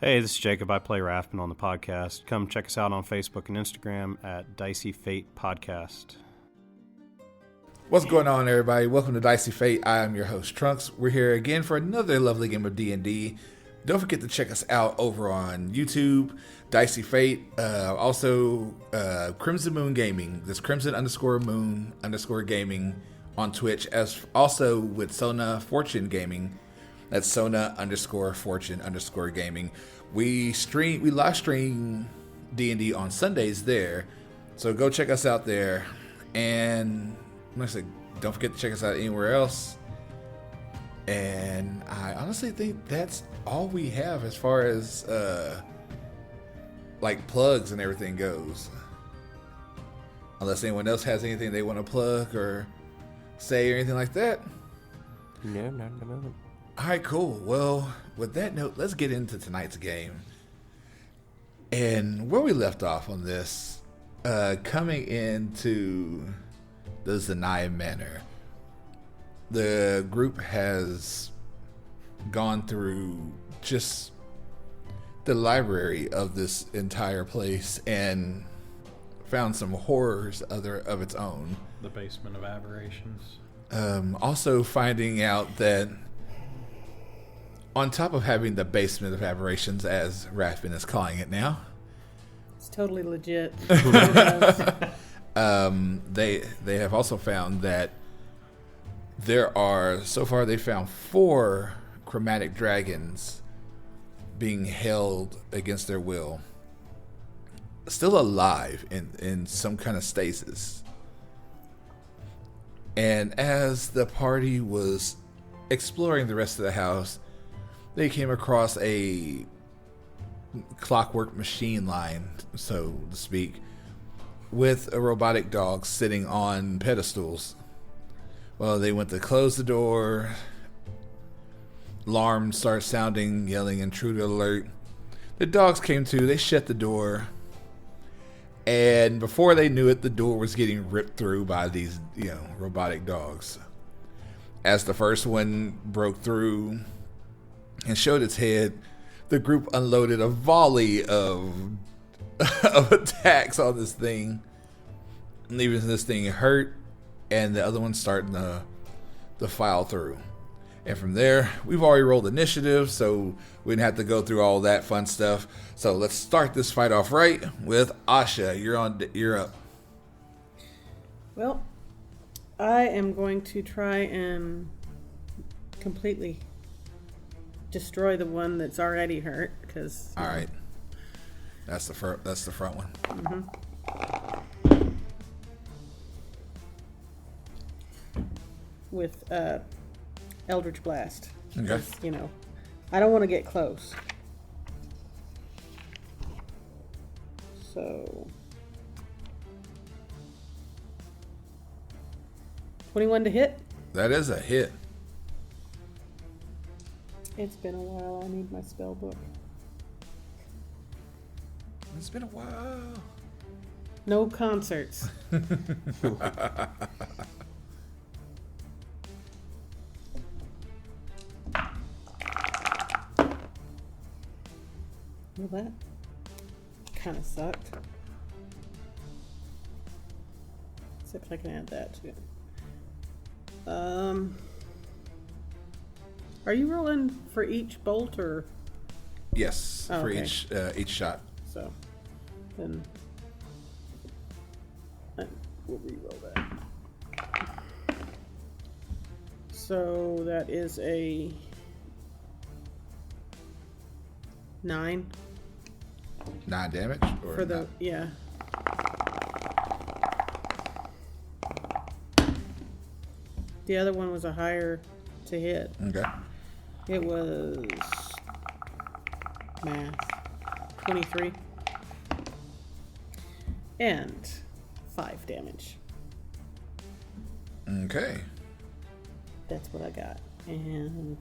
Hey, this is Jacob. I play Rathman on the podcast. Come check us out on Facebook and Instagram at Dicey Fate Podcast. What's going on, everybody? Welcome to Dicey Fate. I am your host, Trunks. We're here again for another lovely game of D&D. Don't forget to check us out over on YouTube, Dicey Fate. Also, Crimson Moon Gaming. This Crimson_Moon_Gaming on Twitch. As also with Sona Fortune Gaming. That's Sona_Fortune_Gaming. We live stream D&D on Sundays there. So go check us out there. And like I said, don't forget to check us out anywhere else. And I honestly think that's all we have as far as like plugs and everything goes. Unless anyone else has anything they want to plug or say or anything like that. No. All right, cool. Well, with that note, let's get into tonight's game. And where we left off on this, coming into the Zenai Manor, the group has gone through just the library of this entire place and found some horrors of its own. The basement of aberrations. Also finding out that on top of having the basement of aberrations, as Rathman is calling it now, it's totally legit. They have also found that there are, so far they found 4 chromatic dragons being held against their will, still alive in some kind of stasis. And as the party was exploring the rest of the house, they came across a clockwork machine line, so to speak, with a robotic dog sitting on pedestals. Well, they went to close the door. Alarm started sounding, yelling intruder alert. The dogs came to, they shut the door. And before they knew it, the door was getting ripped through by these, robotic dogs. As the first one broke through and showed its head, the group unloaded a volley of attacks on this thing, leaving this thing hurt, and the other one starting to file through. And from there, we've already rolled initiative, so we didn't have to go through all that fun stuff. So let's start this fight off right with Asha. You're up. Well, I am going to try and completely destroy the one that's already hurt, because all right, that's the front one. Mm-hmm. With Eldritch Blast. Okay. I don't want to get close. So 21 to hit. That is a hit. It's been a while. I need my spell book. It's been a while. No concerts. Well, that kind of sucked. Except I can add that to it. Are you rolling for each bolt or? Yes, oh, for okay. each shot. So, then we'll re-roll that. So that is a 9 9 damage or for the not? yeah. The other one was a higher to hit. Okay. It was math 23 and 5 damage. Okay. That's what I got, and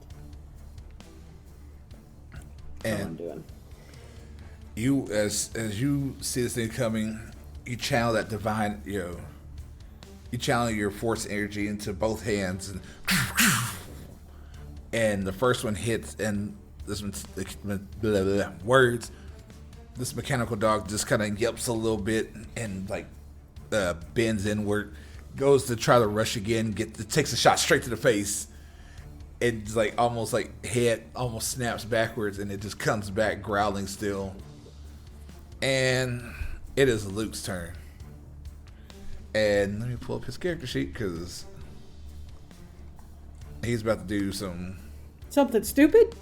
that's all I'm doing. You, as you see this thing coming, you channel that divine, you channel your force energy into both hands, and the first one hits, and words. This mechanical dog just kind of yelps a little bit and like bends inward, goes to try to rush again, takes a shot straight to the face. It's like almost like head almost snaps backwards, and it just comes back growling still. And it is Luke's turn. And let me pull up his character sheet because he's about to do something stupid.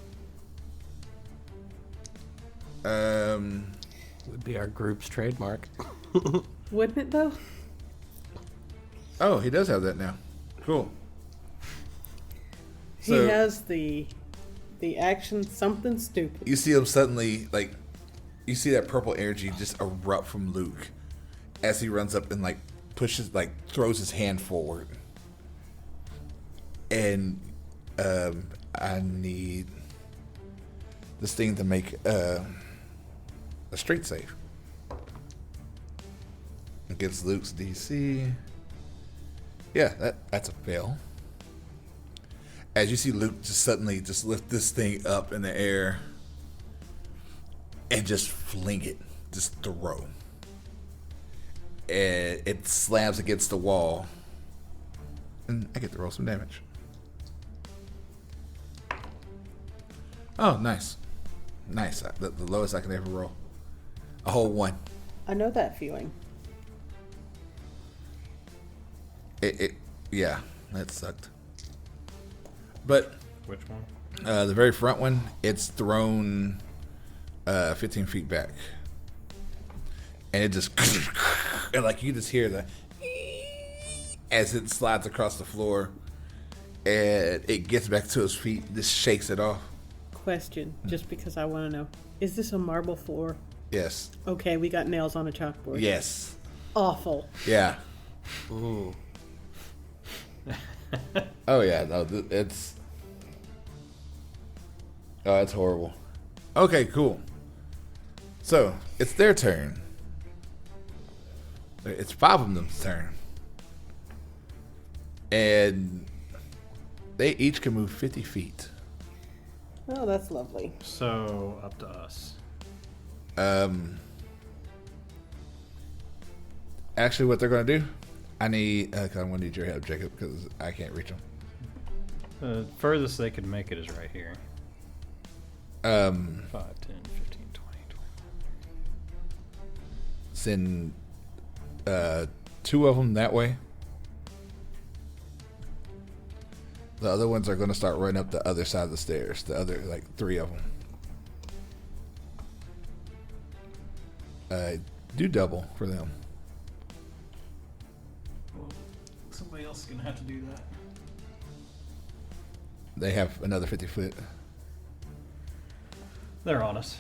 Would be our group's trademark. Wouldn't it though? Oh, he does have that now. Cool. He has the action something stupid. You see him suddenly, like, you see that purple energy just erupt from Luke as he runs up and like throws his hand forward. And I need this thing to make a straight save against Luke's DC. Yeah, that's a fail. As you see Luke just suddenly just lift this thing up in the air and just fling it, just throw. And it slams against the wall. And I get to roll some damage. Oh, nice. Nice. The lowest I can ever roll. A whole 1. I know that feeling. Yeah, that sucked. But Which one? the very front one, it's thrown 15 feet back. And it just and like you just hear the as it slides across the floor, and it gets back to his feet, just shakes it off. Question, just because I want to know. Is this a marble floor? Yes. Okay, we got nails on a chalkboard. Yes. Awful. Yeah. Ooh. Oh yeah, no, it's horrible. Okay, cool. So it's their turn. It's 5 of them's turn, and they each can move 50 feet. Oh, that's lovely. So, up to us. Actually, what they're going to do, I need. I'm going to need your help, Jacob, because I can't reach them. The furthest they could make it is right here. 5, 10, 15, 20, 25. Send 2 of them that way. The other ones are going to start running up the other side of the stairs. The other, 3 of them. Do double for them. Well, somebody else is going to have to do that. They have another 50 foot. They're on us.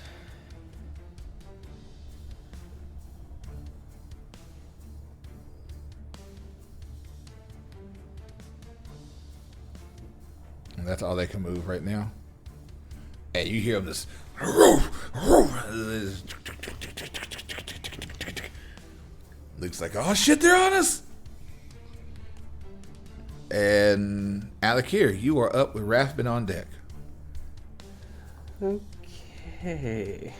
And that's all they can move right now. And you hear them just. Looks like, oh shit, they're on us. And Alakir, you are up with Rathbun on deck. Okay.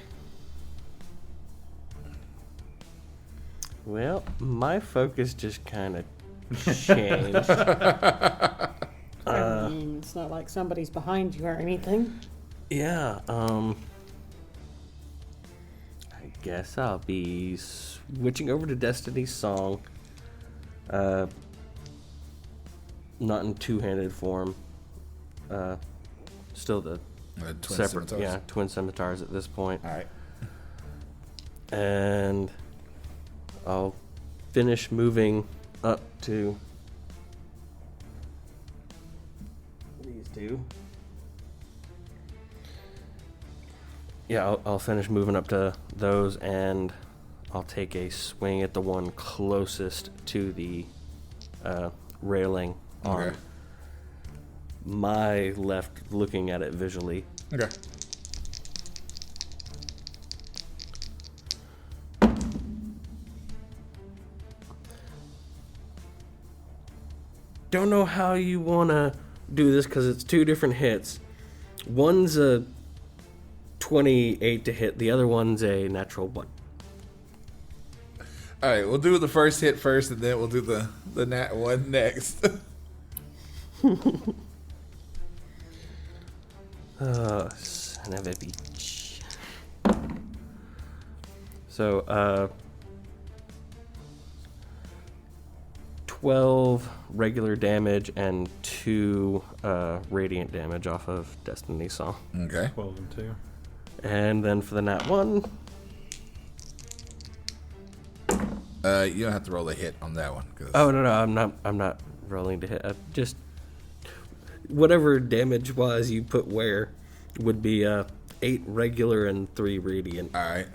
Well, my focus just kind of changed. I mean, it's not like somebody's behind you or anything. Yeah, I guess I'll be switching over to Destiny's Song. Not in two-handed form. Still the Twin separate, scimitars. yeah, twin scimitars at this point. All right. And I'll finish moving up to these 2. Yeah, I'll finish moving up to those, and I'll take a swing at the one closest to the railing on Okay. my left, looking at it visually. Okay. Don't know how you want to do this because it's 2 different hits. One's a 28 to hit. The other one's a natural 1. All right, we'll do the first hit first, and then we'll do the nat 1 next. Son of a bitch. So, 12 regular damage and 2 radiant damage off of Destiny Song. Okay. 12 and 2. And then for the nat 1, you don't have to roll a hit on that one. oh no, I'm not rolling to hit. Just whatever damage wise you put where would be 8 regular and 3 radiant. All right.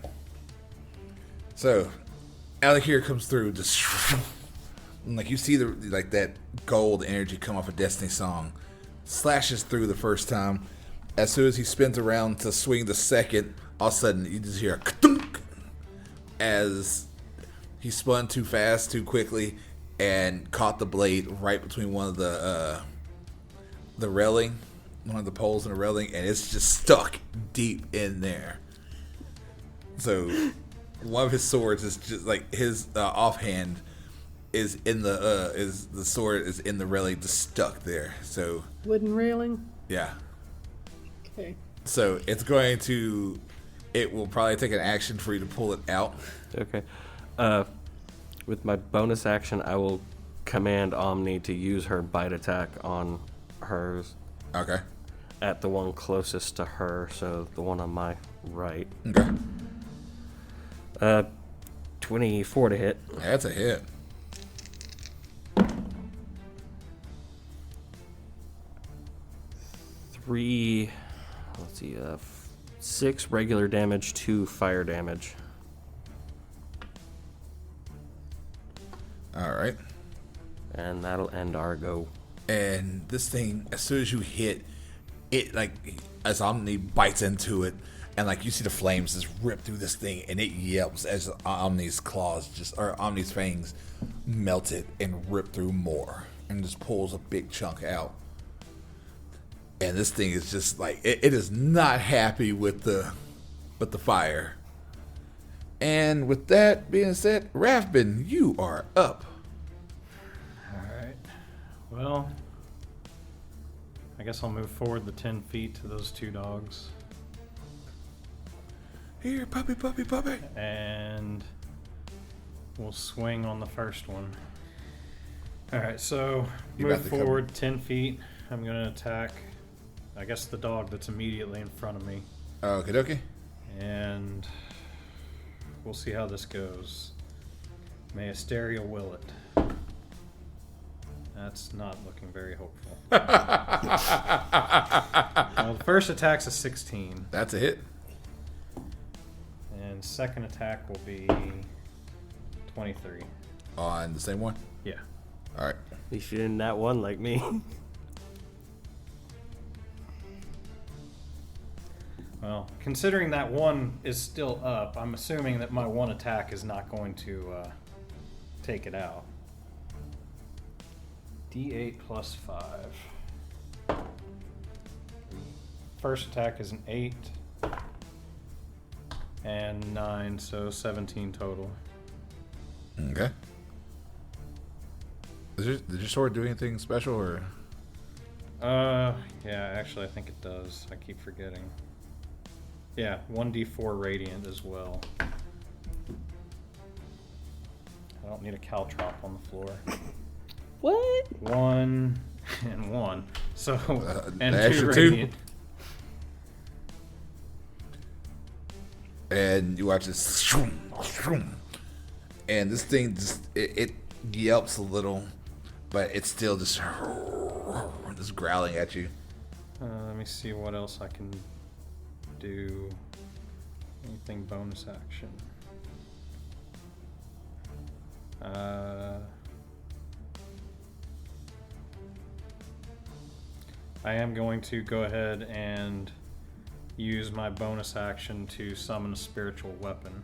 So, Alec here comes through, just like you see that gold energy come off of Destiny Song, slashes through the first time. As soon as he spins around to swing the second, all of a sudden you just hear a ka-dunk as he spun too fast, too quickly, and caught the blade right between one of the railing, one of the poles in the railing, and it's just stuck deep in there. So one of his swords is just like his offhand is in the sword is in the railing, just stuck there. So Wooden railing? yeah. Okay. So it will probably take an action for you to pull it out. Okay. With my bonus action, I will command Omni to use her bite attack on hers. Okay. At the one closest to her, so the one on my right. Okay. 24 to hit. That's a hit. Three. Let's see. 6 regular damage, 2 fire damage. All right. And that'll end our go. And this thing, as soon as you hit it, like as Omni bites into it, and like you see the flames just rip through this thing, and it yelps as Omni's Omni's fangs melt it and rip through more, and just pulls a big chunk out. And this thing is just like it is not happy with the fire. And with that being said, Rathbin, you are up. Alright. Well, I guess I'll move forward the 10 feet to those 2 dogs. Here, puppy. And we'll swing on the first one. Alright, so You move about to come- forward 10 feet. I'm going to attack, I guess, the dog that's immediately in front of me. Okay. And we'll see how this goes. May Asteria will it. That's not looking very hopeful. Well, the first attack's a 16. That's a hit. And second attack will be 23. On the same one? Yeah. All right. At least you didn't that one like me. Well, considering that one is still up, I'm assuming that my one attack is not going to take it out. D8 plus 5. First attack is an 8 and 9, so 17 total. Okay. Did your sword do anything special, or? Yeah, actually I think it does. I keep forgetting. Yeah, 1d4 radiant as well. I don't need a caltrop on the floor. What? 1 and 1. So, and the 2 extra 2? radiant. And you watch this, and this thing just it yelps a little, but it's still just growling at you. Let me see what else I can do. Anything bonus action? I am going to go ahead and use my bonus action to summon a spiritual weapon.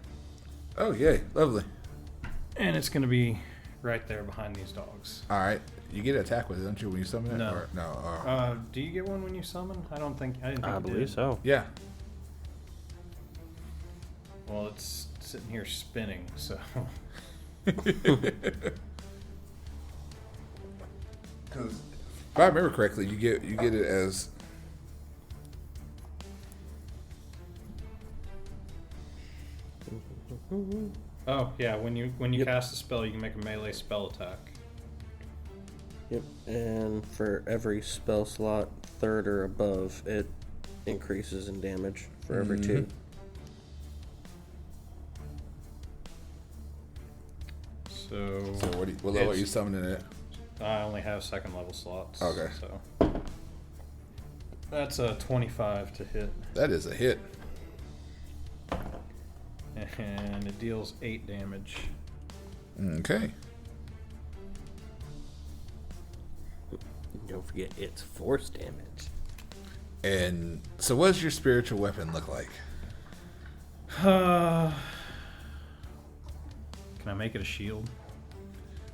Oh, yay. Lovely. And it's going to be right there behind these dogs. All right. You get an attack with it, don't you, when you summon it? No. Or, no. Do you get one when you summon? I didn't think I you believe did. so. Yeah. Well, it's sitting here spinning, so. Because if I remember correctly, you get it as. Oh yeah, when you cast a spell, you can make a melee spell attack. Yep, and for every spell slot, third or above, it increases in damage for every 2. So What level are you summoning it? I only have 2nd level slots. Okay. So that's a 25 to hit, That is a hit. and it deals 8 damage. Okay. Don't forget, it's force damage. And so, what does your spiritual weapon look like? Can I make it a shield?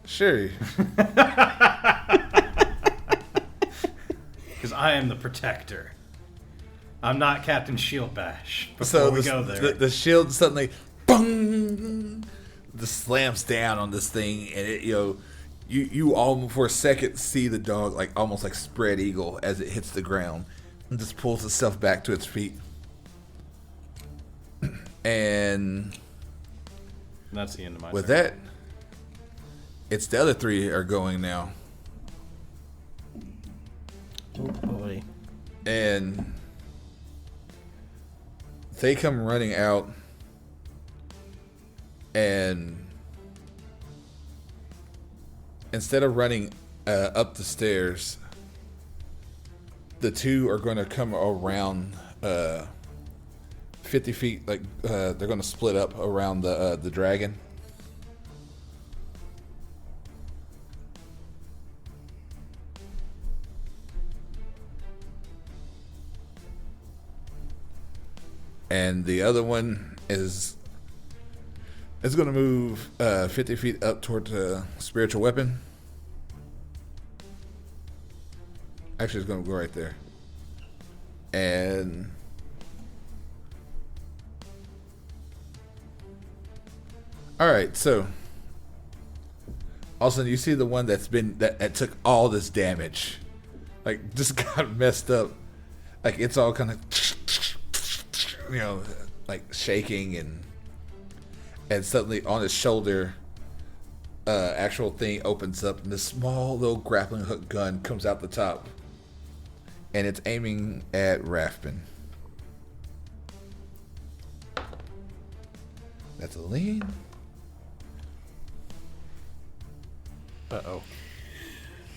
Sure. Because I am the protector. I'm not Captain Shieldbash. Before So we go there. the shield suddenly, boom, just slams down on this thing, and it, you all for a second see the dog like almost like spread eagle as it hits the ground, and just pulls itself back to its feet, and that's the end of my with turn. that, it's the other 3 are going now, Oh boy. and they come running out, and instead of running up the stairs, the 2 are going to come around 50 feet. Like they're going to split up around the dragon. And the other one is going to move 50 feet up toward the spiritual weapon. Actually, it's going to go right there. And all right, so all of a sudden you see the one that took all this damage, like just got messed up, like it's all kind of like shaking, and suddenly on his shoulder, actual thing opens up, and this small little grappling hook gun comes out the top, and it's aiming at Rathbun. That's a lean. Uh-oh.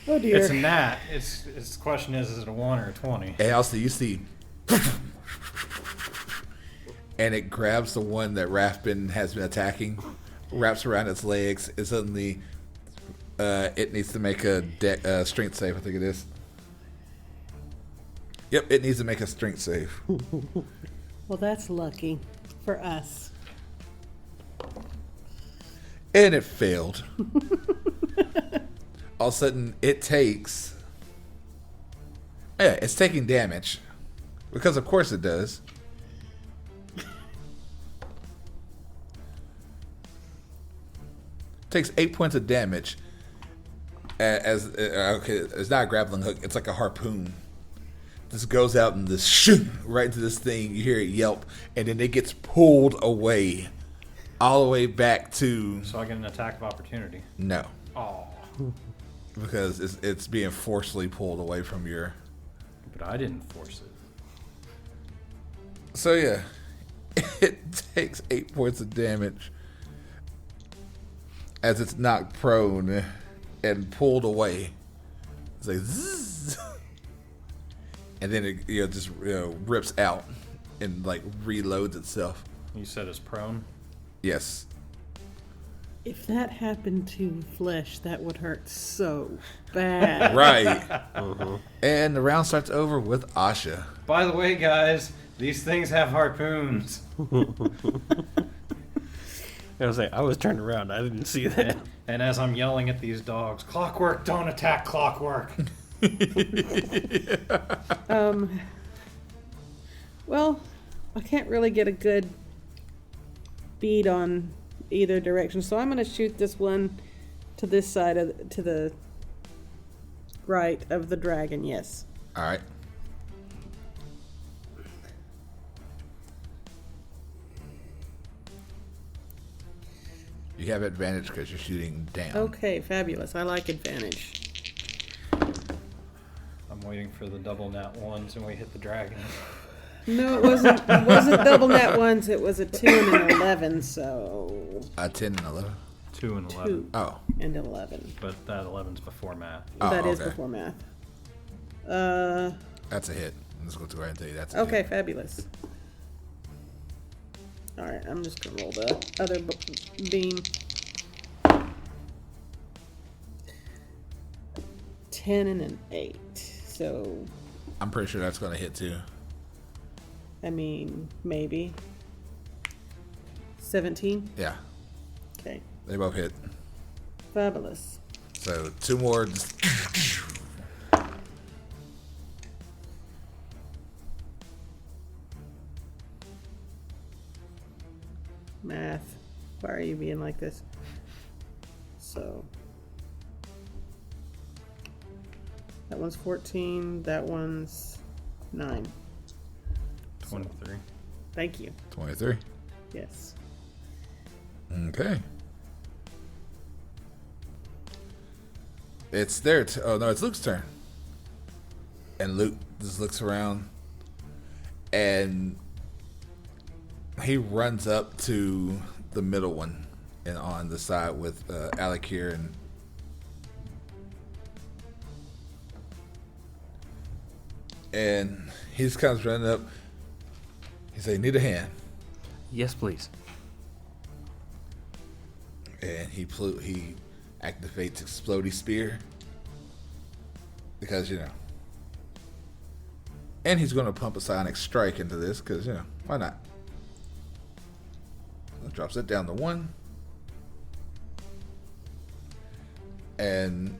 Oh dear. It's a gnat. Its question is it a 1 or a 20? And also you see, and it grabs the one that Rathbun has been attacking, wraps around its legs, and suddenly it needs to make a strength save, I think it is. Yep, it needs to make a strength save. Well, that's lucky for us. And it failed. All of a sudden, it's taking damage. Because of course it does. Takes 8 points of damage. It's not a grappling hook, it's like a harpoon. This goes out and this shoot right into this thing. You hear it yelp, and then it gets pulled away, all the way back to. So I get an attack of opportunity. No, Oh, because it's being forcefully pulled away from your. but I didn't force it. So yeah, it takes 8 points of damage as it's knocked prone and pulled away. It's like zzz. And then it just rips out and like reloads itself. You said it's prone? Yes. If that happened to flesh, that would hurt so bad. Right. And the round starts over with Asha. By the way, guys, these things have harpoons. I was turned around. I didn't see that. And as I'm yelling at these dogs, Clockwork, don't attack Clockwork. Well, I can't really get a good speed on either direction. So I'm going to shoot this one to this side to the right of the dragon. Yes. All right. You have advantage because you're shooting down. Okay, fabulous. I like advantage. I'm waiting for the double nat ones and we hit the dragon. No, it wasn't. It wasn't double nat ones. It was a 2 and an 11. So 10 and 11. 2 and 11. 2 Oh. and 11. But that 11's before math. Oh, That is okay. before math. That's a hit. Let's go to right and tell you that's a Okay, hit. fabulous. All right, I'm just gonna roll the other beam. 10 and an 8. So, I'm pretty sure that's going to hit too. I mean, maybe 17. Yeah, Okay, they both hit. fabulous. So 2 more. Math. Why are you being like this? So, that one's 14. That one's 9. 23. Thank you. 23. Yes. Okay. It's their oh no, it's Luke's turn. And Luke just looks around and he runs up to the middle one and on the side with Alec here and he just comes running up. He say, "Need a hand." Yes, please. And he activates Explodey Spear because and he's going to pump a Psionic Strike into this because why not? So drops it down to 1, and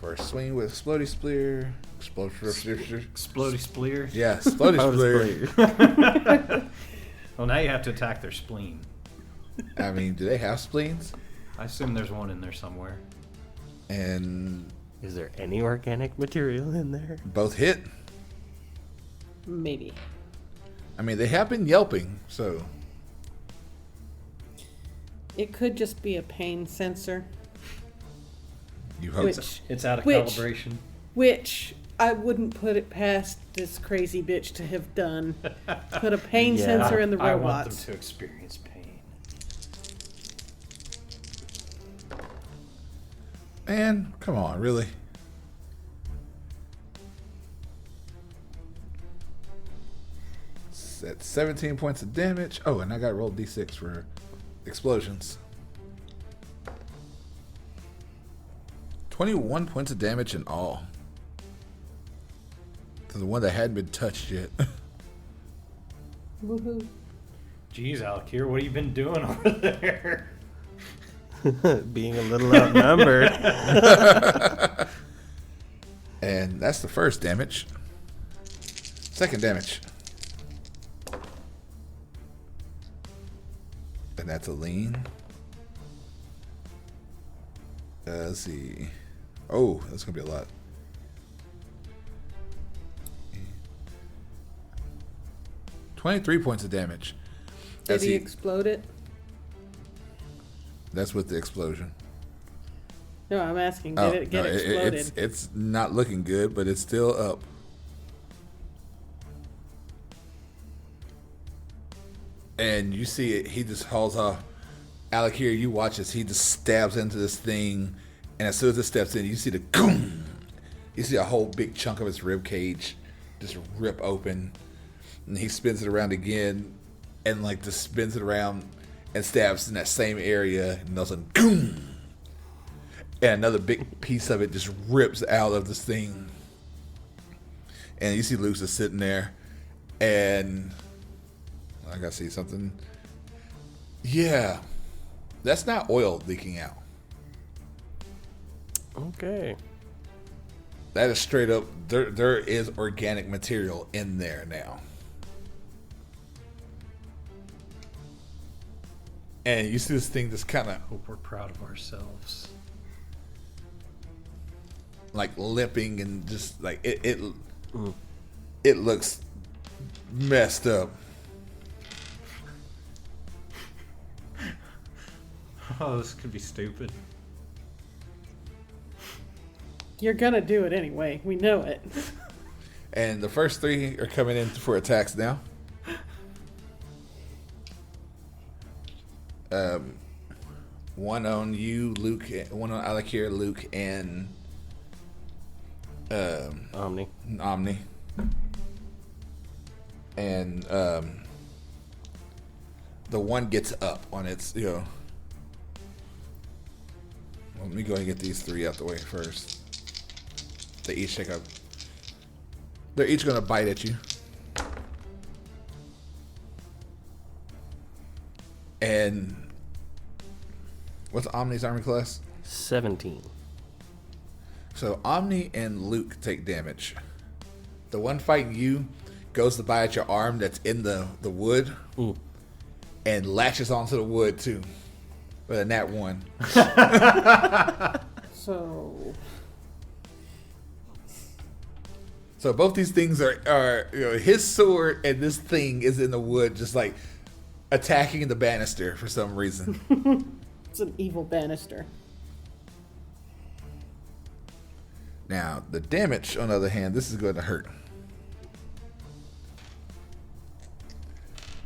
for a swing with Explodey Spear, Explodey Spleer. yeah, Explodey Spear. Well, now you have to attack their spleen. I mean, do they have spleens? I assume there's one in there somewhere. And Is there any organic material in there? both hit. Maybe. I mean, they have been yelping, so It could just be a pain sensor, you hope. which It's out of Which- calibration. I wouldn't put it past this crazy bitch to have done. Put a pain Yeah. sensor in the I want them robots. to experience pain. Man, come on, really? That's 17 points of damage. Oh, and I got to roll d6 for explosions. 21 points of damage in all. To the one that hadn't been touched yet. Woohoo. Jeez, Alec, here, what have you been doing over there? Being a little outnumbered. And that's the first damage. Second damage. And that's a lean. Let's see. Oh, that's going to be a lot. $23 points of damage. Did As he explode it? That's with the explosion. No, I'm asking. Did it get exploded? It's not looking good, but it's still up. And you see it, he just hauls off. Alec here, you watch as he just stabs into this thing, and as soon as it steps in, you see the goom. You see a whole big chunk of his rib cage just rip open, and he spins it around again, and like just spins it around and stabs in that same area, and all of a sudden, goom. And another big piece of it just rips out of this thing. And you see Luke's just sitting there. And I gotta see something. Yeah. That's not oil leaking out. Okay. That is straight up, there is organic material in there now. And you see this thing just kind of Hope we're proud of ourselves. like limping and just like it looks messed up. Oh, this could be stupid. You're gonna do it anyway. We know it. And the first 3 are coming in for attacks now. One on you, Luke. One on Alakir, Luke, and Omni. Omni. And the one gets up on its, Well, let me go ahead and get these 3 out the way first. They each take up. They're each going to bite at you. And what's Omni's armor class? 17. So Omni and Luke take damage. The one fighting you goes to bite at your arm that's in the wood and latches onto the wood too. With a nat 1. So both these things are his sword and this thing is in the wood just like attacking the banister for some reason. It's an evil banister. Now, the damage, on the other hand, this is going to hurt.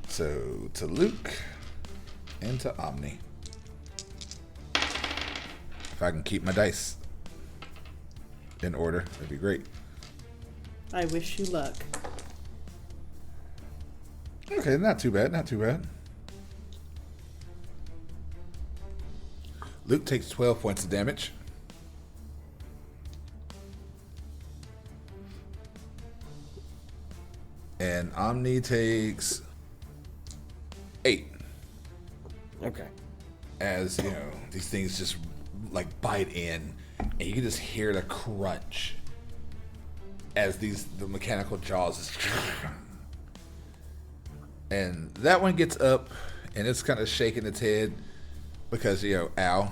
So, to Luke and to Omni. If I can keep my dice in order, that'd be great. I wish you luck. Okay, not too bad, not too bad. Luke takes 12 points of damage. And Omni takes 8. Okay. As, these things just like bite in and you can just hear the crunch as the mechanical jaws is and that one gets up and it's kind of shaking its head because, ow.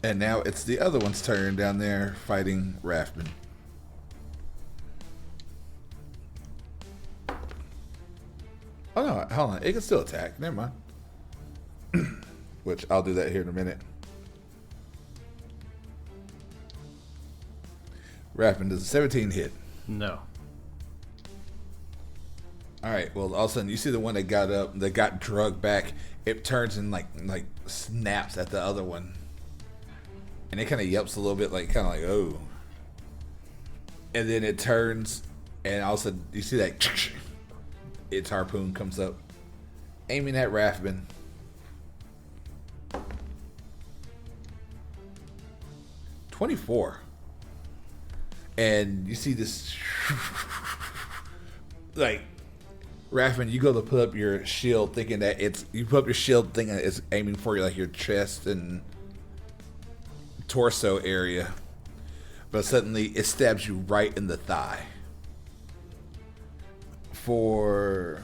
And now it's the other one's turn down there fighting Rathman. Oh no, hold on. It can still attack. Never mind. Which I'll do that here in a minute. Rathman, does a 17 hit? No. Alright, well, all of a sudden you see the one that got up, that got drugged back. It turns and like snaps at the other one. And it kind of yelps a little bit, oh. And then it turns, and all of a sudden you see that its harpoon comes up, aiming at Rathman. $24. And you see this, like, Rathman, you go to put up your shield thinking that you put up your shield thinking that it's aiming for you, like your chest and torso area. But suddenly it stabs you right in the thigh. For,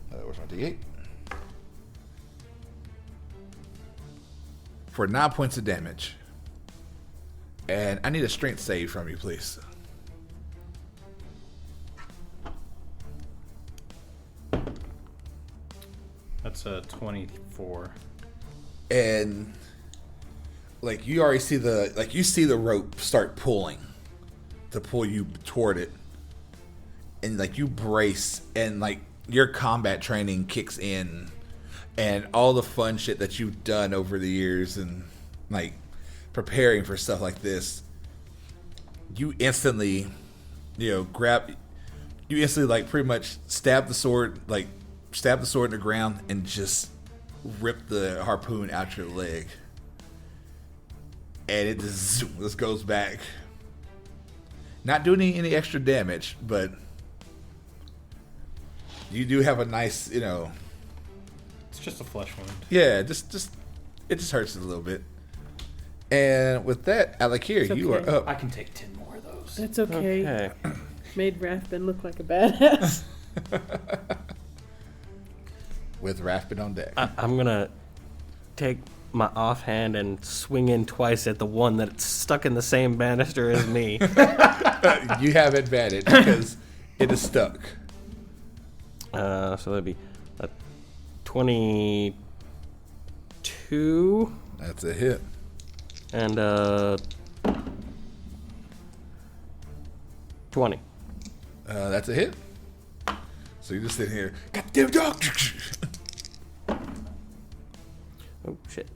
where's my D8? For 9 points of damage. And I need a strength save from you, please. That's a 24. And like you already see you see the rope start pulling to pull you toward it. And like you brace and like your combat training kicks in and all the fun shit that you've done over the years and like preparing for stuff like this, you instantly like pretty much stab the sword in the ground and just rip the harpoon out your leg. And it just goes back. Not doing any extra damage, but you do have a nice, It's just a flesh wound. yeah, it just hurts a little bit. And with that, Alakir, you are okay. up. I can take 10 more of those. That's okay. Okay. Made Rathman look like a badass. with Raspin on deck. I'm gonna take my offhand and swing in twice at the one that's stuck in the same banister as me. You have advantage because it is stuck. So that'd be a 22 That's a hit. and 20. That's a hit. So you just sit here, goddamn dog. Oh shit.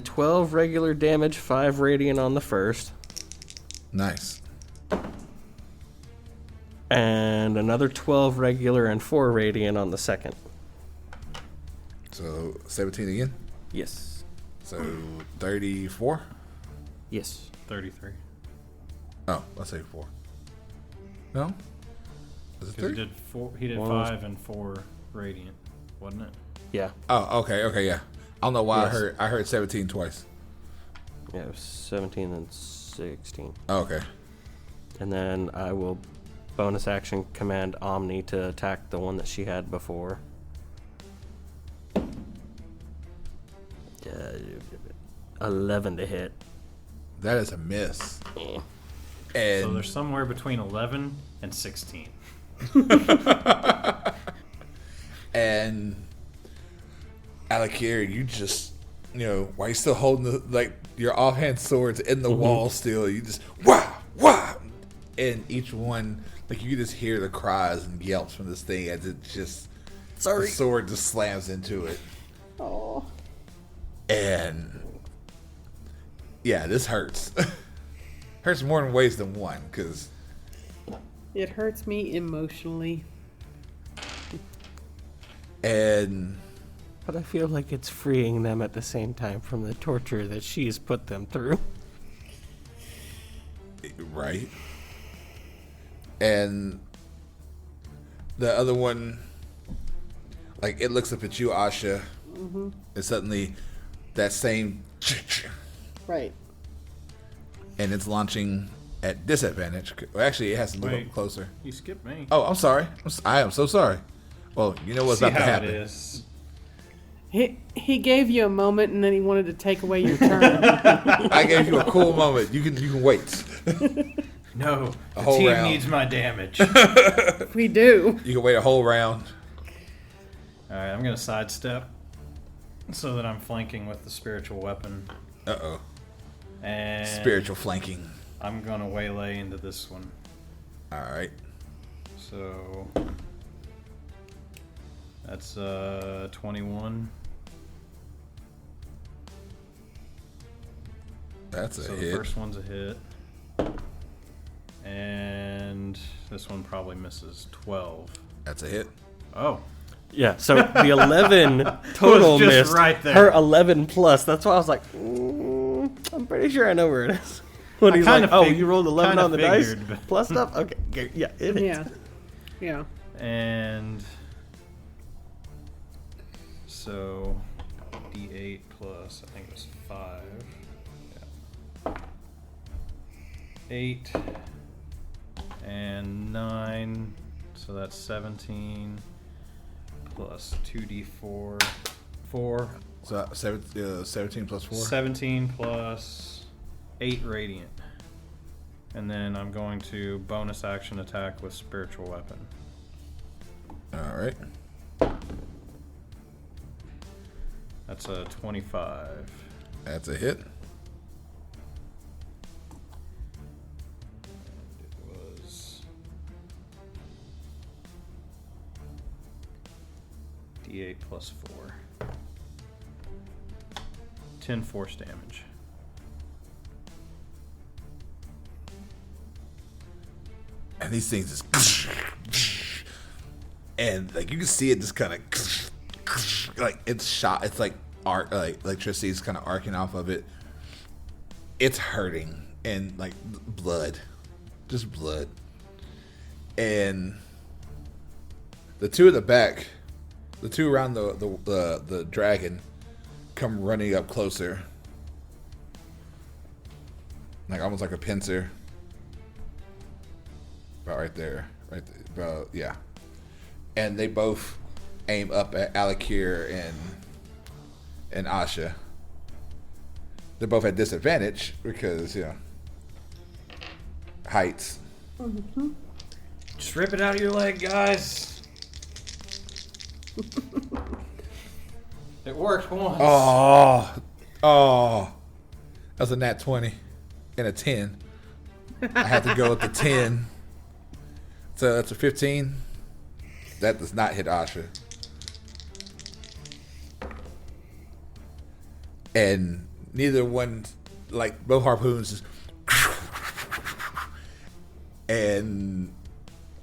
12 regular damage, 5 radiant on the first, Nice. and another 12 regular and 4 radiant on the second. So 17 again. Yes. So 34. Yes. 33. Oh, let's say 4. No? Is it 3? He did One was- 5 and 4 radiant, wasn't it? Yeah. Oh, okay, yeah. I don't know why Yes. I heard 17 twice. Yeah, it was 17 and 16. Oh, okay. And then I will bonus action command Omni to attack the one that she had before. 11 to hit. That is a miss. Yeah. And So there's somewhere between 11 and 16. and Alakir, you just, while you're still holding your offhand swords in the wall still, you just wah, and each one, you can just hear the cries and yelps from this thing as it just, the sword just slams into it. Oh. And yeah, this hurts. Hurts more in ways than one, because It hurts me emotionally. and But I feel like it's freeing them at the same time from the torture that she's put them through. right, and the other one, it looks up at you, Asha, and suddenly that same, Right. and it's launching at disadvantage. Well, actually, it has to look Wait. up closer. You skipped me. Oh, I'm sorry. I am so sorry. Well, you know what's See about to how happen. it is. He gave you a moment and then he wanted to take away your turn. I gave you a cool moment. You can wait. No, the whole team round. needs my damage. We do. You can wait a whole round. Alright, I'm going to sidestep so that I'm flanking with the spiritual weapon. Uh-oh. And Spiritual flanking. I'm going to waylay into this one. All right. So that's 21. That's a So hit. the first one's a hit. And this one probably misses 12. That's a hit. Oh. Yeah, so the 11 total just missed. right there. Her 11 plus. That's why I was like, I'm pretty sure I know where it is. When I he's like, kinda you rolled 11 kinda on the dice? figured, but- Plus stuff? Okay, great. Yeah, it is. Yeah. Yeah. And so D8 plus, I think it was 5. Yeah. 8 and 9, so that's 17 plus 2d4, 4. So 17 plus 4. 17 plus 8 radiant. And then I'm going to bonus action attack with spiritual weapon. All right. That's a 25. That's a hit. And it was D8 plus 4. 10 force damage. And these things just, and you can see it just kind of, it's shot. It's like electricity is kind of arcing off of it. It's hurting and blood, just blood. And the two at the back, the two around the dragon, come running up closer, almost like a pincer. About right there, about yeah. and they both aim up at Alakir and Asha. They're both at disadvantage because, heights. Mm-hmm. Just rip it out of your leg, guys. It worked once. Oh. That's a nat 20 and a 10. I have to go with the 10. So that's a 15. That does not hit Asha. And neither one, like, both harpoons just... And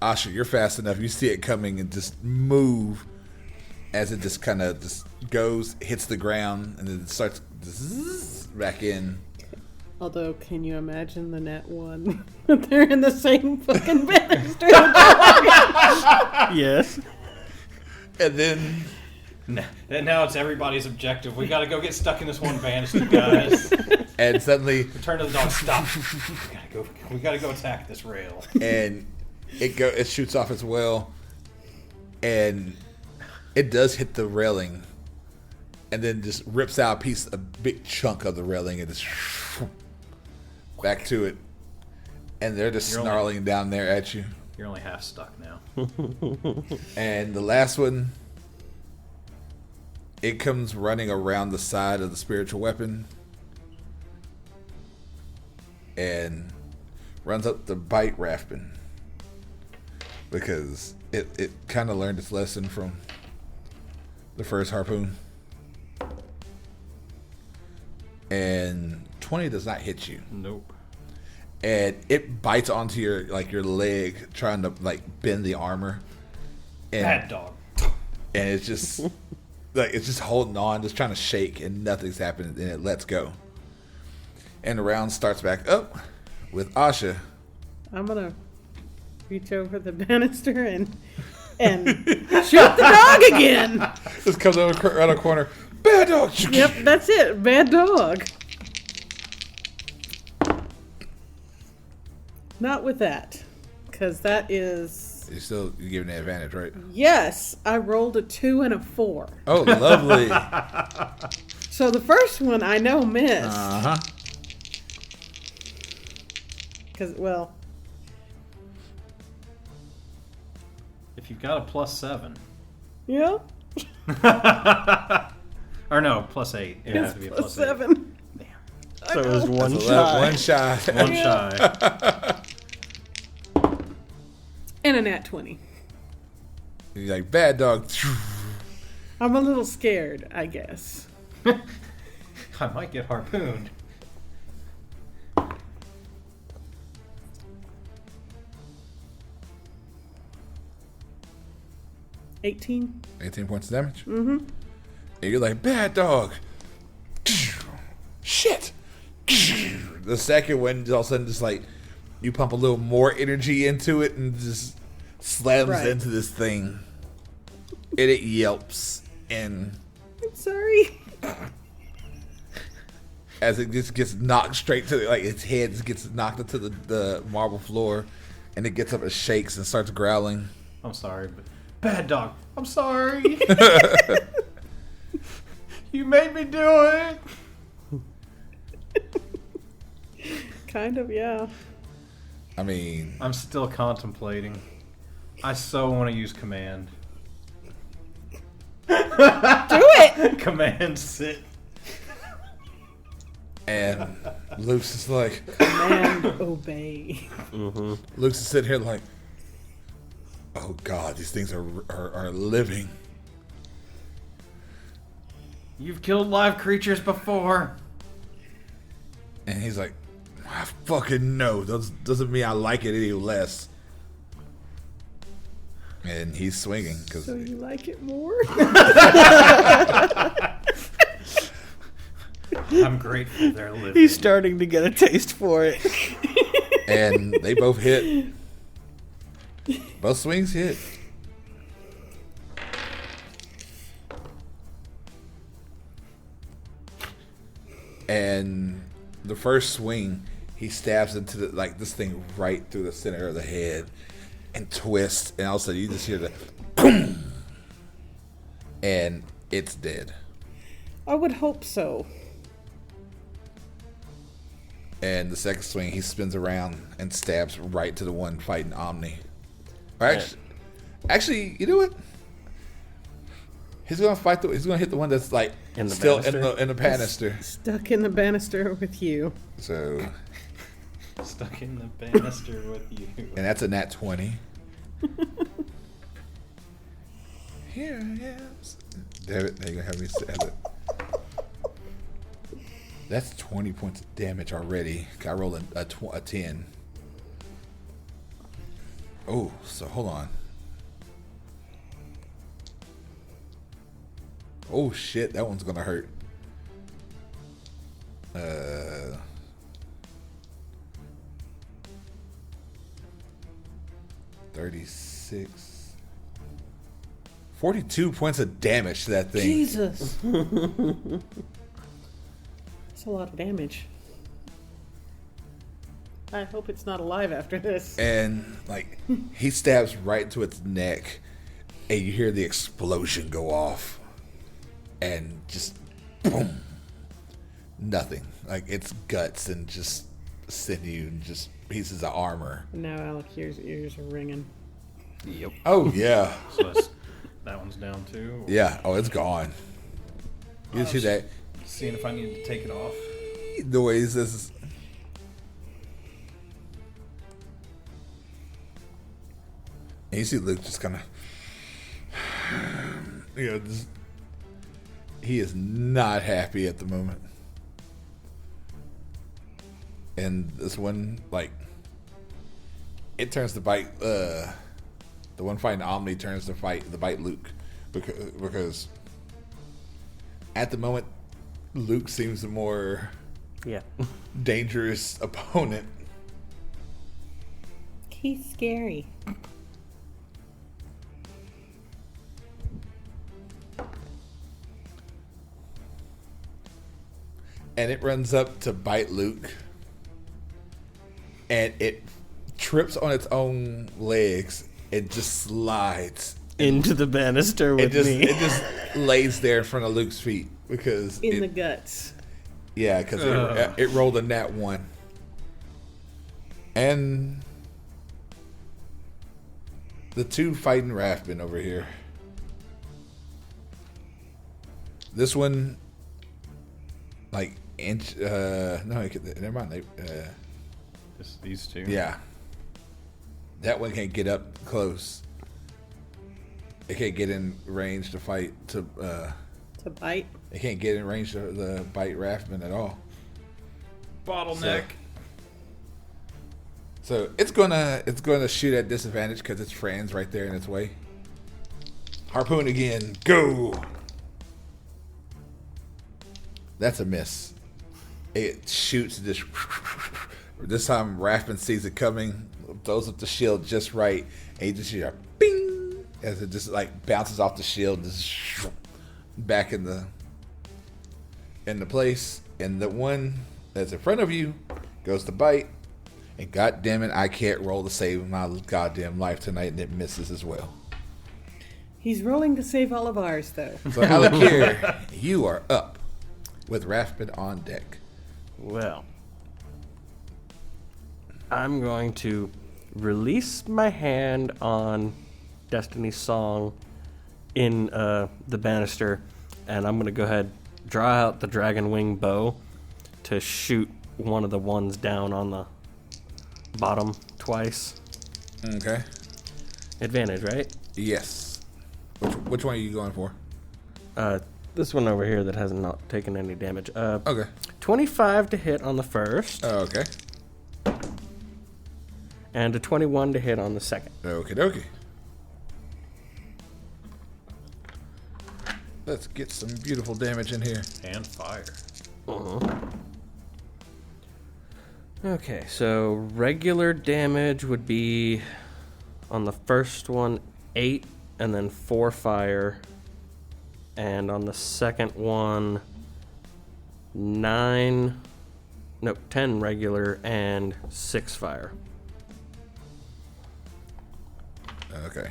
Asha, you're fast enough. You see it coming and just move as it just kind of just goes, hits the ground, and then it starts back in. Although, can you imagine the net one? They're in the same fucking banister. Yes. And then... Now it's everybody's objective. We gotta go get stuck in this one banister, guys. And suddenly... Turn to the dog, stop. We gotta go attack this rail. And it shoots off as well. And it does hit the railing. And then just rips out a big chunk of the railing and just... back to it. And they're just snarling down there at you. You're only half stuck now. And the last one... It comes running around the side of the spiritual weapon and runs up to bite Raspin because it kind of learned its lesson from the first harpoon. And 20 does not hit you. Nope. And it bites onto your leg, trying to bend the armor. And, Bad dog. And it's just... it's just holding on, just trying to shake, and nothing's happening, and it lets go. And the round starts back up with Asha. I'm gonna reach over the banister and shoot the dog again. Just comes over around a corner. Bad dog! Yep, that's it. Bad dog. Not with that, because that is... You're giving the advantage, right? Yes, I rolled a 2 and a 4. Oh, lovely. So the first one I know missed. Uh-huh. Because, well... If you've got a +7. Yeah? Or no, +8. It has to be a plus +8. 7. Damn. So it was one That's shot. one shot. One shy. And a nat 20. You're like, bad dog. I'm a little scared, I guess. I might get harpooned. $18. 18 points of damage. Mm-hmm. And you're like, bad dog. Shit. The second one, all of a sudden, just you pump a little more energy into it and just slams into this thing. And it yelps. And I'm sorry. as it just gets knocked straight to its head just gets knocked into the marble floor, and it gets up and shakes and starts growling. I'm sorry, but bad dog. I'm sorry. You made me do it. Kind of, yeah. I mean, I'm still contemplating. I so want to use command. Do it! Command sit. and Luke's is like, Command obey. Mm-hmm. Luke's is sitting here like, oh God, these things are living. You've killed live creatures before. And he's like, I fucking know. Doesn't mean I like it any less. And he's swinging because So you like it more? I'm grateful they're living. He's starting to get a taste for it. and they both hit. Both swings hit. And the first swing, he stabs into this thing right through the center of the head and twists, and all of a sudden you just hear the boom, and it's dead. I would hope so. And the second swing, he spins around and stabs right to the one fighting Omni. Actually, you know what? He's gonna fight he's gonna hit the one that's like still in the banister. Stuck in the banister with you. So Stuck in the banister with you. and that's a nat 20. Here I am. Damn it, now you're gonna have me stab it. That's 20 points of damage already. I rolled a 10. Oh, so hold on. Oh shit, that one's gonna hurt. 36. 42 points of damage to that thing. Jesus. That's a lot of damage. I hope it's not alive after this. And like he stabs right to its neck, and you hear the explosion go off, and just boom, nothing. Like it's guts and just sinew and just pieces of armor. Now Alec, your ears are ringing. Yep. Oh yeah, So that one's down too. yeah. Oh, it's gone. You see that Seeing if I need to take it off. noise? This is. And you see Luke just kind of, he is not happy at the moment. And this one, like, it turns to bite, the one fighting Omni turns to bite Luke. Because at the moment, Luke seems the more Yeah. dangerous opponent. He's scary. And it runs up to bite Luke. And it trips on its own legs. It just slides. Into the banister with me. It just lays there in front of Luke's feet. Because In the guts. yeah, because it rolled a nat 1. And the two fighting Rathbun over here. This one, like, no, never mind. Just these two. Yeah. That one can't get up close. It can't get in range to fight, to bite. it can't get in range to bite Rathbun at all. Bottleneck. So it's gonna shoot at disadvantage because its friend's right there in its way. Harpoon again. Go. That's a miss. It shoots this. This time Rathbun sees it coming, throws up the shield just right, and you just hear a bing as it just like bounces off the shield, just back in the place. And the one that's in front of you goes to bite. And goddamn it, I can't roll to save my goddamn life tonight, and it misses as well. He's rolling to save all of ours, though. So Alakir, you are up with Rathbun on deck. Well, I'm going to release my hand on Destiny's Song in the banister, and I'm going to go ahead, draw out the dragon wing bow to shoot one of the ones down on the bottom twice. Okay. Advantage, right? Yes. Which one are you going for? This one over here that has not taken any damage. Okay. 25 to hit on the first, Okay. and a 21 to hit on the second. Okie dokie. Let's get some beautiful damage in here. And fire. Okay, so regular damage would be on the first one 8 and then 4 fire, and on the second one 10 regular and 6 fire. Okay.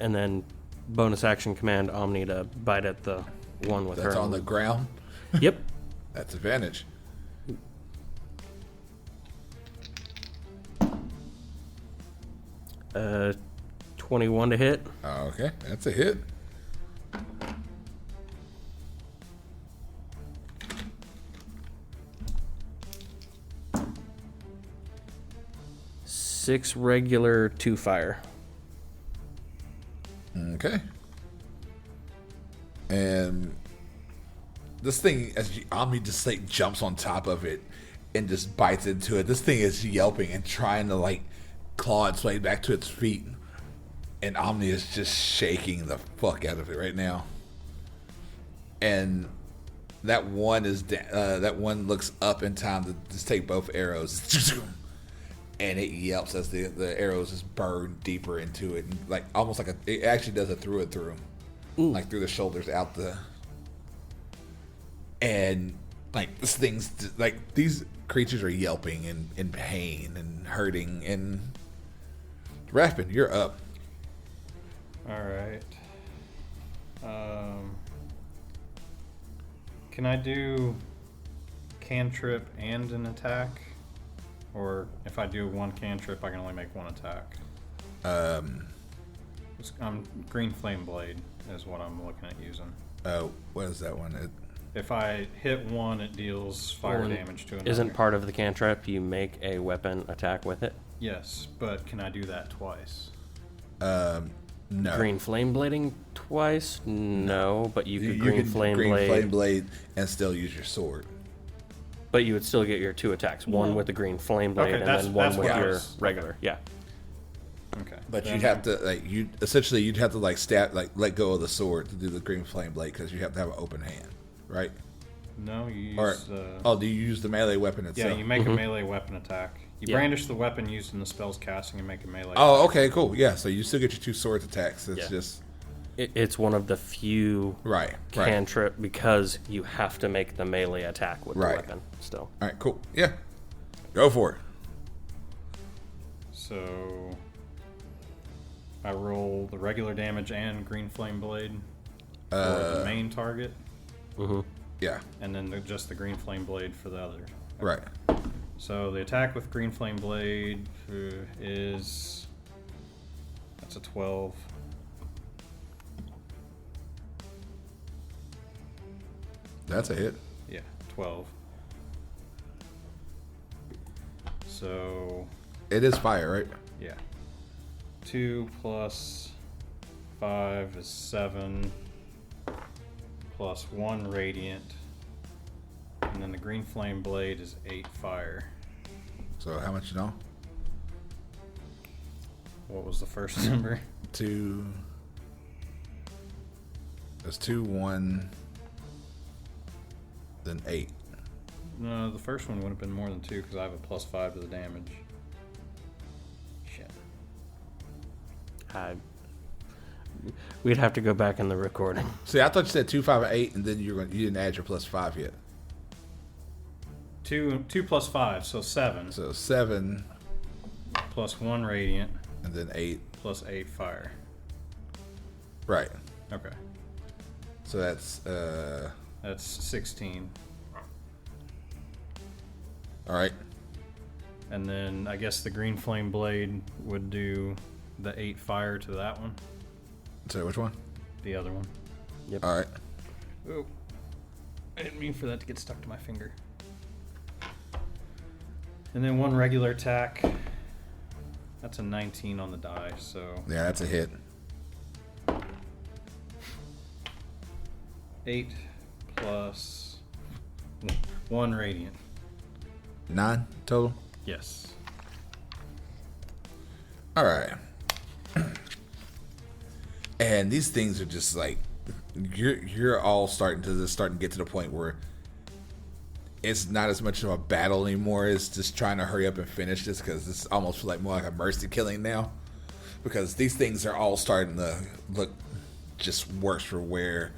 And then bonus action command Omni to bite at the one with That's her. on the ground. Yep. That's advantage. Uh, 21 to hit. Okay, that's a hit. Six regular, 2 fire. Okay. And this thing, as Omni just like jumps on top of it and just bites into it. This thing is yelping and trying to like claw its way back to its feet. And Omni is just shaking the fuck out of it right now. And that one looks up in time to just take both arrows. And it yelps as the arrows just burn deeper into it, and like almost like it actually does a through and through, like through the shoulders out the. And like this thing's like these creatures are yelping in pain and hurting. And Raspin, you're up. All right. Can I do cantrip and an attack? Or if I do one cantrip, I can only make one attack. Green Flame Blade is what I'm looking at using. What is that one? If I hit one, it deals fire damage to another. Isn't part of the cantrip you make a weapon attack with it? Yes, but can I do that twice? No. Green Flame Blading twice? No, but you could You Green can Flame Green Blade. Flame Blade and still use your sword. But you would still get your 2 attacks. One with the Green Flame Blade Okay, and that's then one with what I your was- regular. Yeah. Okay. But Then- you'd have to you'd have to like stab let go of the sword to do the Green Flame Blade because you have to have an open hand, right? No, you use Or do you use the melee weapon itself? yeah, you make a melee weapon attack. You Yeah. brandish the weapon used in the spell's casting and make a melee Oh, attack. okay, cool. Yeah, so you still get your 2 swords attacks. It's Yeah. just It's one of the few right. cantrip because you have to make the melee attack with Right. the weapon still. All right, cool. Yeah, go for it. So I roll the regular damage and Green Flame Blade for the main target, Yeah, and then just the Green Flame Blade for the other. right. So the attack with Green Flame Blade that's a 12. That's a hit. Yeah, 12. So It is fire, right? yeah, 2 plus 5 is 7, plus 1 radiant, and then the Green Flame Blade is 8 fire. So how much you know? What was the first number? 2. That's 2, 1, then 8. No, the first one would have been more than 2 because I have a plus 5 to the damage. Shit. We'd have to go back in the recording. See, I thought you said 2, 5, and 8, and then you didn't add your plus 5 yet. 2 plus 5, so 7, So 7, plus 1 radiant, and then 8. plus 8 fire. Right. Okay, So that's that's 16. all right. And then I guess the Green Flame Blade would do the 8 fire to that one, So which one? the other one. All right. Oh, I didn't mean for that to get stuck to my finger. And then 1 regular attack. That's a 19 on the die, so Yeah, that's a hit. 8 plus 1 radiant. 9 total. Yes. All right. And these things are just like you're all starting to get to the point where it's not as much of a battle anymore. It's just trying to hurry up and finish this because it's almost like more like a mercy killing now. Because these things are all starting to look just worse for wear.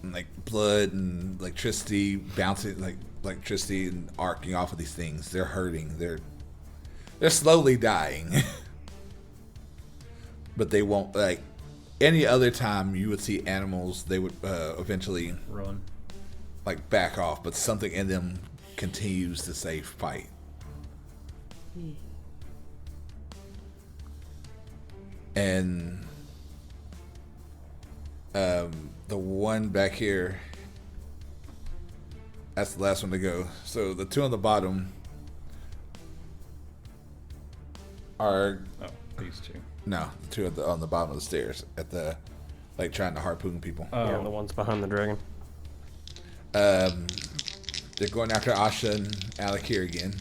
Like blood and electricity bouncing, like electricity and arcing off of these things. They're hurting. They're slowly dying. But they won't any other time you would see animals, they would eventually Run. like back off, but something in them continues to say fight. And the one back here, that's the last one to go. So the two on the bottom are Oh, these two. no, the two on the bottom of the stairs at the like trying to harpoon people. Oh, Yeah, the ones behind the dragon. They're going after Asha and Alakir again.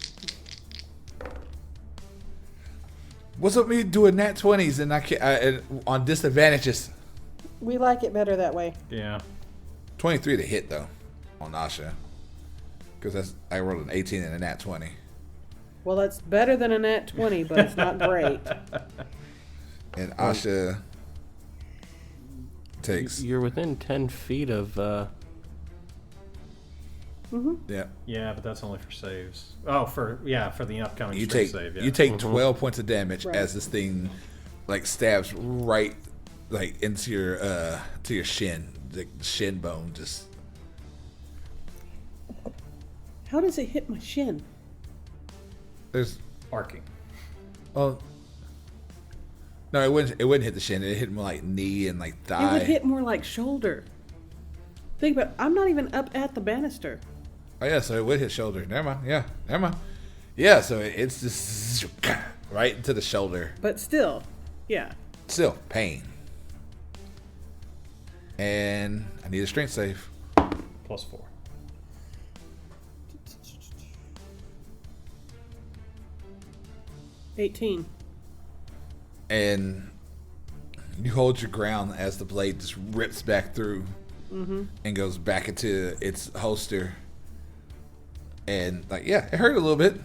What's up with me doing nat 20s and I can't on disadvantages? We like it better that way. yeah. 23 to hit though on Asha, because I rolled an 18 and a nat 20. Well, that's better than a nat 20, but it's not great. And Asha takes You're within 10 feet of. yeah. Yeah, but that's only for saves. Oh, for the upcoming You strength take save. Yeah. you take 12 points of damage Right. as this thing like stabs right like into your to your shin. The shin bone just How does it hit my shin? there's arcing. oh no, it wouldn't hit the shin. It hit more like knee and like thigh. It would hit more like shoulder. Think about it. I'm not even up at the banister. Oh yeah, so it would hit shoulder. Never mind. Yeah, never mind. Yeah, so it's just right into the shoulder. But still, yeah. Still pain. And I need a strength save. +4. $18. And you hold your ground as the blade just rips back through and goes back into its holster. And like, yeah, it hurt a little bit.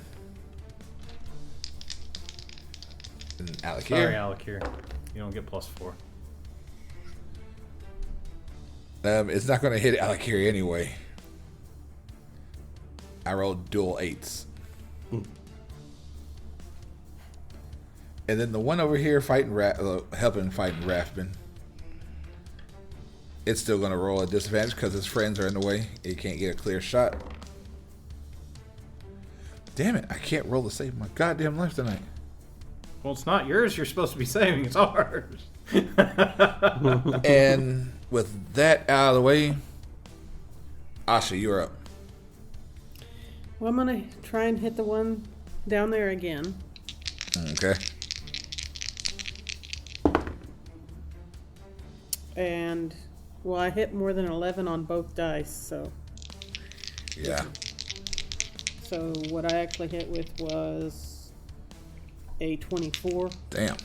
And Alec Sorry, here. Alakir. You don't get +4. It's not going to hit Alakiri anyway. I rolled dual 8s. And then the one over here fighting, helping fighting Rathbun. It's still going to roll a disadvantage because his friends are in the way. It can't get a clear shot. Damn it! I can't roll to save my goddamn life tonight. Well, it's not yours. You're supposed to be saving. It's ours. And with that out of the way, Asha, you're up. Well, I'm going to try and hit the one down there again. Okay. And, well, I hit more than 11 on both dice, so. Yeah. So what I actually hit with was a 24. Damn.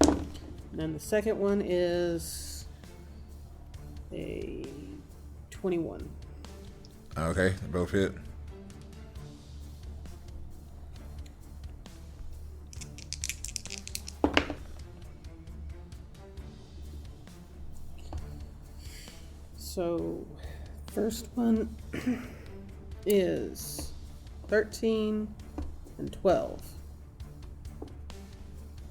And then the second one is a 21. Okay, they both hit. So, first one is 13 and 12.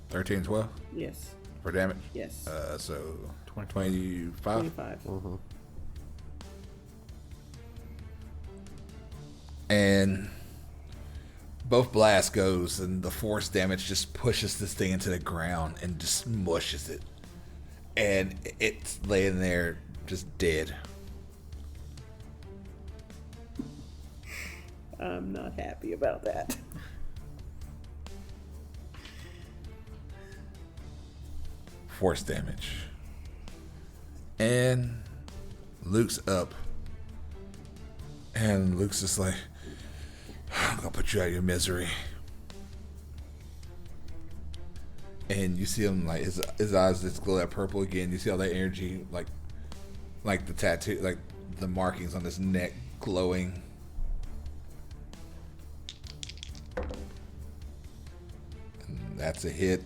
13, 12 Yes, for damage. yes. So 25. 25. 25. And both blast goes, and the force damage just pushes this thing into the ground and just mushes it. And it's laying there just dead. I'm not happy about that. Force damage. And Luke's up. And Luke's just like, I'm gonna put you out of your misery. And you see him like his eyes just glow that purple again. You see all that energy, like the tattoo, like the markings on his neck glowing. And that's a hit.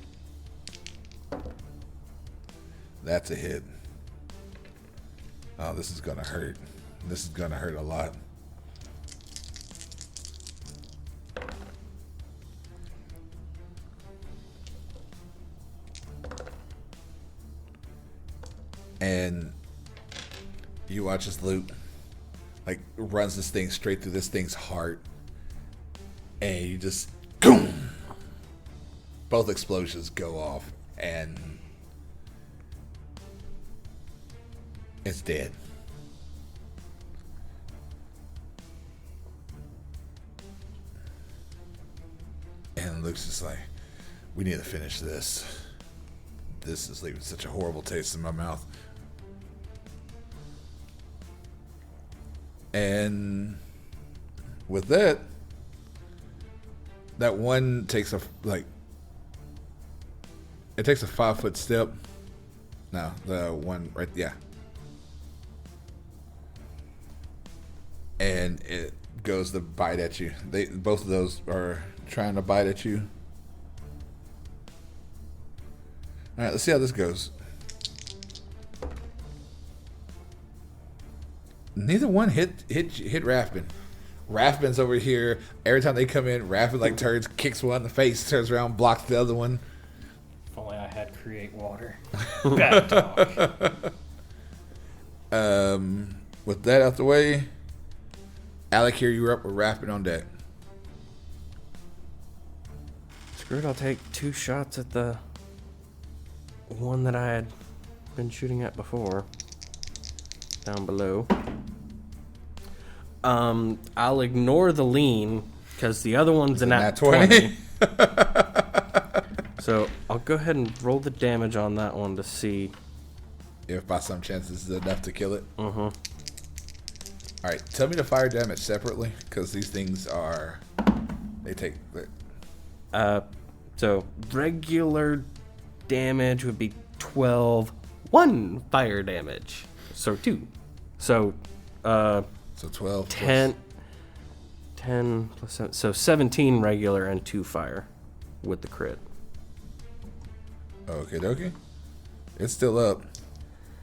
That's a hit. Oh, this is gonna hurt. This is gonna hurt a lot. And you watch as Luke like runs this thing straight through this thing's heart, and you just boom. Both explosions go off, and it's dead. And Luke's just like, we need to finish this. This is leaving such a horrible taste in my mouth. And with that, that one takes a 5-foot step. No, the one right, yeah. And it goes to bite at you. Both of those are trying to bite at you. All right, let's see how this goes. Neither one hit Rathbun. Rathbun's over here. Every time they come in, Rathbun like turns, kicks one in the face, turns around, blocks the other one. If only I had create water. Bad talk. With that out the way, Alec, here you were up with Rathbun on deck. Screw it, I'll take 2 shots at the one that I had been shooting at before. Down below. I'll ignore the lean because the other one's a nat 20. So I'll go ahead and roll the damage on that one to see if by some chance this is enough to kill it. Uh-huh. Alright, tell me the fire damage separately, because these things are... They take... So regular damage would be 12. 1 fire damage. So 2. So, so 12 10 plus 7, so 17 regular and 2 fire with the crit. Okay, dokie. It's still up.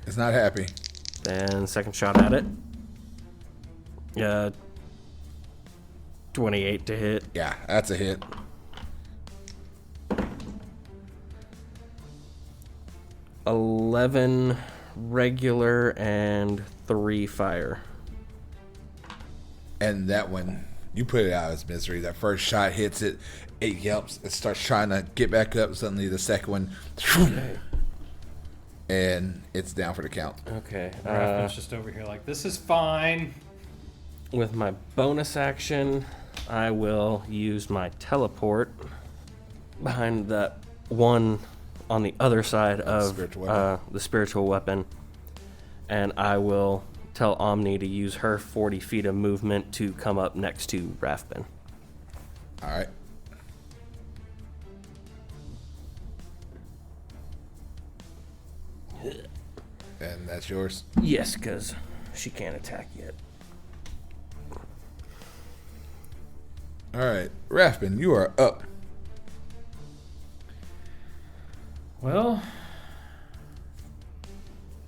It's not happy. Then second shot at it. 28 to hit. Yeah, that's a hit. $11 regular and 3 fire. And that one, you put it out of its misery. That first shot hits it, it yelps, it starts trying to get back up. Suddenly the second one, and it's down for the count. Okay. Rathbun's just over here like, this is fine. With my bonus action, I will use my teleport behind that one on the other side of the spiritual weapon. And I will tell Omni to use her 40 feet of movement to come up next to Rathbun. All right. And that's yours? Yes, because she can't attack yet. All right. Rathbun, you are up. Well,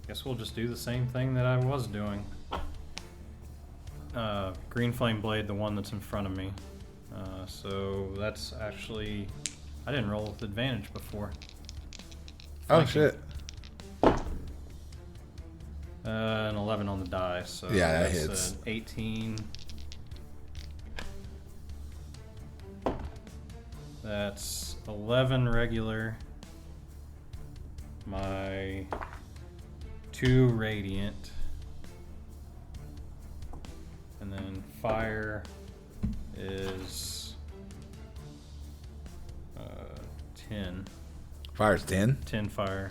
guess we'll just do the same thing that I was doing. Green flame blade, the one that's in front of me. So that's actually, I didn't roll with advantage before. Oh shit. An 11 on the die, so yeah, that that's hits. An 18. That's 11 regular. My 2 radiant. And then fire is 10. Fire's 10? 10 fire.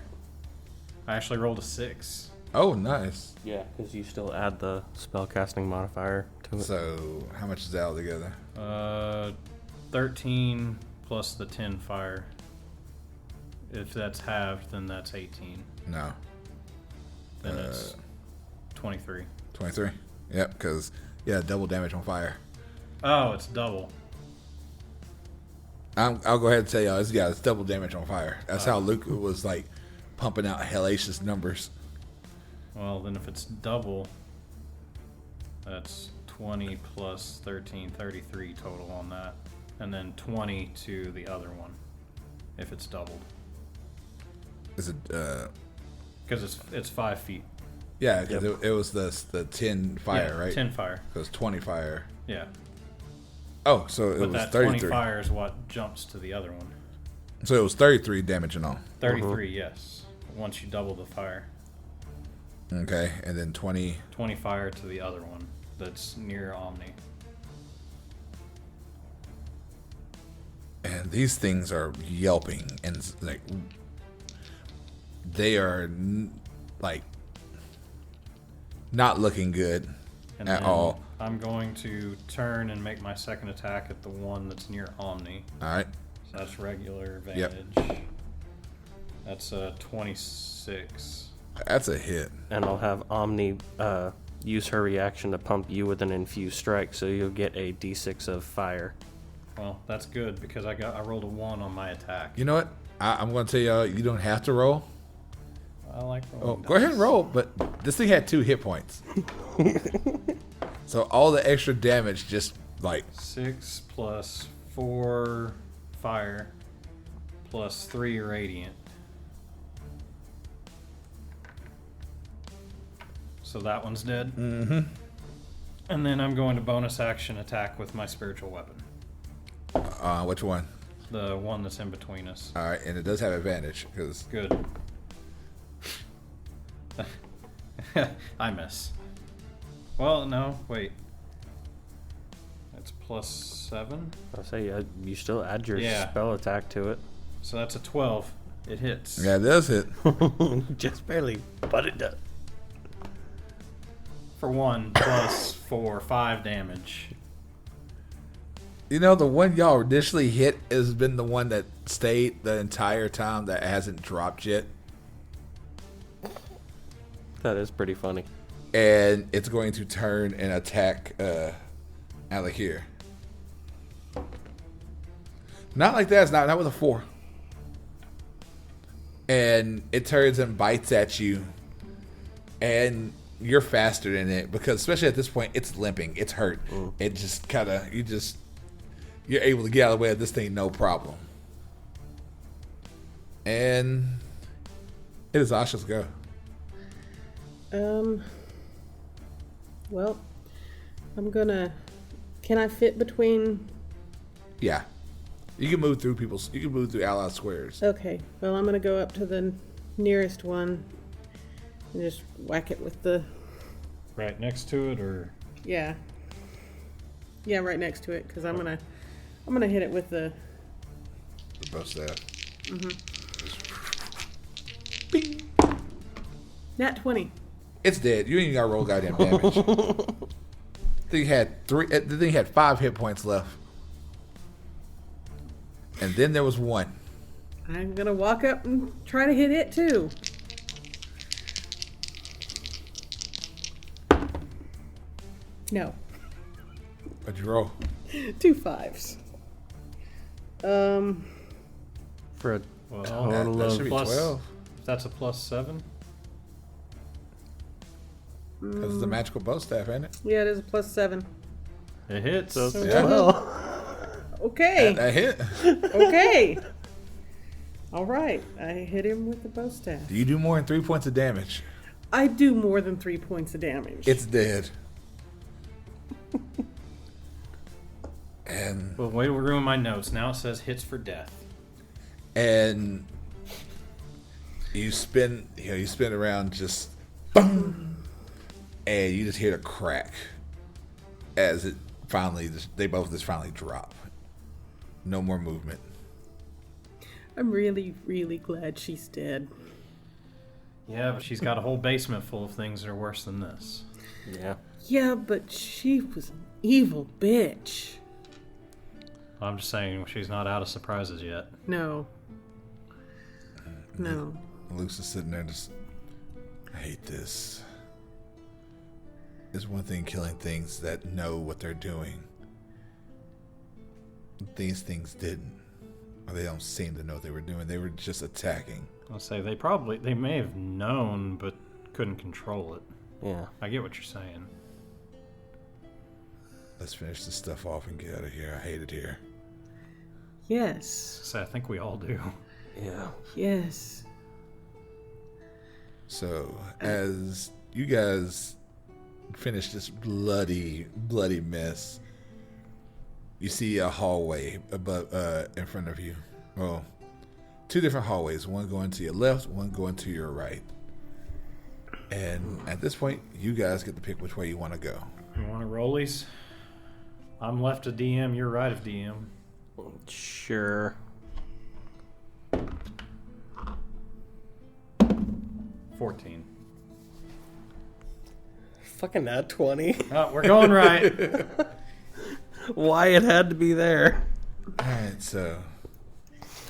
I actually rolled a 6. Oh, nice. Yeah, because you still add the spellcasting modifier to it. So, how much is that altogether? 13 plus the 10 fire. If that's halved, then that's 18. No. Then it's 23. 23? Yep, because, yeah, double damage on fire. Oh, it's double. I'll go ahead and tell y'all, it's double damage on fire. That's how Luke was, like, pumping out hellacious numbers. Well, then if it's double, that's 20 plus 13, 33 total on that. And then 20 to the other one, if it's doubled. Is it, Because it's 5 feet. Yeah, because it was the 10 fire, Yeah, right? 10 fire. It was 20 fire. Yeah. Oh, so it But was that 33. 20 fire is what jumps to the other one. So it was 33 damage and all. 33, yes. Once you double the fire. Okay, and then 20. 20 fire to the other one that's near Omni. And these things are yelping and like they are like not looking good And at then all. I'm going to turn and make my second attack at the one that's near Omni. All right. So that's regular advantage. That's a 26. That's a hit. And I'll have Omni use her reaction to pump you with an infused strike, so you'll get a d6 of fire. Well, that's good because I rolled a 1 on my attack. You know what? I'm going to tell y'all, you don't have to roll. I like Oh, rolling. go ahead and roll, but this thing had 2 hit points. So all the extra damage just like 6 plus 4 fire plus 3 radiant. So that one's dead. Mm-hmm. And then I'm going to bonus action attack with my spiritual weapon. Which one? The one that's in between us. All right, and it does have advantage because Good. I miss. Well, no, wait. That's plus 7. I'll say you still add your Yeah. spell attack to it. So that's a 12. It hits. yeah, it does hit. Just barely, but it does. For 1 plus 4, 5 damage. You know, the one y'all initially hit has been the one that stayed the entire time that hasn't dropped yet. That is pretty funny. And it's going to turn and attack Alec here. Not like that. It's not with a 4. And it turns and bites at you. And you're faster than it because especially at this point, it's limping. It's hurt. It just kind of, you're able to get out of the way of this thing, no problem. And it is Asha's go. Well, I'm gonna. Can I fit between? Yeah. You can move through allied squares. Okay. Well, I'm gonna go up to the nearest one and just whack it with the. Right next to it, or Yeah. Yeah, right next to it, because I'm gonna hit it with the. The bow staff. Bing. Nat 20. It's dead. You ain't even got to roll goddamn damage. The thing had 5 hit points left. And then there was 1. I'm gonna walk up and try to hit it too. No. What'd you roll? 2 5s. For a well, total that of should be plus- 12. that's a plus 7. That's the magical bow staff, ain't it? Yeah, it is a plus 7. It hits. So Yeah. 12. Okay. That hit. Okay. All right. I hit him with the bow staff. Do you do more than 3 points of damage? I do more than 3 points of damage. It's dead. And Well, wait, we'll ruin my notes. Now it says hits for death. you spin around just boom, and you just hear the crack as it they both just finally drop. No more movement. I'm really, really glad she's dead. Yeah, but she's got a whole basement full of things that are worse than this. Yeah. Yeah, but she was an evil bitch. I'm just saying she's not out of surprises yet. No. No. Luke's is sitting there just, I hate this. It's one thing killing things that know what they're doing. These things didn't. Or they don't seem to know what they were doing. They were just attacking. I'll say they may have known, but couldn't control it. Yeah. I get what you're saying. Let's finish this stuff off and get out of here. I hate it here. Yes. So I think we all do. Yeah. Yes. So as you guys finish this bloody mess, you see a hallway above, in front of you. Well, two different hallways, one going to your left, one going to your right. And at this point, you guys get to pick which way you want to go. You want to rollies? I'm left of DM, you're right of DM. Sure. 14. Fucking at 20. Oh, we're going right. Why it had to be there. Alright, so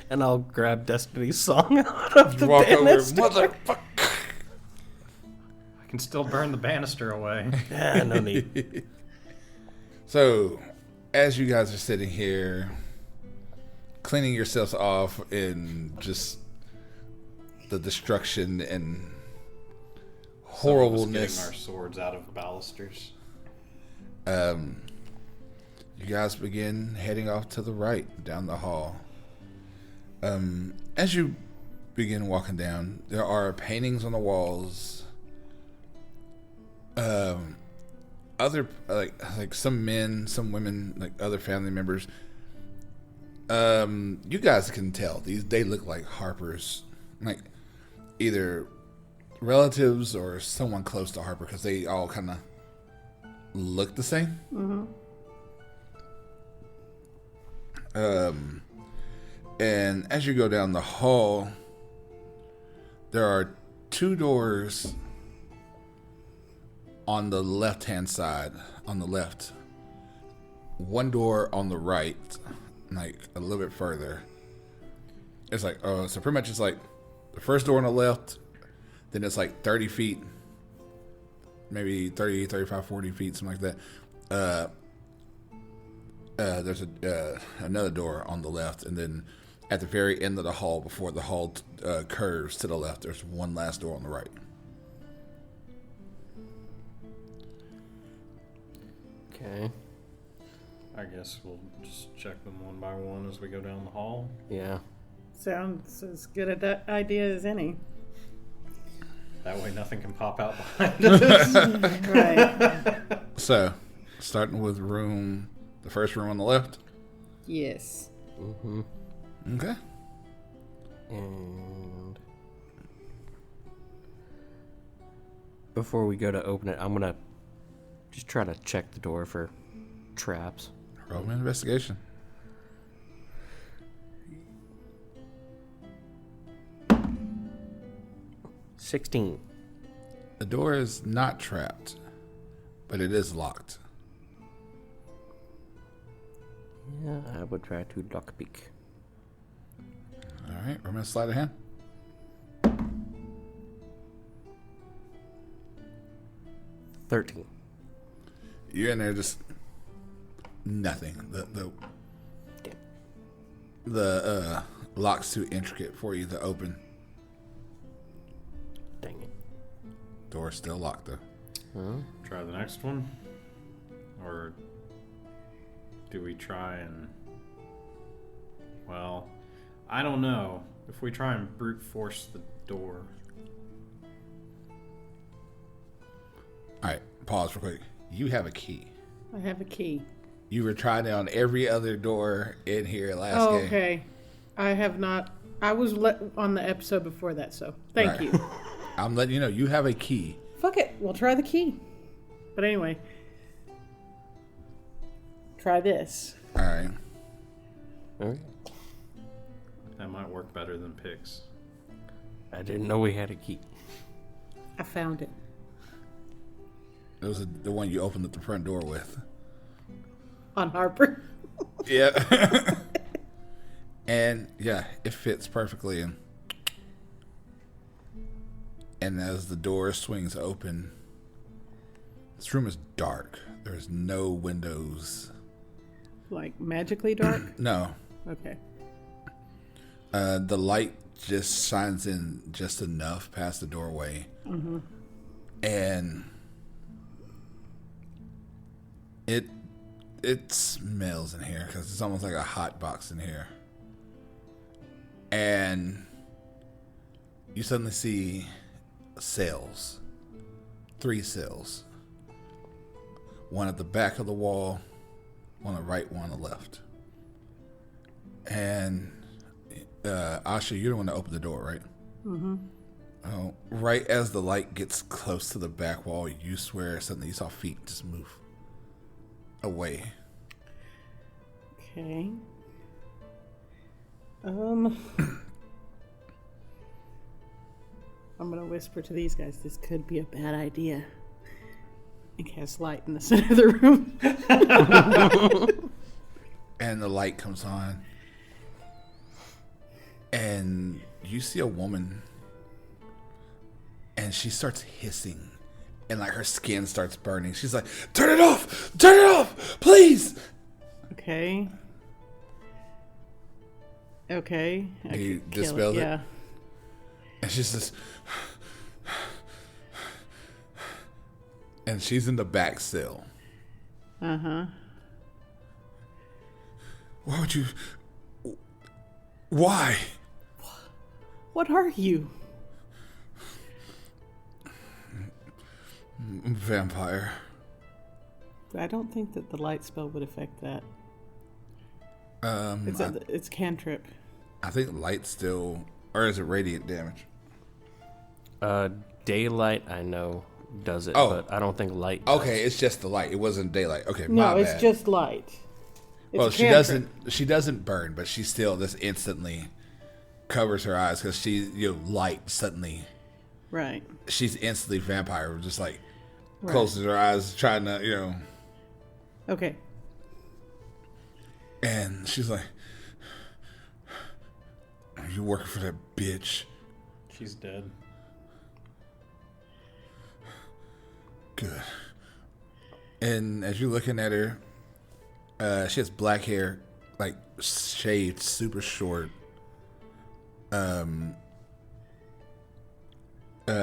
And I'll grab Destiny's Song out of the you walk over, banister. motherfucker. I can still burn the banister away. Yeah, no need. So, as you guys are sitting here, cleaning yourselves off in just the destruction and horribleness, Getting our swords out of balusters. you guys begin heading off to the right down the hall. As you begin walking down, there are paintings on the walls. Other like some men, some women, like other family members. You guys can tell they look like Harper's, like either relatives or someone close to Harper, because they all kind of look the same. Mm-hmm. And as you go down the hall, there are two doors on the left-hand side, on the left. One door on the right, like a little bit further. It's like, so pretty much it's like the first door on the left, then it's like 30 feet, maybe 30, 35, 40 feet, something like that. There's another door on the left, and then at the very end of the hall, before the hall curves to the left, there's one last door on the right. Okay. I guess we'll just check them one by one as we go down the hall. Yeah. Sounds as good an idea as any. That way nothing can pop out behind us. Right. So, starting with the first room on the left. Yes. Mm-hmm. Okay. And before we go to open it, I'm gonna just try to check the door for traps. Roll an investigation. $16. The door is not trapped, but it is locked. Yeah, I would try to lockpick. All right, roll me a sleight of hand. 13. You're in there, just nothing. The lock's too intricate for you to open. Dang it. Door's still locked though. Huh? Try the next one? Or do we try and... Well, I don't know. If we try and brute force the door... Alright, pause real quick. You have a key. I have a key. You were trying it on every other door in here last game. Okay. I have not. I was on the episode before that, so thank Right. you. I'm letting you know, you have a key. Fuck it. We'll try the key. But anyway. Try this. Alright. Alright. That might work better than picks. I didn't know we had a key. I found it. It was the one you opened up the front door with. On Harper. Yeah. And yeah, it fits perfectly in. And as the door swings open, this room is dark. There's no windows. Like magically dark? No. Okay. The light just shines in just enough past the doorway. Mm-hmm. And it smells in here because it's almost like a hot box in here. And you suddenly see cells. 3 cells. One at the back of the wall, one on the right, one on the left. And Asha, you're the one to open the door, right? Mm-hmm. Right as the light gets close to the back wall, you swear suddenly you saw feet just move away. Okay. I'm gonna whisper to these guys, this could be a bad idea. And cast light in the center of the room. And the light comes on. And you see a woman. And she starts hissing. And like her skin starts burning. She's like, turn it off! Turn it off! Please! Okay. Okay. Do you dispel it? Yeah. And she's just... And she's in the back cell. Uh-huh. Why would you... Why? What are you? Vampire. I don't think that the light spell would affect that. It's cantrip. I think light still... Or is it radiant damage? Daylight, I know, does it, Oh. but I don't think light does. Okay, it's just the light. It wasn't daylight. Okay, No, my it's bad. just light. It's Well, a she cantrip. doesn't burn, but she still just instantly covers her eyes because light suddenly. Right. She's instantly vampire, just like closes her eyes, trying to Okay. And she's like, "Are you working for that bitch?" She's dead. Good. And as you're looking at her, she has black hair, like shaved, super short.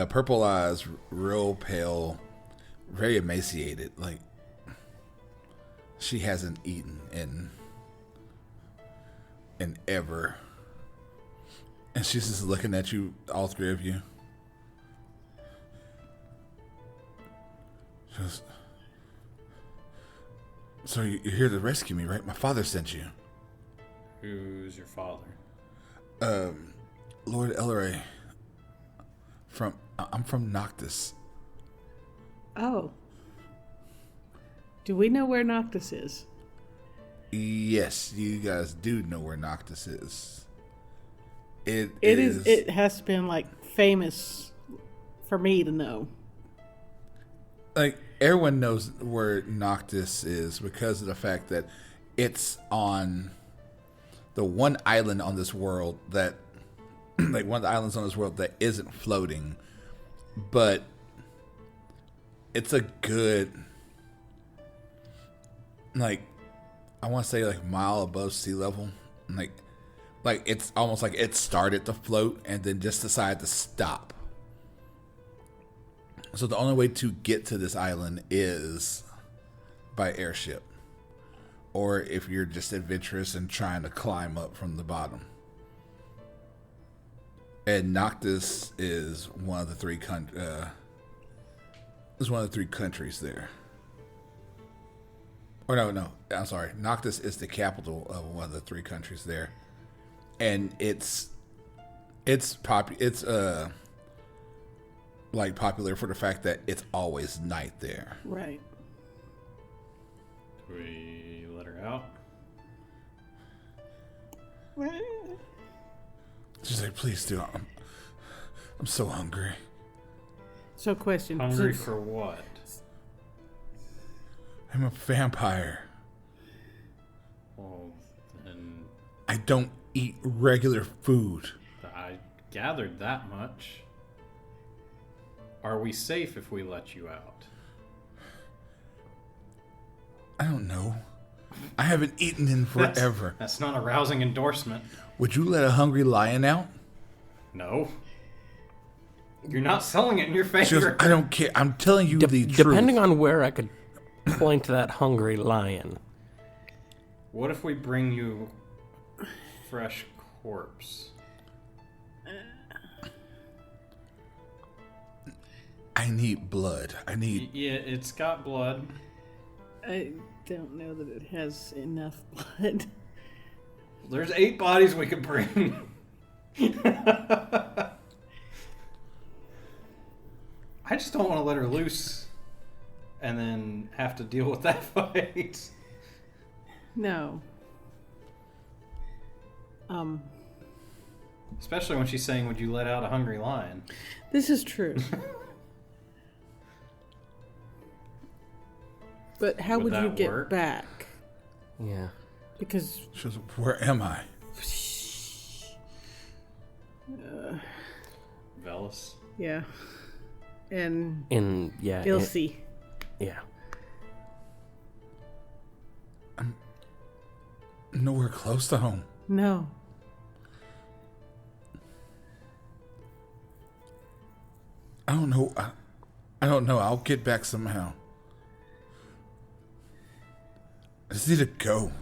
Purple eyes, real pale, very emaciated. Like she hasn't eaten in ever. And she's just looking at you, all 3 of you. She goes, "So you're here to rescue me, right? My father sent you." Who's your father? Lord Elleray. I'm from Noctis. Oh. Do we know where Noctis is? Yes, you guys do know where Noctis is. It has been like famous for me to know. Like everyone knows where Noctis is because of the fact that it's on the one island on this world that like one of the islands on this world that isn't floating, but it's a good, like, I want to say like mile above sea level. Like it's almost like it started to float and then just decided to stop. So the only way to get to this island is by airship, or if you're just adventurous and trying to climb up from the bottom. And Noctis is one of the 3 countries there. Or no, I'm sorry. Noctis is the capital of one of the 3 countries there, and it's like popular for the fact that it's always night there. Right. Do we let her out? She's like, "Please do. I'm so hungry." So question. Hungry for what? I'm a vampire. Well, then I don't eat regular food. I gathered that much. Are we safe if we let you out? I don't know. I haven't eaten in forever. That's not a rousing endorsement. Would you let a hungry lion out? No. You're not selling it in your favor. She goes, "I don't care. I'm telling you the truth." Depending on where I could point to that hungry lion. What if we bring you a fresh corpse? I need blood. Yeah, it's got blood. I don't know that it has enough blood. There's 8 bodies we could bring. I just don't want to let her loose and then have to deal with that fight. No. Especially when she's saying, would you let out a hungry lion? This is true. But how would you that get work? back? Yeah. Because She goes, where am I? Velis. yeah, and Yeah. Ilse. Yeah. Nowhere close to home. No. I don't know. I don't know. I'll get back somehow. I just need to go.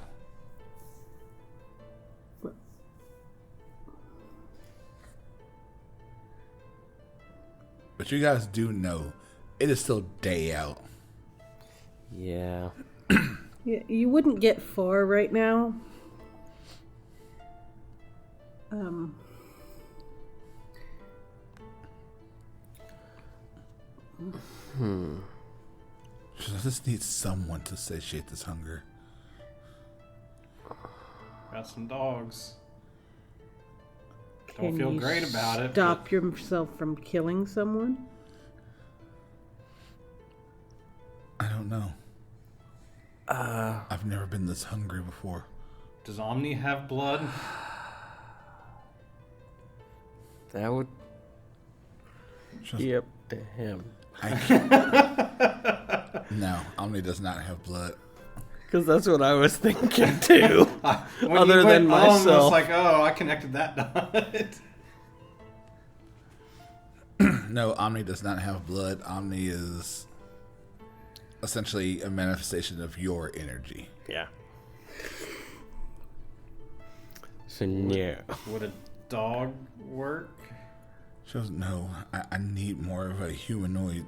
But you guys do know it is still day out. Yeah. Yeah, you wouldn't get far right now. I just need someone to satiate this hunger. Got some dogs. Can Don't feel you great about it. Stop yourself from killing someone. I don't know. I've never been this hungry before. Does Omni have blood? That would Just- be up to him. No, Omni does not have blood. Because that's what I was thinking too. When Other you than went I was myself. like, oh, I connected that dot. No, Omni does not have blood. Omni is essentially a manifestation of your energy. Yeah. So yeah. Would a dog work? She goes, no, I need more of a humanoid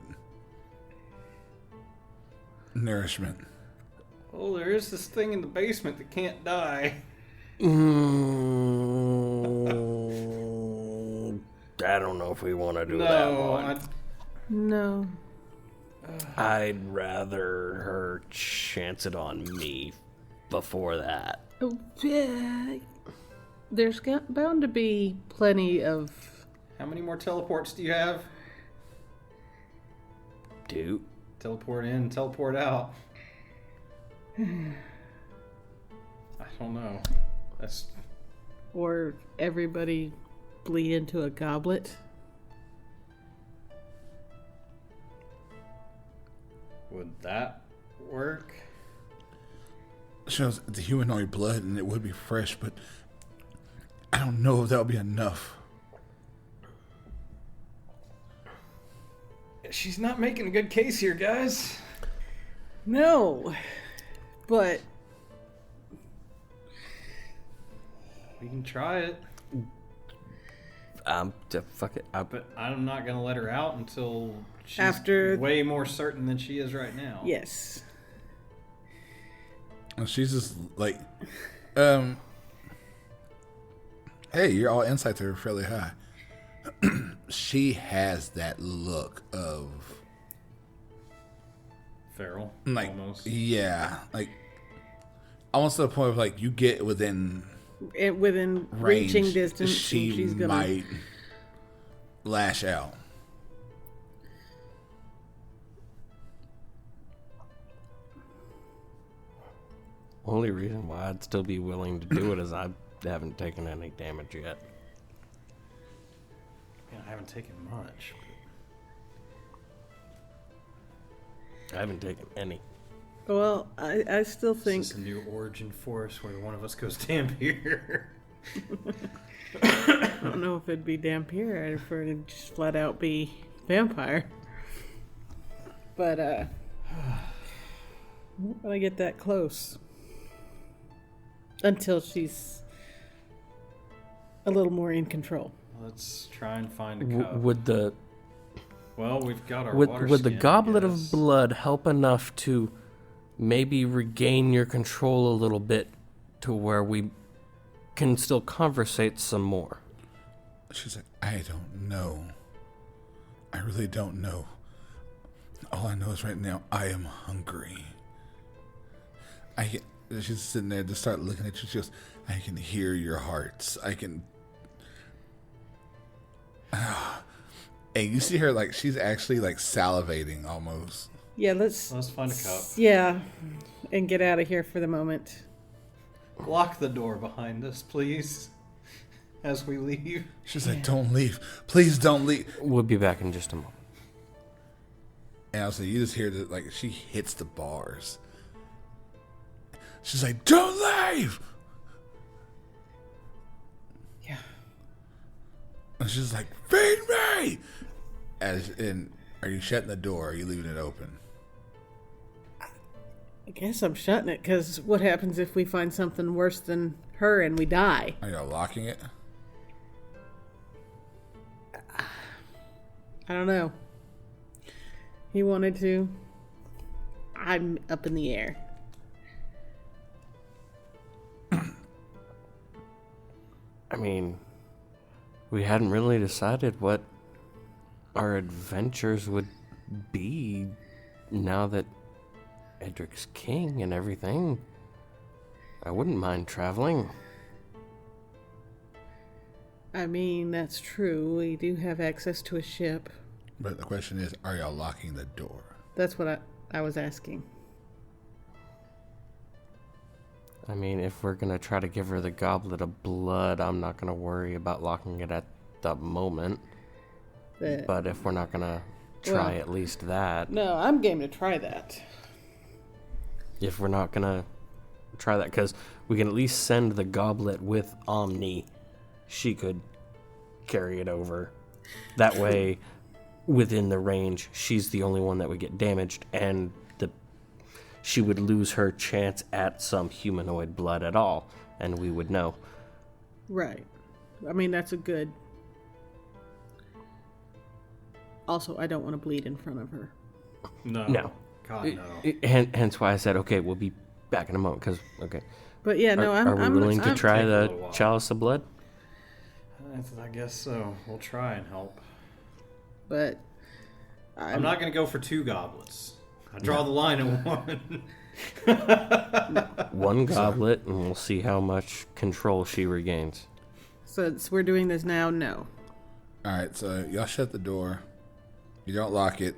nourishment. Oh, there is this thing in the basement that can't die. I don't know if we want to do that No, one. No. I'd rather her chance it on me before that. Oh, yeah. There's bound to be plenty of. how many more teleports do you have? Dude. Teleport in, teleport out. I don't know. That's Or everybody bleed into a goblet. would that work? She goes, the humanoid blood and it would be fresh, but I don't know if that would be enough. She's not making a good case here, guys. No. But We can try it, Fuck it. but I'm not gonna let her out until she's After- way more certain than she is right now. yes. And she's just like, hey, your all insights are fairly high. She has that look of Feral, like, almost. yeah, like almost to the point of like you get within Within range, reaching distance, she she's gonna. might lash out. Only reason why I'd still be willing to do it is I haven't taken any damage yet. Yeah, I haven't taken much. I haven't taken any. Well, I still think. This is a new origin for us where one of us goes Dampier. I don't know if it'd be Dampier. I'd prefer to just flat out be vampire. But I don't want to get that close until she's a little more in control. Let's try and find a cub. Would the Well, we've got our water Would the skin, I goblet guess. of blood help enough to maybe regain your control a little bit to where we can still conversate some more? She's like, I don't know. I really don't know. All I know is right now I am hungry. She's sitting there, just start looking at you. She goes, I can hear your hearts. I can. And you see her like she's actually like salivating almost. Yeah, let's find a cup. Yeah, and get out of here for the moment. Lock the door behind us, please, as we leave. She's like, don't leave. Please don't leave. We'll be back in just a moment. And also, you just hear that, like, she hits the bars. She's like, don't leave! Yeah. And she's like, feed me! Are you shutting the door or are you leaving it open? I guess I'm shutting it, because what happens if we find something worse than her and we die? Are you locking it? I don't know. He wanted to. I'm up in the air. I mean, we hadn't really decided what our adventures would be now that Edric's king and everything. I wouldn't mind traveling. I mean, that's true. We do have access to a ship. But the question is, are y'all locking the door? That's what I was asking. I mean, if we're going to try to give her the goblet of blood, I'm not going to worry about locking it at the moment. But if we're not going to try at least that. No, I'm game to try that. If we're not going to try that, because we can at least send the goblet with Omni. She could carry it over. That way, within the range, she's the only one that would get damaged, and she would lose her chance at some humanoid blood at all, and we would know. Right. I mean, that's a good... Also, I don't want to bleed in front of her. No. God, no. Hence why I said, okay, we'll be back in a moment, because, okay. But yeah, no, Are we willing to try Take a the little while. chalice of blood? I guess so. We'll try and help. But... I'm not going to go for 2 goblets. I draw the line at 1. One goblet, and we'll see how much control she regains. Since we're doing this now, no. Alright, so y'all shut the door. You don't lock it.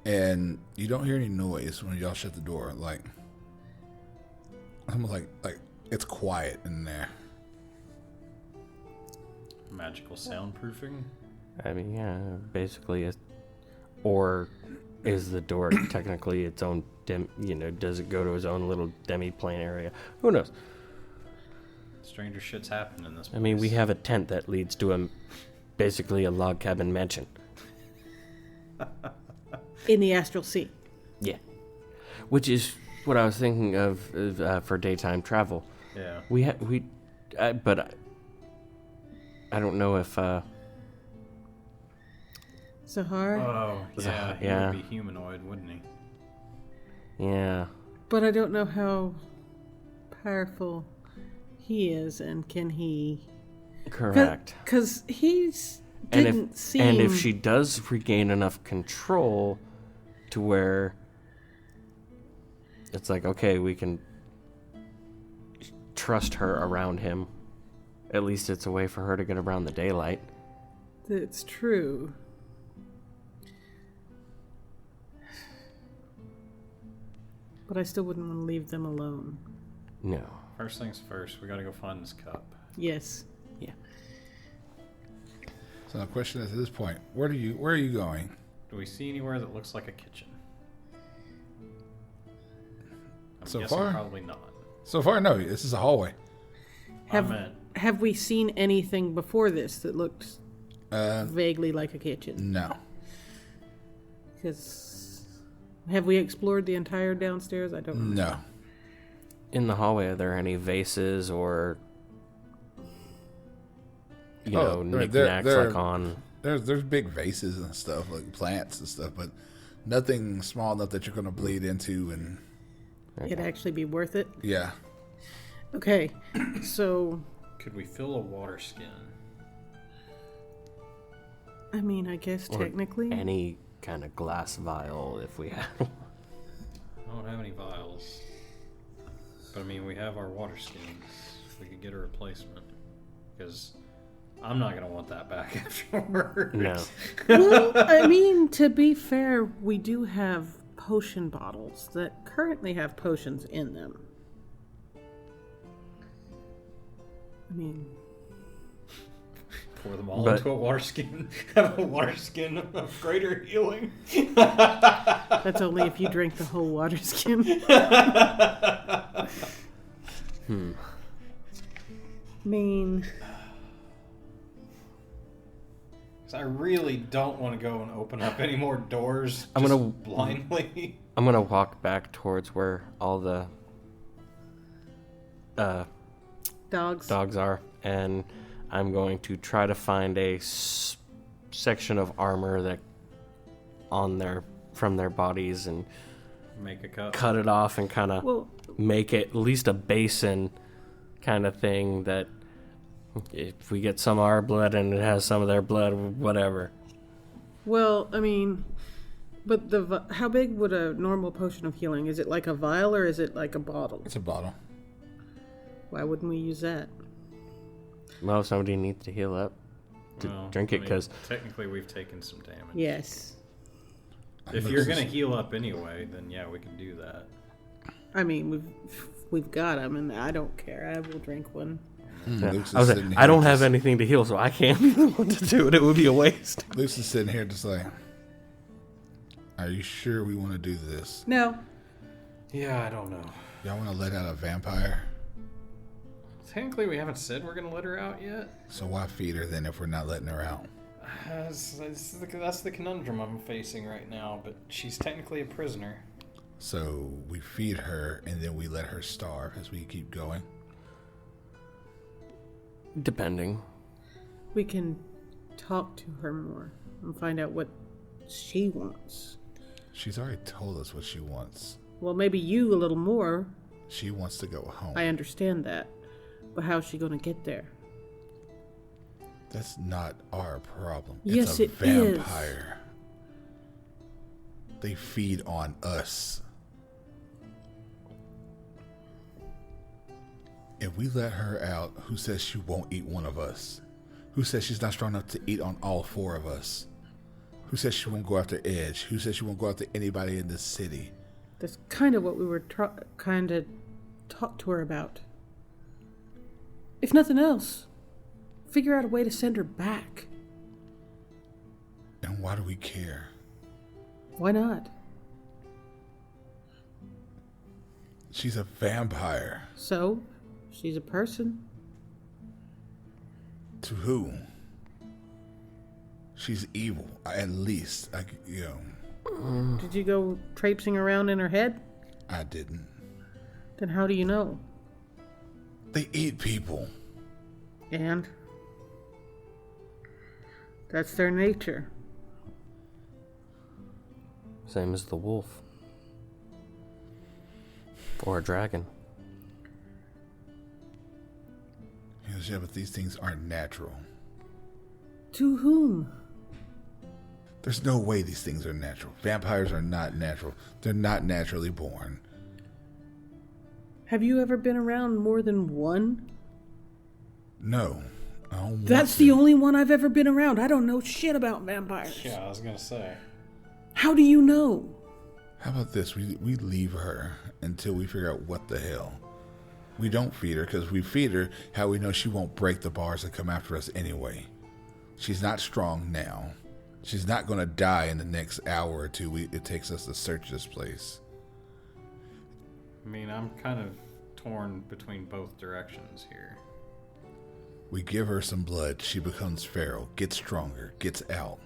And you don't hear any noise when y'all shut the door. Like, almost like it's quiet in there. Magical soundproofing? I mean, yeah, basically, or is the door technically its own, does it go to its own little demi-plane area? Who knows? Stranger shit's happened in this place. I mean, we have a tent that leads to basically a log cabin mansion. In the astral sea. Yeah. Which is what I was thinking of for daytime travel. Yeah. But I don't know if... Sahar? Oh, yeah. He Yeah. would be humanoid, wouldn't he? Yeah. But I don't know how powerful he is, and can he... Correct. Because didn't seem... And if she does regain enough control to where it's like, okay, we can trust her around him. At least it's a way for her to get around the daylight. It's true. But I still wouldn't want to leave them alone. No. First things first, we gotta go find this cup. Yes. Yeah. So the question is, at this point, where are you going? Do we see anywhere that looks like a kitchen? I'm So guessing far? probably not. So far, no. This is a hallway. Have we seen anything before this that looked vaguely like a kitchen? No. Because have we explored the entire downstairs? I don't remember. No. In the hallway, are there any vases or there- knickknacks there- like on There's big vases and stuff, like plants and stuff, but nothing small enough that you're going to bleed into. And It'd actually be worth it. yeah. Okay, so Could we fill a water skin? I mean, I guess Or technically. any kind of glass vial if we have. I don't have any vials. But I mean, we have our water skins. We could get a replacement. Because I'm not going to want that back afterwards. No. Well, I mean, to be fair, we do have potion bottles that currently have potions in them. I mean, Pour them all But- into a water skin. Have a water skin of greater healing. that's only if you drink the whole water skin. I mean, 'Cause I really don't want to go and open up any more doors I'm just gonna- blindly. I'm gonna walk back towards where all the dogs. dogs are, and I'm going to try to find a section of armor that from their bodies and Make a cut. cut it off and kind of Well, make it at least a basin kind of thing that if we get some of our blood and it has some of their blood, whatever. well, I mean, but how big would a normal potion of healing? Is it like a vial or is it like a bottle? It's a bottle. Why wouldn't we use that? Well, if somebody needs to heal up, to Well, drink it, I mean, 'cause- technically we've taken some damage. Yes. If you're going to heal up anyway, then yeah, we can do that. I mean, we've got them, and I don't care. I will drink one. Yeah. Luke's I was sitting like, here I don't have just- anything to heal, so I can't be the one to do it. It would be a waste. Luke's is sitting here just like, are you sure we want to do this? No. Yeah, I don't know. Y'all want to let out a vampire? Technically, we haven't said we're going to let her out yet. So why feed her then if we're not letting her out? That's the conundrum I'm facing right now, but she's technically a prisoner. So we feed her and then we let her starve as we keep going. Depending. We can talk to her more and find out what she wants. She's already told us what she wants. Well, maybe you a little more. She wants to go home. I understand that. But how's she going to get there? That's not our problem. Yes, it's a it is. vampire. They feed on us. If we let her out, who says she won't eat one of us? Who says she's not strong enough to eat on all four of us? Who says she won't go after Edge? Who says she won't go after anybody in this city? That's kind of what we were kind of talk to her about. If nothing else, figure out a way to send her back. And why do we care? Why not? She's a vampire. So, she's a person. To who? She's evil, at least. Did you go traipsing around in her head? I didn't. Then how do you know? They eat people. And? That's their nature. Same as the wolf. Or a dragon. Yeah, but these things aren't natural. To whom? There's no way these things are natural. Vampires are not natural. They're not naturally born. Have you ever been around more than one? No. I don't want That's to. the only one I've ever been around. I don't know shit about vampires. Yeah, I was going to say. How do you know? How about this? We leave her until we figure out what the hell. We don't feed her because we feed her how we know she won't break the bars and come after us anyway. She's not strong now. She's not going to die in the next hour or two it takes us to search this place. I mean, I'm kind of torn between both directions here. We give her some blood. She becomes feral, gets stronger, gets out.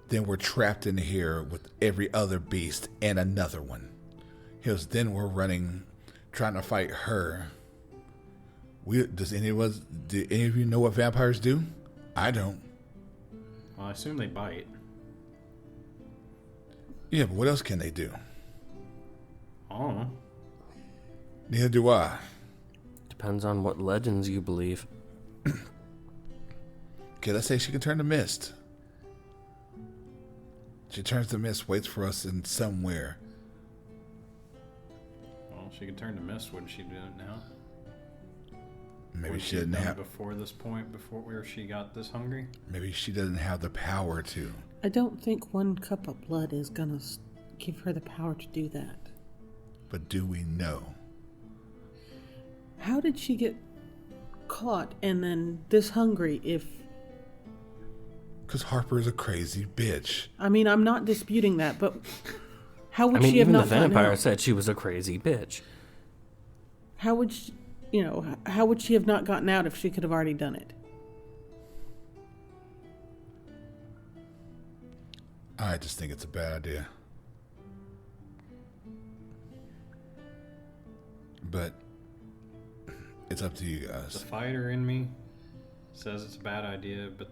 Then we're trapped in here with every other beast and another one. Then we're running, trying to fight her. Do any of you know what vampires do? I don't. I assume they bite. Yeah, but what else can they do? I don't know. Neither do I. Depends on what legends you believe. Okay, let's say she can turn to mist. She turns to mist, waits for us in somewhere. Well, she could turn to mist. Wouldn't she do it now? Maybe Wouldn't she have didn't done it have. before this point, before where she got this hungry. Maybe she doesn't have the power to. I don't think 1 cup of blood is gonna give her the power to do that. But do we know? How did she get caught and then this hungry if... Because Harper is a crazy bitch. I mean, I'm not disputing that, but how would I mean, she have even the not gotten vampire out? said she was a crazy bitch. How would she, how would she have not gotten out if she could have already done it? I just think it's a bad idea. But it's up to you The guys. fighter in me says it's a bad idea, but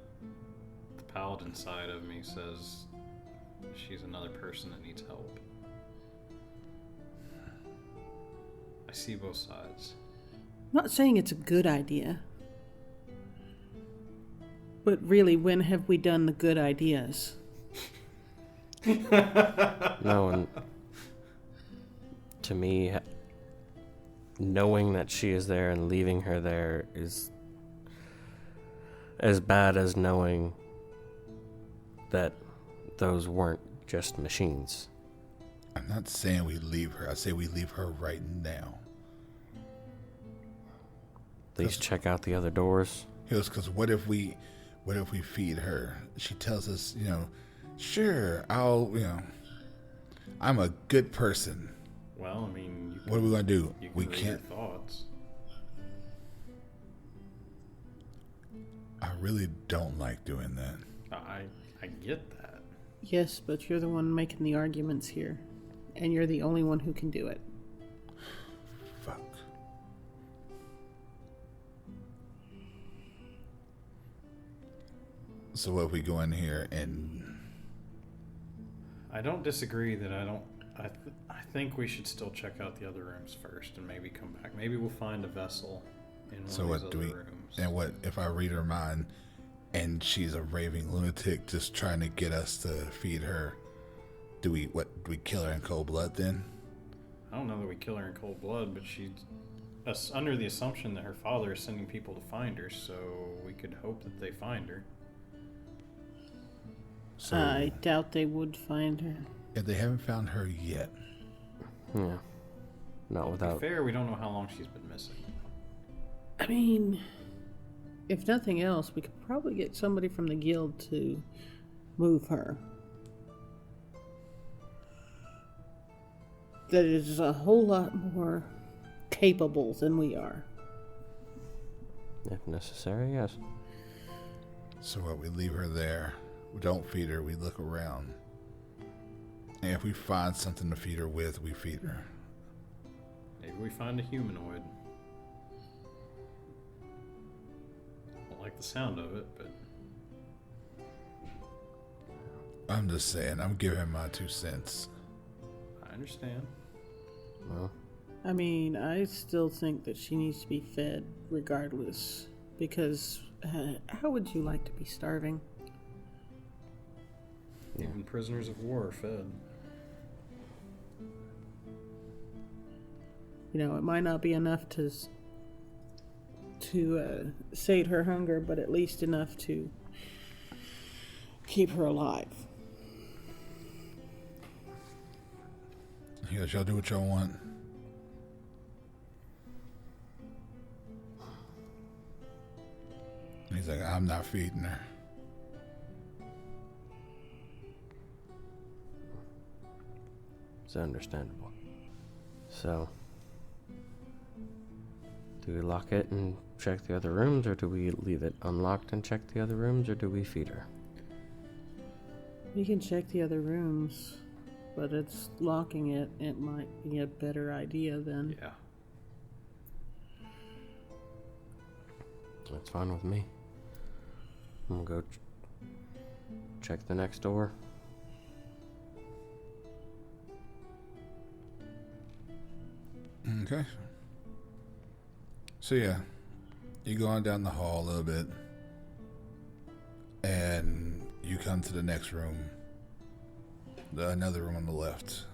the paladin side of me says she's another person that needs help. I see both sides. I'm not saying it's a good idea. But really, when have we done the good ideas? No, and to me, knowing that she is there and leaving her there is as bad as knowing that those weren't just machines. I'm not saying we leave her. I say we leave her right now. At least check out the other doors. Because what if we feed her? She tells us, sure, I'm a good person. Well, I mean, What are we going to do? you can We read can't. her thoughts. I really don't like doing that. I get that. Yes, but you're the one making the arguments here. And you're the only one who can do it. Fuck. So what if we go in here and... I don't disagree that I think we should still check out the other rooms first and maybe come back. Maybe we'll find a vessel in one So of what these do other we... rooms. And what if I read her mind and she's a raving lunatic just trying to get us to feed her? Do we kill her in cold blood then? I don't know that we kill her in cold blood, but she's under the assumption that her father is sending people to find her, so we could hope that they find her. So I doubt they would find her. if they haven't found her yet, Yeah. Not To be without. fair, we don't know how long she's been missing. I mean, if nothing else, we could probably get somebody from the guild to move her. That is a whole lot more capable than we are. If necessary, yes. so what, we leave her there. We don't feed her, we look around. And if we find something to feed her with, we feed her. Maybe we find a humanoid. Don't like the sound of it, but I'm just saying, I'm giving my 2 cents. I understand. Well, I mean, I still think that she needs to be fed regardless. Because how would you like to be starving? Yeah. Even prisoners of war are fed. It might not be enough to sate her hunger, but at least enough to keep her alive. Yes, y'all do what y'all want. And he's like, I'm not feeding her. it's understandable. So, do we lock it and check the other rooms, or do we leave it unlocked and check the other rooms, or do we feed her? We can check the other rooms, but it's locking it. It might be a better idea then. Yeah. That's fine with me. I'm gonna go check the next door. Okay. So yeah, you go on down the hall a little bit, and you come to the next room. Another room on the left.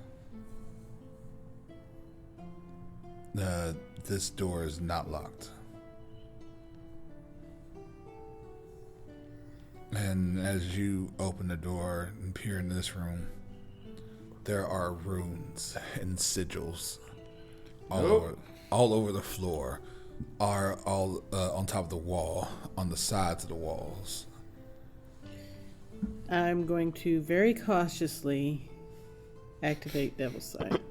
This door is not locked. And as you open the door and peer into this room, there are runes and sigils all over the floor, are all on top of the wall, on the sides of the walls. I'm going to very cautiously activate Devil's Sight.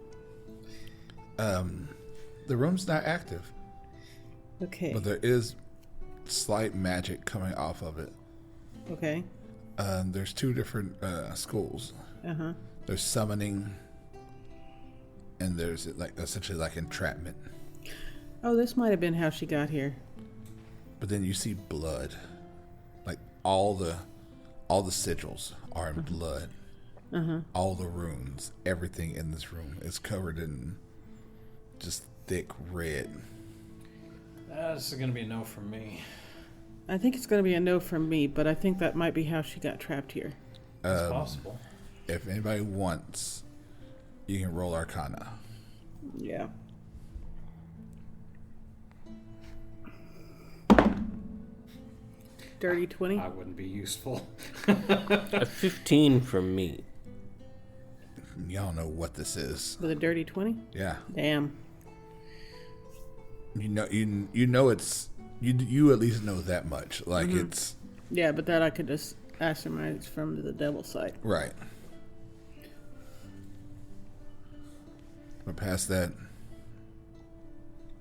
The room's not active, Okay. but there is slight magic coming off of it. Okay. There's two different schools. Uh-huh. There's summoning, and there's essentially like entrapment. Oh, this might have been how she got here. But then you see blood, like all the sigils are in blood. All the runes, everything in this room is covered in just thick red. This is going to be a no from me. I think it's going to be a no from me, but I think that might be how she got trapped here. It's possible. If anybody wants, you can roll Arcana. Yeah. Dirty 20 I wouldn't be useful. A 15 from me. Y'all know what this is. with a dirty 20. Yeah, Damn. you know it's you at least know that much. Like it's Yeah, but that I could just surmise from the Devil's Sight. right. But past that,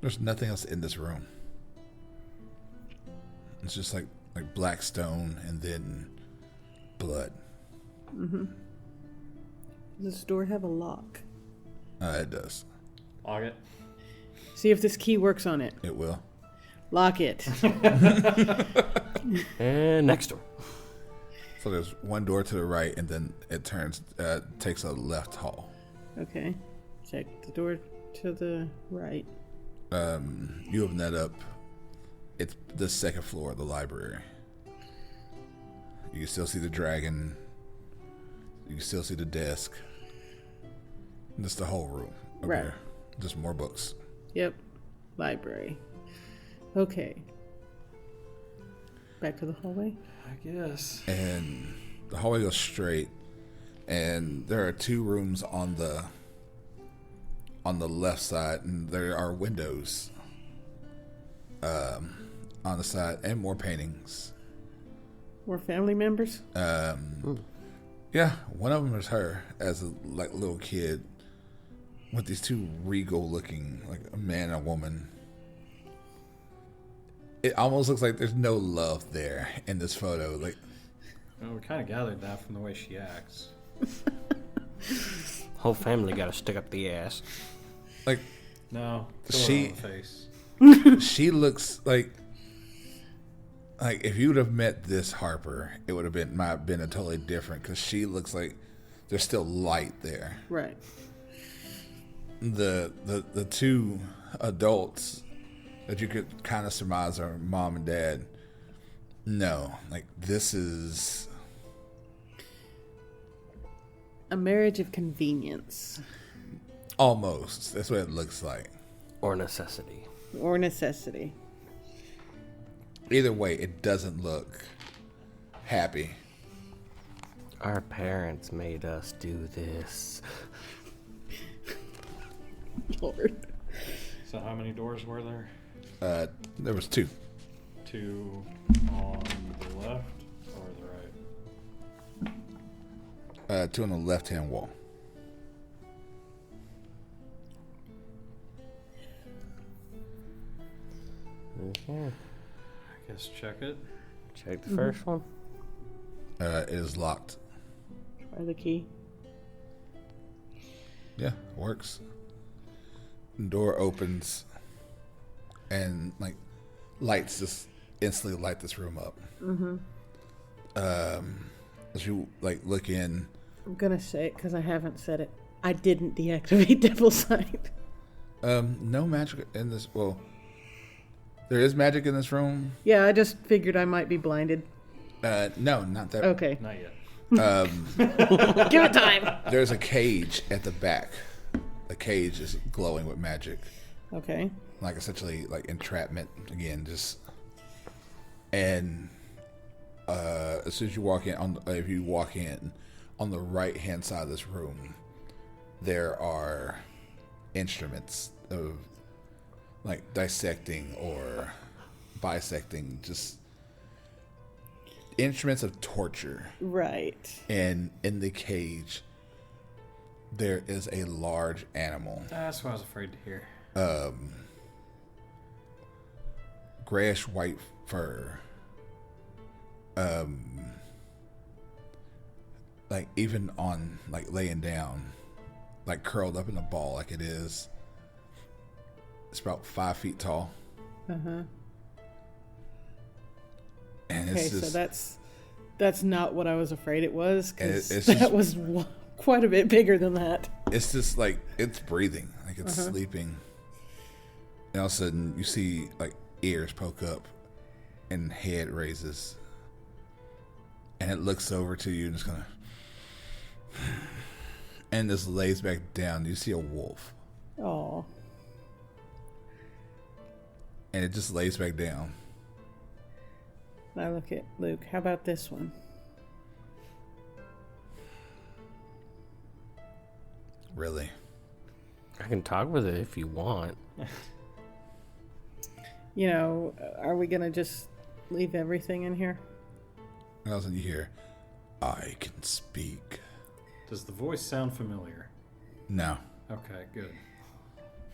there's nothing else in this room. It's just like black stone and then blood. Does this door have a lock? It does. Log it. See if this key works on it. It will. Lock it. And next door. So there's one door to the right, and then it takes a left hall. Okay. Check the door to the right. You open that up. It's the second floor of the library. You can still see the dragon. You can still see the desk. And just the whole room. Over Right. there. Just more books. Yep. Library. Okay. Back to the hallway. I guess. And the hallway goes straight. And there are two rooms on the left side, and there are windows on the side, and more paintings. More family members? Yeah, one of them is her as a little kid with these two regal looking, like a man and a woman. It almost looks like there's no love there in this photo. Like, Well, we kind of gathered that from the way she acts. Whole family got to stick up the ass. like No, She- on the face. she looks like if you would have met this Harper, it would have might have been a totally different, because she looks like there's still light there. Right. The two adults that you could kind of surmise are mom and dad. No, like this is A marriage of convenience. almost. That's what it looks like. Or necessity. Or necessity. Either way, it doesn't look happy. Our parents made us do this. Lord. So how many doors were there? There was two. Two on the left or the right? Two on the left-hand wall. Okay. I guess check it. Check the first one. It is locked. Try the key. Yeah, works. Door opens, and lights just instantly light this room up. as you like look in. I'm gonna say it because I haven't said it. I didn't deactivate Devil Sight. No magic in this. Well, there is magic in this room. Yeah, I just figured I might be blinded. No, not that. Okay. Not yet. Give it time. There's a cage at the back. The cage is glowing with magic. Okay. Like essentially like entrapment again, just and as soon as you walk in if you walk in on the right hand side of this room, there are instruments of like dissecting or bisecting, just instruments of torture. Right. And in the cage there is a large animal. That's what I was afraid to hear. Grayish white fur. Like even on like laying down, like curled up in a ball like it is. It's about 5 feet tall. Uh-huh. And Okay, it's just, so that's not what I was afraid it was, because it's that just- was quite a bit bigger than that. it's just like it's breathing, like it's sleeping. And all of a sudden you see like ears poke up and head raises. And it looks over to you and it's gonna and just lays back down. You see a wolf. Oh. And it just lays back down. I look at Luke. How about this one? Really? I can talk with it if you want. You know, are we gonna just leave everything in here? And all of a sudden you hear, I can speak. Does the voice sound familiar? No. Okay, good.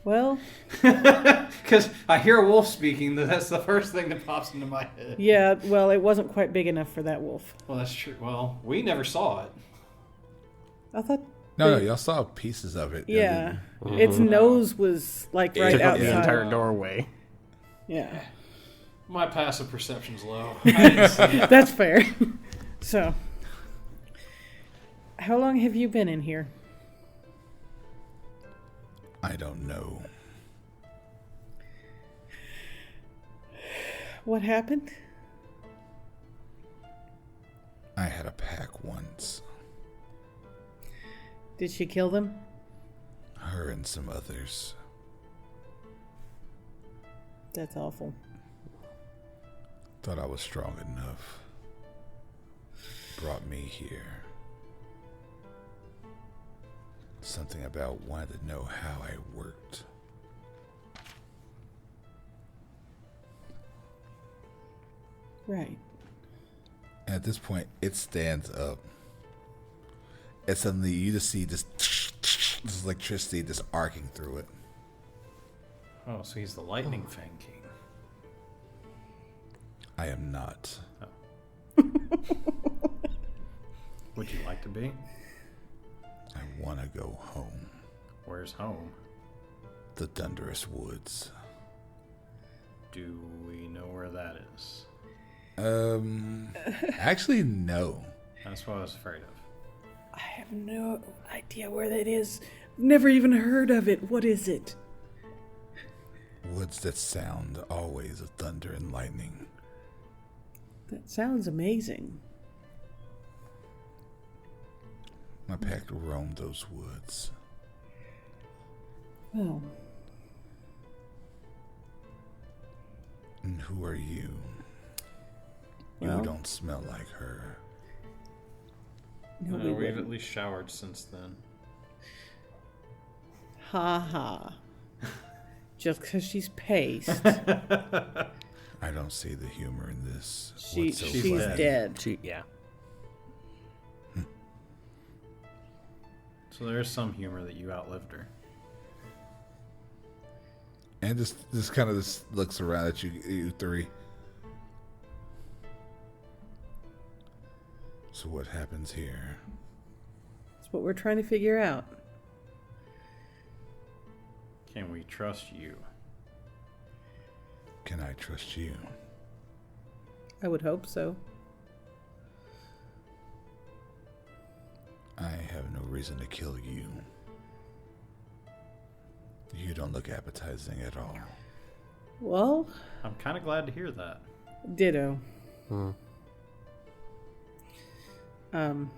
Well, Because I hear a wolf speaking, that's the first thing that pops into my head. yeah, well, it wasn't quite big enough for that wolf. Well, that's true. Well, we never saw it. I thought. No, y'all saw pieces of it. Yeah. Its nose was like right Took up outside. the entire doorway. Yeah. My passive perception's low. I didn't see it. That's fair. So, how long have you been in here? I don't know. What happened? I had a pack once. Did she kill them? Her and some others. That's awful. Thought I was strong enough. Brought me here. Something about wanted to know how I worked. Right. And at this point, it stands up. And suddenly you just see this electricity just arcing through it. Oh, so he's the Lightning Fang King. I am not. Would you like to be? I want to go home. Where's home? The Thunderous Woods. Do we know where that is? Actually, no. That's what I was afraid of. I have no idea where that is. Never even heard of it. What is it? Woods that sound always of thunder and lightning. That sounds amazing. My pack roamed those woods. Well, And who are you? Well- You don't smell like her. no, we We've wouldn't. at least showered since then. Ha ha. Just because she's paste. I don't see the humor in this. She's whatsoever. dead. Yeah. So there is some humor that you outlived her. And just kind of just looks around at you three. So what happens here? That's what we're trying to figure out. Can we trust you? Can I trust you? I would hope so. I have no reason to kill you. You don't look appetizing at all. Well, I'm kind of glad to hear that. ditto. I'm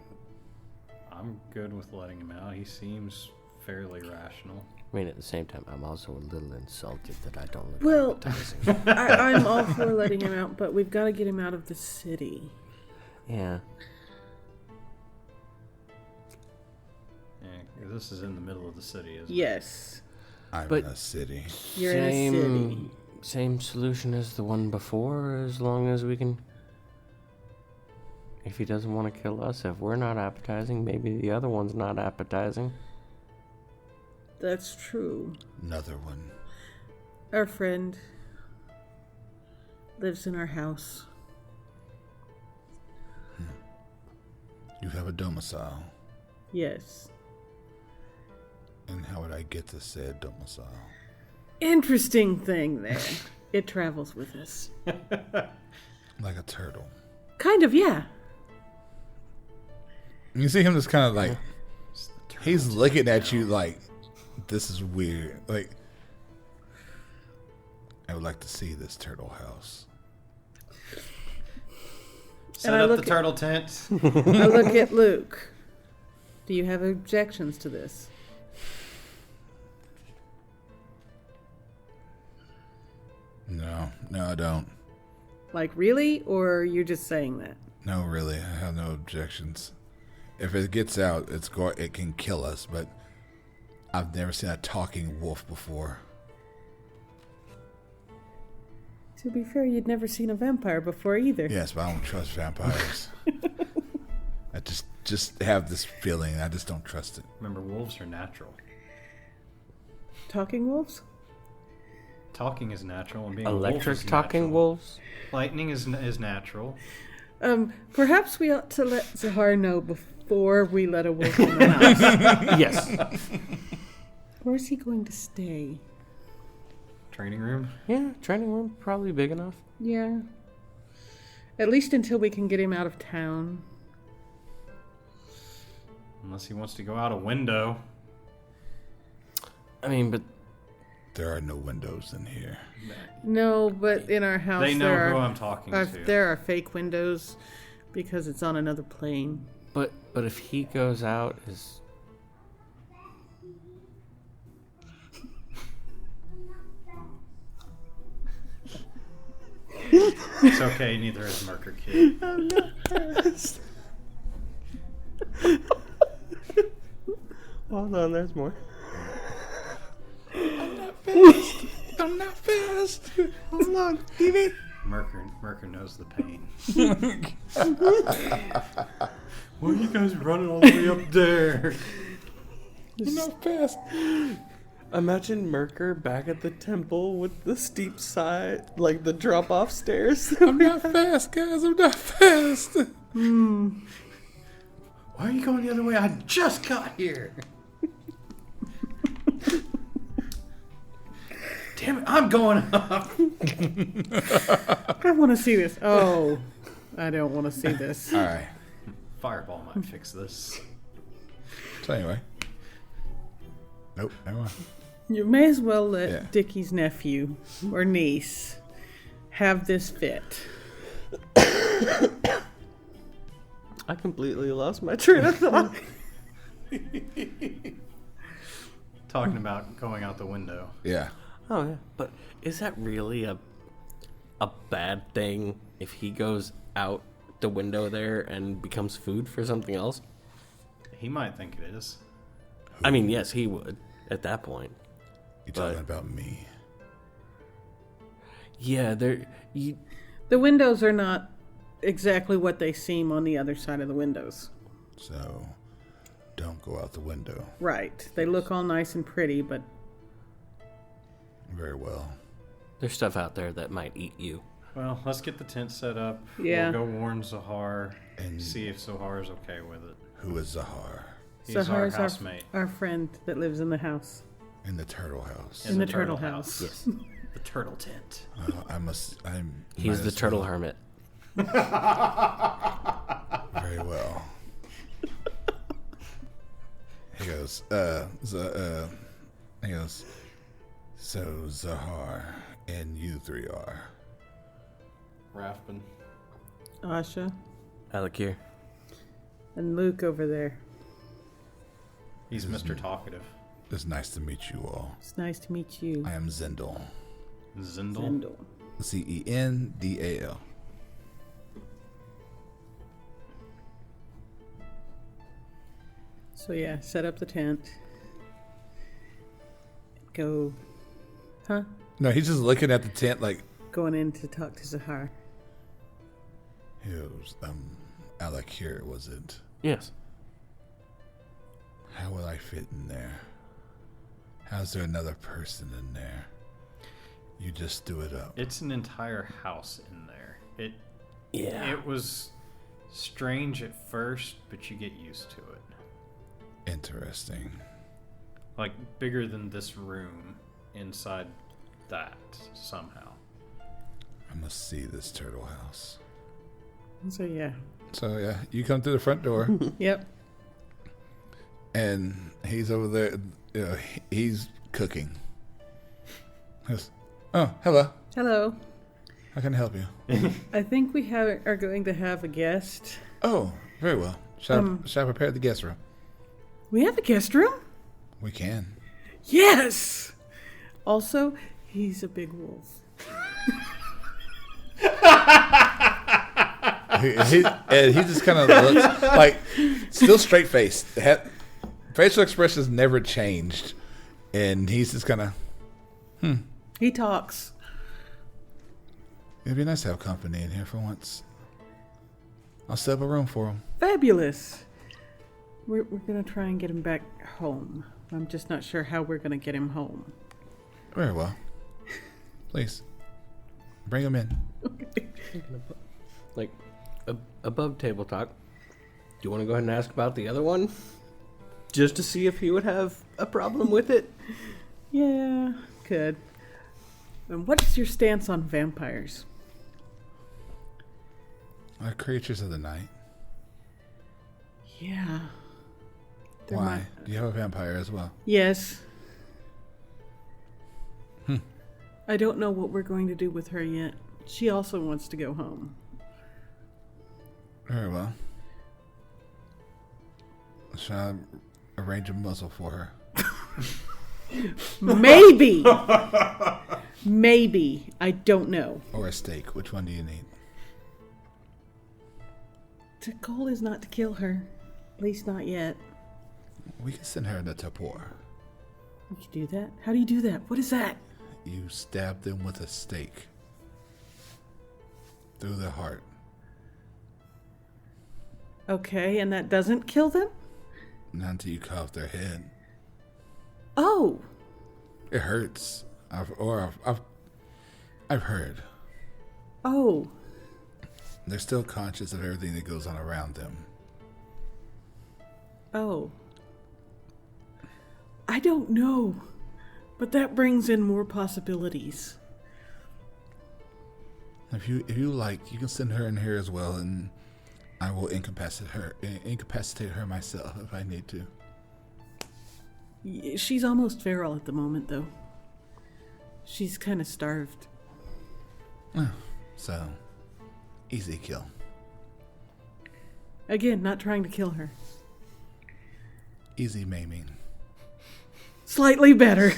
good with letting him out. He seems fairly rational. I mean, at the same time, I'm also a little insulted that I don't look Well, appetizing. I'm all for letting him out, but we've got to get him out of the city. Yeah. Yeah, 'cause this is in the middle of the city, isn't it? Yes. I'm But- in a city. You're in a city. Same solution as the one before, as long as we can... If he doesn't want to kill us, if we're not appetizing, maybe the other one's not appetizing. That's true. Another one. Our friend lives in our house. You have a domicile. Yes. And how would I get to said domicile? Interesting thing there. It travels with us. Like a turtle. Kind of, yeah. You see him just kind of like, It's the turtle he's tent looking at now. you like, this is weird. Like, I would like to see this turtle house. Set And I up the look turtle tent. I look at Luke. Do you have objections to this? No, I don't. Like, really? Or you're just saying that? No, really, I have no objections. If it gets out, it can kill us, but I've never seen a talking wolf before. To be fair, you'd never seen a vampire before either. Yes, but I don't trust vampires. I just have this feeling. I just don't trust it. Remember, wolves are natural. Talking wolves? Talking is natural, and being a wolf Electric is talking natural. wolves? Lightning is natural. Perhaps we ought to let Zahar know before we let a wolf in the house. Yes. Where's he going to stay? Training room. Yeah, training room probably big enough. Yeah. At least until we can get him out of town. Unless he wants to go out a window. I mean, but There are no windows in here. No, but in our house They know there who are, I'm talking to. there are fake windows because it's on another plane. but if he goes out, is It's okay, neither is Merker Kid. hold on, there's more. I'm not fast. Hold on, Stevie. Merker knows the pain. Why are you guys running all the way up there? I'm not fast. Imagine Merker back at the temple with the steep side, like the drop-off stairs. I'm not fast, guys. I'm not fast. Why are you going the other way? I just got here. Damn it, I'm going up. I want to see this. Oh, I don't want to see this. All right. Fireball might fix this. So anyway. Nope, never mind. You may as well let Yeah. Dickie's nephew or niece have this fit. I completely lost my train of thought. Talking about going out the window. Yeah. Oh yeah, but is that really a bad thing if he goes out the window there and becomes food for something else? He might think it is. I mean, yes, he would at that point. You talking about me? Yeah, The windows are not exactly what they seem on the other side of the windows. So, don't go out the window. Right. They look all nice and pretty, but Very well. there's stuff out there that might eat you. Well, let's get the tent set up. Yeah. We'll go warn Zahar And- and see if Zahar's okay with it. Who is Zahar? He's our Zahar's housemate. our friend that lives in the house. In the turtle house. In the turtle house. Yes, The turtle tent. he's the turtle hermit. Very well. He goes, he goes, so Zahar and you three are. Rathbun. Asha. Alec here. And Luke over there. He's Mr. Talkative. It's nice to meet you all. It's nice to meet you. I am Zendal. Zendal. Cendal. So yeah, set up the tent. Go. Huh? No, he's just looking at the tent like. Going in to talk to Zahar. It was, Alec here, was it? Yes. How will I fit in there? How's there another person in there? You just do it up. It's an entire house in there. It was strange at first, but you get used to it. Interesting. Like bigger than this room inside that somehow. I must see this turtle house. So yeah. So yeah, you come through the front door. Yep. And he's over there. He's cooking. Goes, oh, hello. Hello. How can I help you? I think we are going to have a guest. Oh, very well. Shall I prepare the guest room? We have a guest room? We can. Yes! Also, he's a big wolf. And he just kind of looks like still straight faced. Facial expressions never changed, and he's just kind of. He talks. It'd be nice to have company in here for once. I'll set up a room for him. Fabulous. We're gonna try and get him back home. I'm just not sure how we're gonna get him home. Very well. Please bring him in. Like, above table talk, do you want to go ahead and ask about the other one? Just to see if he would have a problem with it? Yeah, could. And what is your stance on vampires? Are creatures of the night. Yeah. They're Why? Do you have a vampire as well? Yes. I don't know what we're going to do with her yet. She also wants to go home. Very well. Shall I arrange a muzzle for her? Maybe. Maybe. I don't know. Or a steak? Which one do you need? The goal is not to kill her. At least not yet. We can send her in the tapor. We can do that? How do you do that? What is that? You stab them with a stake. Through the heart. Okay, and that doesn't kill them? Not until you cut off their head. Oh. It hurts. I've heard. Oh. They're still conscious of everything that goes on around them. Oh. I don't know. But that brings in more possibilities. If you like, you can send her in here as well, and I will incapacitate her myself if I need to. She's almost feral at the moment, though. She's kind of starved. So, easy kill. Again, not trying to kill her. Easy maiming. Slightly better.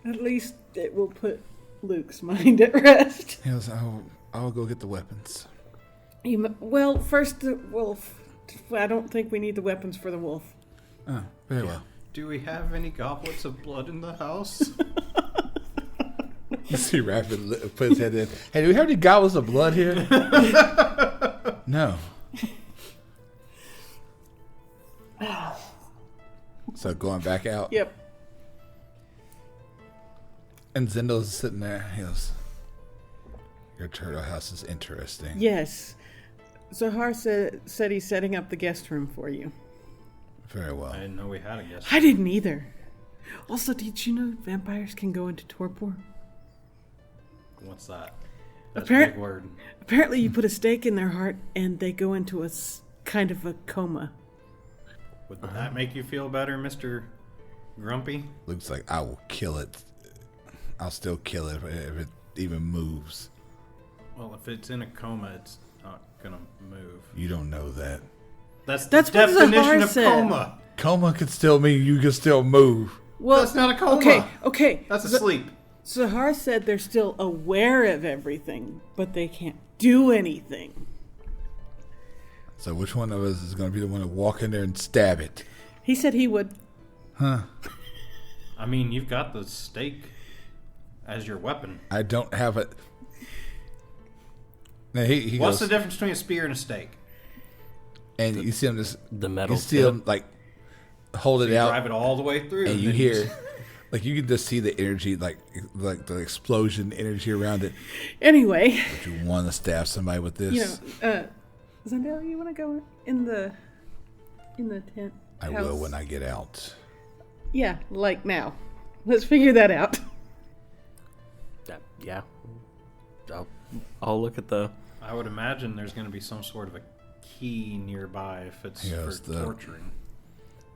At least it will put Luke's mind at rest. Yes, I'll go get the weapons. Well, first the wolf. I don't think we need the weapons for the wolf. Oh, very well. Do we have any goblets of blood in the house? You see Rapid put his head in. Hey, do we have any goblets of blood here? No. So going back out. Yep. And Zendal's sitting there. He goes, your turtle house is interesting. Yes. Zahar said he's setting up the guest room for you. Very well. I didn't know we had a guest. I didn't either. Also, did you know vampires can go into torpor? What's that? That's a big word. Apparently, you put a stake in their heart, and they go into a kind of a coma. Would that make you feel better, Mr. Grumpy? Looks like I will kill it. I'll still kill it if it even moves. Well, if it's in a coma, it's not gonna move. You don't know that. That's what the definition of said. coma. Coma could still mean you can still move. Well, That's not a coma. Okay. That's asleep. Zahar said they're still aware of everything, but they can't do anything. So which one of us is going to be the one to walk in there and stab it? He said he would. Huh? I mean, you've got the stake as your weapon. I don't have it. Now he What's goes, the difference between a spear and a stake? and you see him just The metal you see him tip. like hold it You out, drive it all the way through. and you then hear like you can just see the energy, like the explosion energy around it. Anyway, But you want to stab somebody with this? Zendel, you want to go in the tent? I house? will when I get out. Yeah, like now. Let's figure that out. Yeah. I'll look at the. I would imagine there's going to be some sort of a key nearby if it's Yes, for torturing.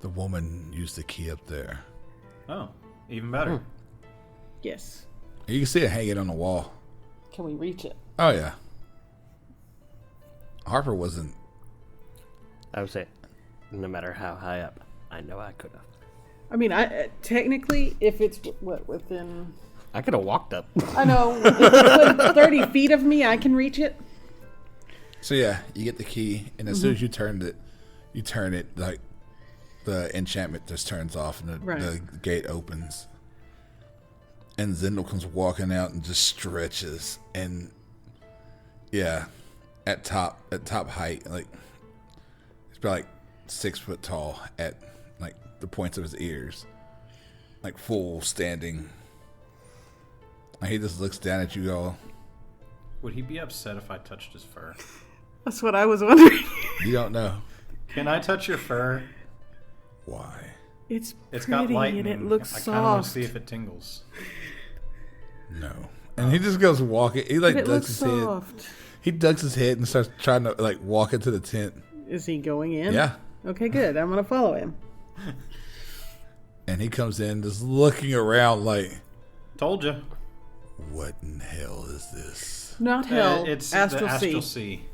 The woman used the key up there. Oh, even better. Yes. You can see it hanging on the wall. Can we reach it? Oh yeah. Harper wasn't. I would say, no matter how high up, I know I could have. I mean, I technically, if it's within. I could have walked up. I know, within 30 feet of me, I can reach it. So yeah, you get the key, and as soon as you turn it, like the enchantment just turns off, and the gate opens, and Zendel comes walking out and just stretches, and yeah, at top height, like he's probably like 6 foot tall at like the points of his ears, like full standing. And he just looks down at you, go. Would he be upset if I touched his fur? That's what I was wondering. You don't know Can I touch your fur? why. It's It's pretty got lightning. and it looks I kind of want to soft. see if it tingles. No. And he just goes walking. He like But it ducks looks his head. soft. He ducks his head and starts trying to like walk into the tent. Is he going in? Yeah. Okay, good. I'm going to follow him. And he comes in just looking around like, Told you. what in hell is this? Not hell. It's Astral the Astral Sea. Sea.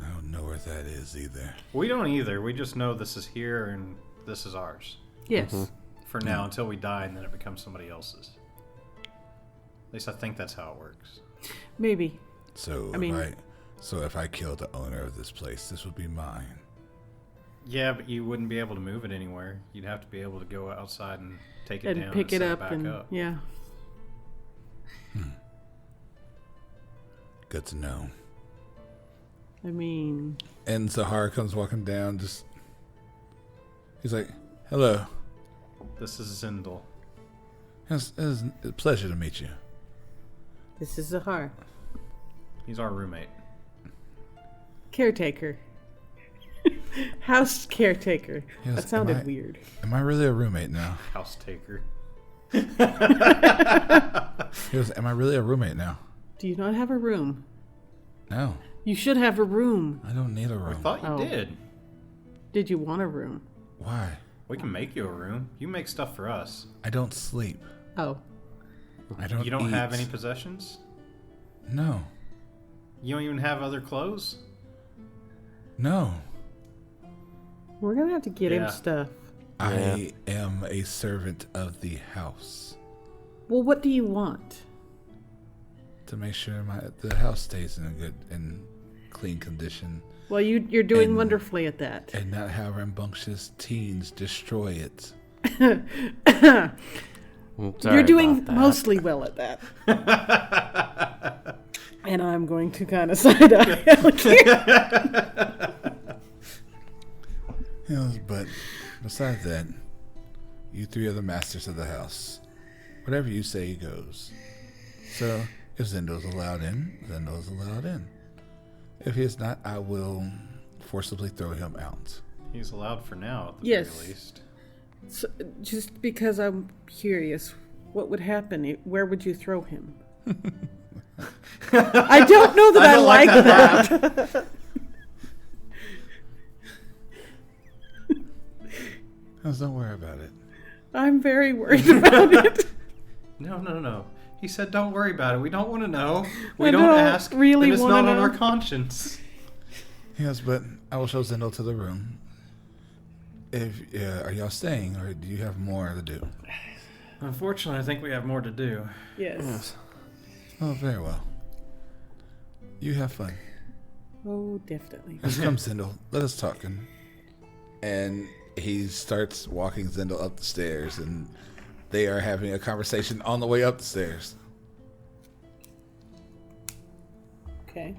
I don't know where that is either. We don't either. We just know this is here and this is ours. Yes. For now, until we die, and then it becomes somebody else's. At least I think that's how it works. Maybe. So if I kill the owner of this place, this would be mine. Yeah, but you wouldn't be able to move it anywhere. You'd have to be able to go outside and take it And down pick and it set up back and up. yeah. Good to know. I mean, And Zahara comes walking down, just he's like, hello. This is Zindel. It's a pleasure to meet you. this is Zahar. He's our roommate. Caretaker. House caretaker. Yes, That sounded am I- weird. Am I really a roommate now? House taker. He goes, am I really a roommate now? Do you not have a room? No, You should have a room. I don't need a I room. thought you Oh. did. Did you want a room? Why? We can make you a room. You make stuff for us. I don't sleep. Oh. I don't You don't eat. have any possessions? No. You don't even have other clothes? No. We're going to have to get him Yeah. stuff. I am a servant of the house. Well, what do you want? To make sure the house stays in a good and clean condition Well, you're doing And- wonderfully at that. and not have rambunctious teens destroy it. You're doing mostly well at that. And I'm going to kind of side eye Alec. Yes, but besides that, you three are the masters of the house. Whatever you say goes. So, if Zendo's allowed in, Zendo's allowed in. If he is not, I will forcibly throw him out. He's allowed for now, at the Yes. very least. So, just because I'm curious, what would happen? Where would you throw him? I don't know that I like that. Don't worry about it. I'm very worried about it. No. He said, "Don't worry about it. We don't want to know. We I don't don't ask. really Then it's wanna not on know." our conscience." Yes, but I will show Zendel to the room. Are y'all staying, or do you have more to do? Unfortunately, I think we have more to do. Yes. Oh, very well. You have fun. Oh, definitely. Let's come, Zendel. Let us talk. And he starts walking Zendel up the stairs, and they are having a conversation on the way up the stairs. Okay.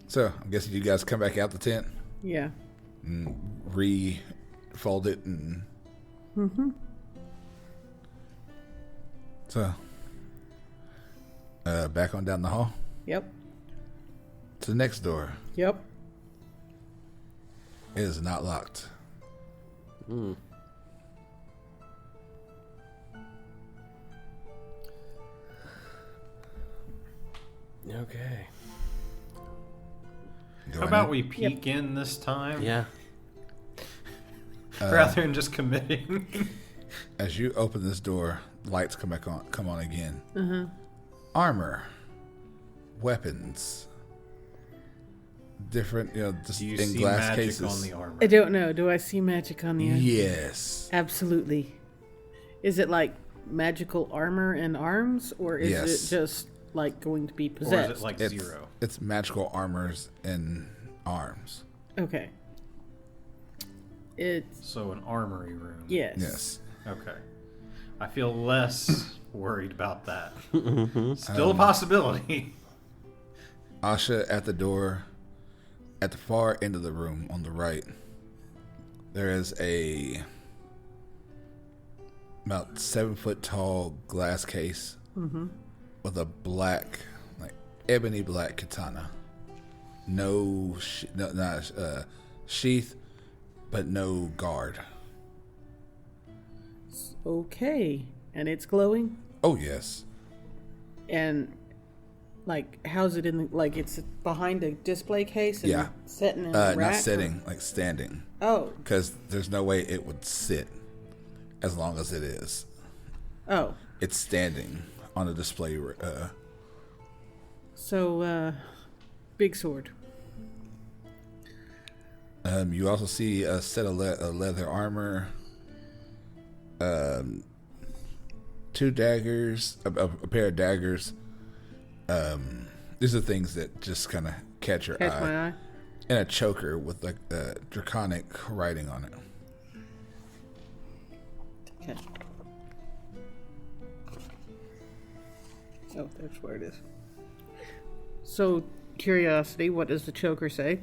So, I'm guessing you guys come back out the tent Yeah. and refold it and... Mm-hmm. So, back on down the hall Yep. to the next door. Yep. It is not locked. Okay. Go How in about it. we peek in this time? Yeah. Rather than just committing. As you open this door, lights come on again. Uh-huh. Armor, weapons, different, just Do you in see glass magic cases. on the armor? I don't know. Do I see magic on the end? Yes. Absolutely. Is it like magical armor and arms, or is Yes. it just like going to be Or possessed? is it like It's, 0? it's magical armors and arms. Okay. It's So an armory room. yes. Yes. Okay. I feel less worried about that. Still a possibility. Asha at the door, at the far end of the room on the right, there is a about 7-foot tall glass case with a black, like ebony black katana. No, not sheath, but no guard. Okay. And it's glowing? Oh yes, And like how's it in the, like it's behind a display case and Yeah. sitting in a rack? not sitting, like standing, Oh. because there's no way it would sit as long as it is. Oh. It's standing on a display. So big sword. You also see a set of leather armor, 2 daggers, a pair of daggers. These are things that just kind of catch your Catch eye. my eye. And a choker with like draconic writing on it. Okay. Oh, that's where it is. So, curiosity, what does the choker say?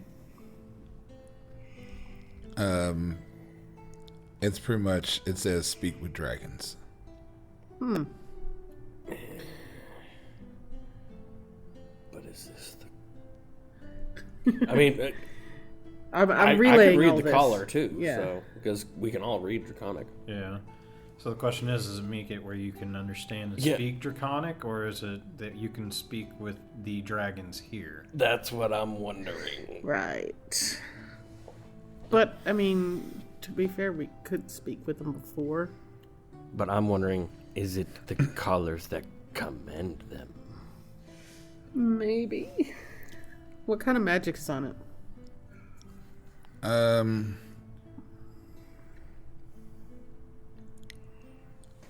It's pretty much, it says "Speak with dragons." But is this the... I mean, I'm I relaying can read all the this. collar too, Yeah. so because we can all read Draconic. Yeah. So the question is it make it where you can understand and Yeah. speak Draconic, or is it that you can speak with the dragons here? That's what I'm wondering. Right. But, I mean, to be fair, we could speak with them before. But I'm wondering, is it the collars that command them? Maybe. What kind of magic is on it? I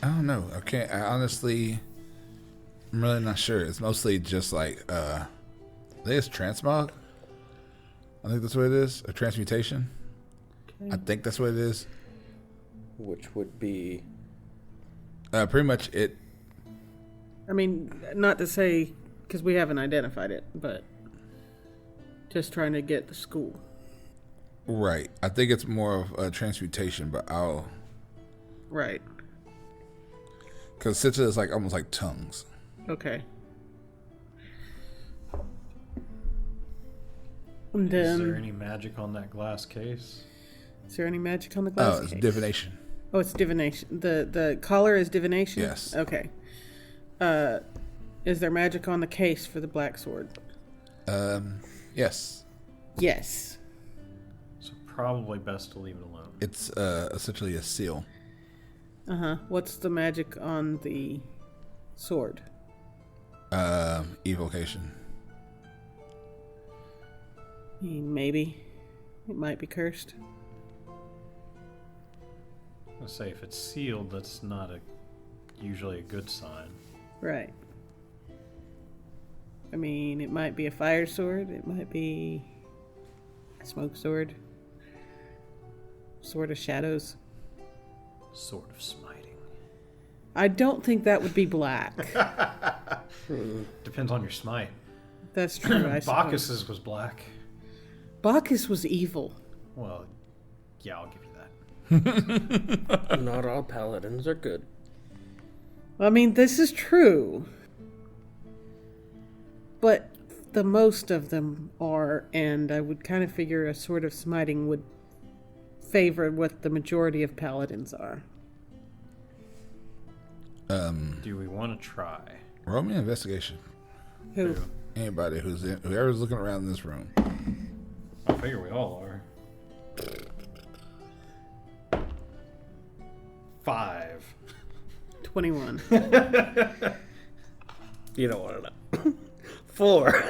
don't know. I honestly, I'm really not sure. It's mostly just like, I think it's transmog. I think that's what it is. A transmutation. Okay. I think that's what it is. Which would be... Pretty much it. I mean, not to say, because we haven't identified it, but just trying to get the school. Right. I think it's more of a transmutation, but Right. because Citra is like almost like tongues. Okay. And Is there then, any magic on that glass case? is there any magic on the glass Oh, it's case? divination. Oh, it's divination. The collar is divination? Yes. Okay. Is there magic on the case for the black sword? Yes. Yes. So probably best to leave it alone. It's essentially a seal. Uh-huh. What's the magic on the sword? Evocation. Maybe. It might be cursed. Let's say if it's sealed, that's not usually a good sign. Right. I mean, it might be a fire sword. It might be a smoke sword. Sword of shadows. Sword of smiting. I don't think that would be black. Depends on your smite. That's true, I suppose. Bacchus's was black. Bacchus was evil. Well, yeah, I'll give you that. Not all paladins are good. I mean, this is true. But the most of them are, and I would kind of figure a sword of smiting would favor what the majority of paladins are. Do we want to try? Roll me an investigation. Who? Anybody whoever's looking around in this room. I figure we all are. 5. 21. You don't want to know. 4.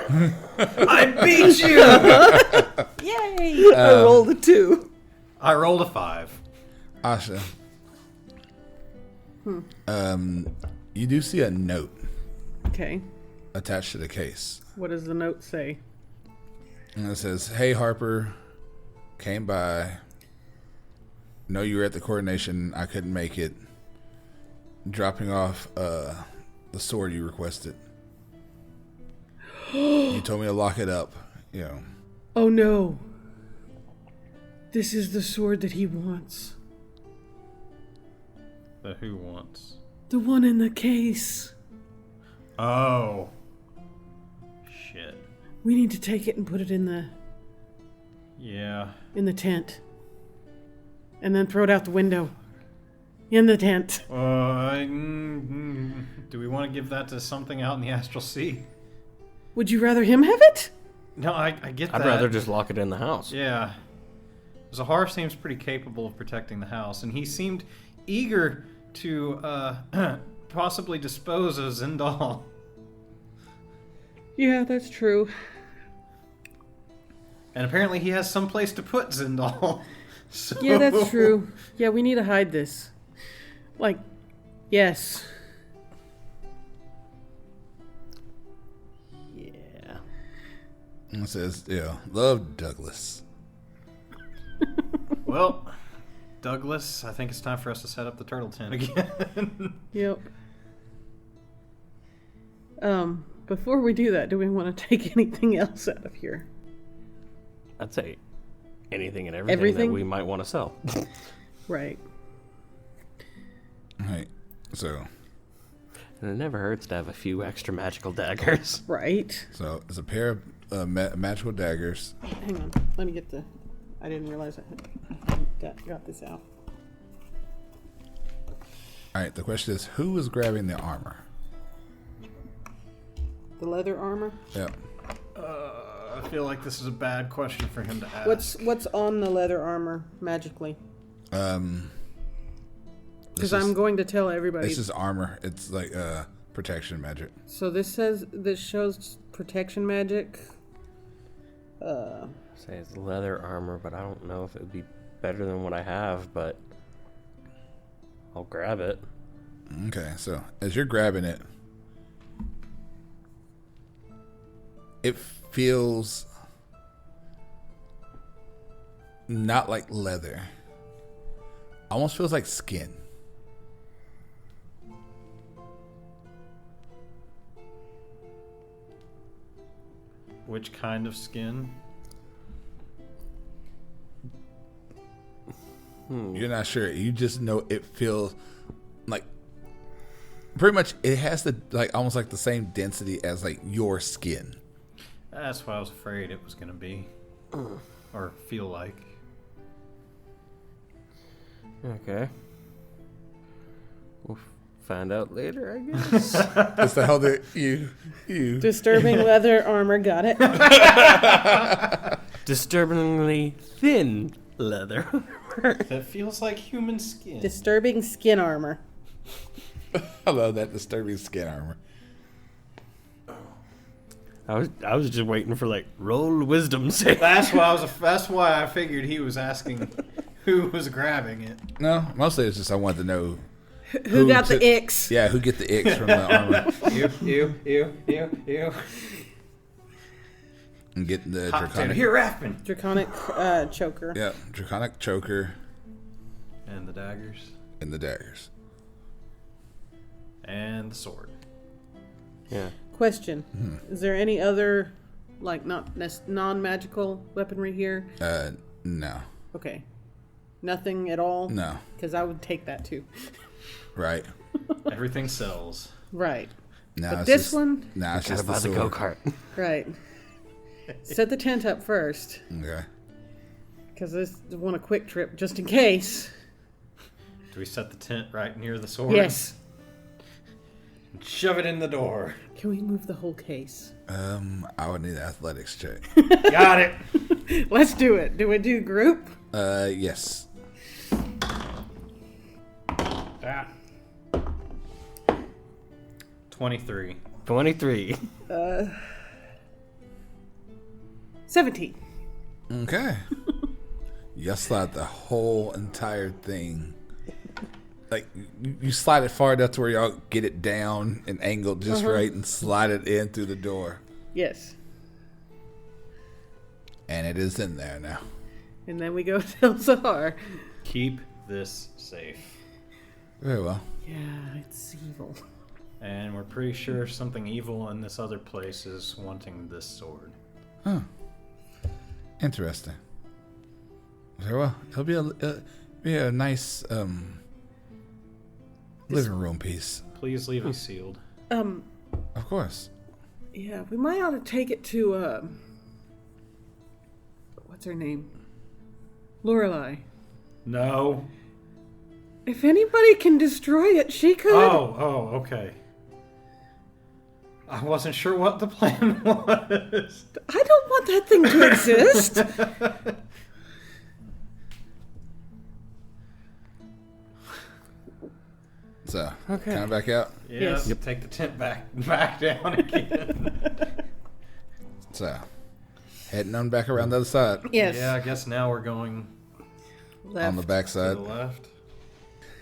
I beat you! Yay! I rolled a 2. I rolled a 5. Asha. You do see a note Okay. attached to the case. What does the note say? And it says, "Hey Harper, came by. Know you were at the coronation. I couldn't make it. Dropping off the sword you requested. You told me to lock it up. You know." Oh no. This is the sword that he wants. The who wants? The one in the case. Oh. Shit. We need to take it and put it in the Yeah. tent. And then throw it out the window. In the tent. Do we want to give that to something out in the astral sea? Would you rather him have it? No, I get that. I'd rather just lock it in the house. Yeah. Zahar seems pretty capable of protecting the house, and he seemed eager to possibly dispose of Zindal. Yeah, that's true. And apparently he has some place to put Zindal. So... Yeah, that's true. Yeah, we need to hide this. Like, yes. Yeah. And it says, "Love Douglas." Well, Douglas, I think it's time for us to set up the turtle tent again. Yep. Before we do that, do we want to take anything else out of here? I'd say anything and everything, Everything? that we might want to sell. Right. Right. So And it never hurts to have a few extra magical daggers. Right. it's a pair of magical daggers. Hang on. Let me get the... I didn't realize I got this out. All right. The question is, who is grabbing the armor? The leather armor? Yep. I feel like this is a bad question for him to ask. What's on the leather armor magically? Because I'm going to tell everybody. This is armor. It's like protection magic. So this shows protection magic. Say it's leather armor, but I don't know if it would be better than what I have, but I'll grab it. Okay, so as you're grabbing it, it feels not like leather. Almost feels like skin. Which kind of skin? You're not sure. You just know it feels like pretty much it has the almost like the same density as like your skin. That's what I was afraid it was going to be. Or feel like. Okay. Well, Find out later, I guess. That's the hell that you. Disturbing leather armor, got it. Disturbingly thin leather. That feels like human skin. Disturbing skin armor. I love that disturbing skin armor. I was just waiting for like roll wisdom save. That's why I figured he was asking who was grabbing it. No, mostly it's just I wanted to know Who got the icks? Yeah, who get the icks from the armor You. and get the Hot potato. draconic. Here, Raffin. Draconic choker. Yeah, draconic choker And the daggers. and the daggers. And the sword. Yeah. Question: Is there any other, like, non-magical weaponry here? No, Okay, nothing at all. no, Because I would take that too. right. Everything sells. Right. Now But it's this just, one, now it's Gotta just buy the sword. go-kart. right. Set the tent up first, Okay. because I want a quick trip just in case. Do we set the tent right near the sword? Yes. And shove it in the door. Can we move the whole case? I would need an athletics check. Got it. Let's do it. Do we do group? Yes. Ah. 23. 23. 17. Okay. You slide the whole entire thing. Like, you slide it far enough to where y'all get it down and angled just right and slide it in through the door. Yes. And it is in there now. And then we go tell Zahar. Keep this safe. Very well. Yeah, it's evil. And we're pretty sure something evil in this other place is wanting this sword. Huh. Interesting. Very well. It'll be a nice living room piece. Please leave it sealed. Of course. Yeah, we might ought to take it to, what's her name? Lorelei. No. If anybody can destroy it, she could. Oh, okay. I wasn't sure what the plan was. I don't want that thing to exist. So, Okay. kind of back out. Yeah, Yes. Yep. take the tent back down again. So, heading on back around the other side. Yes. Yeah, I guess now we're going Left. On the back to side. the left.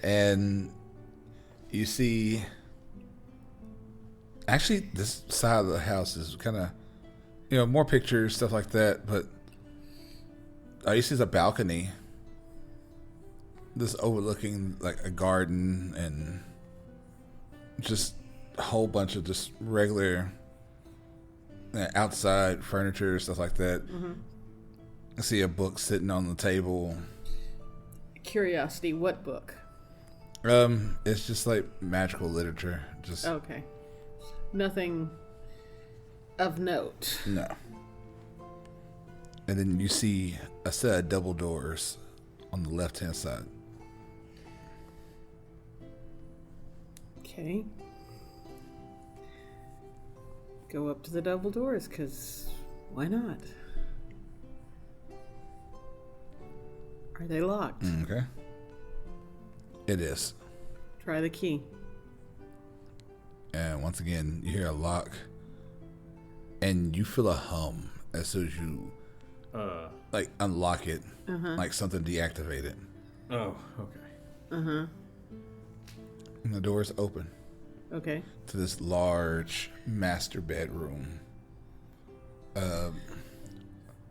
And you see, actually, this side of the house is kind of, more pictures, stuff like that. But all you see is a balcony, this overlooking like a garden and just a whole bunch of just regular outside furniture, stuff like that. Mm-hmm. I see a book sitting on the table. Curiosity, what book? It's just like magical literature. Just Okay. Nothing of note. no. And then you see a set of double doors on the left-hand side. Okay. Go up to the double doors, because why not? Are they locked? Okay. It is. Try the key. And once again, you hear a lock. And you feel a hum as soon as you unlock it. Like something deactivated. Oh, okay. Uh-huh. And the doors open Okay. to this large master bedroom.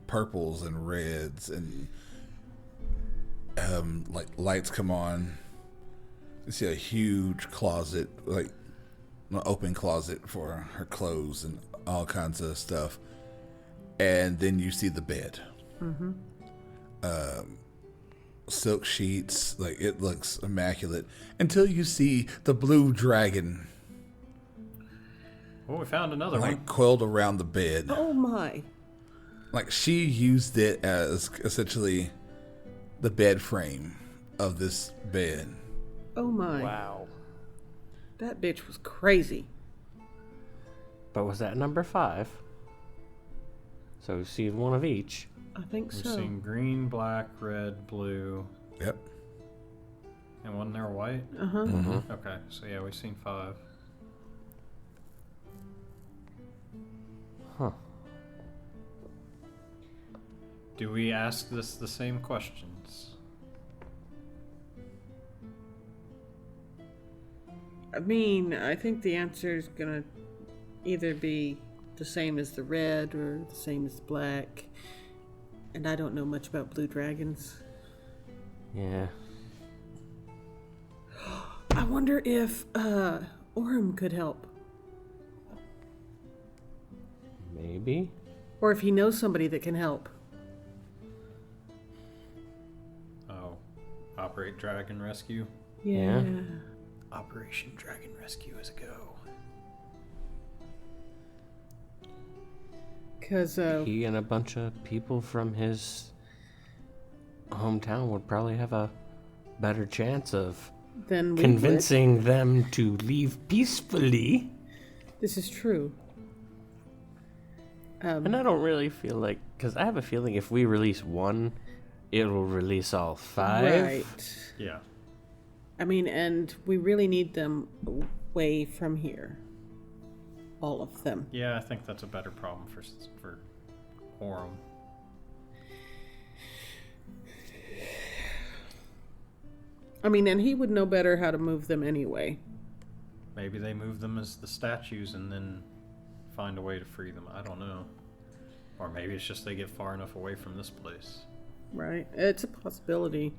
Purples and reds and like lights come on. You see a huge closet, like an open closet for her clothes and all kinds of stuff. And then you see the bed. Silk sheets, like it looks immaculate until you see the blue dragon Well, we found another like one. coiled around the bed. Oh my. Like she used it as essentially the bed frame of this bed. Oh my. Wow. That bitch was crazy. But was that number 5? So we've seen one of each. I think We've so. seen green, black, red, blue. Yep. And wasn't there white? Uh-huh. Mm-hmm. Okay, so yeah, we've seen 5. Huh. Do we ask this the same questions? I mean, I think the answer is gonna either be the same as the red or the same as the black. And I don't know much about blue dragons. Yeah. I wonder if Orem could help. Maybe. Or if he knows somebody that can help. Oh, Operate Dragon Rescue? Yeah. Operation Dragon Rescue is a go. Because He and a bunch of people from his hometown would probably have a better chance of then we convincing them to leave peacefully. would. This is true. And I don't really feel like, because I have a feeling if we release one, it will release all 5. Right. Yeah. I mean, and we really need them away from here. All of them. Yeah, I think that's a better problem for Orem. I mean, and he would know better how to move them anyway. Maybe they move them as the statues and then find a way to free them. I don't know. Or maybe it's just they get far enough away from this place. Right? It's a possibility.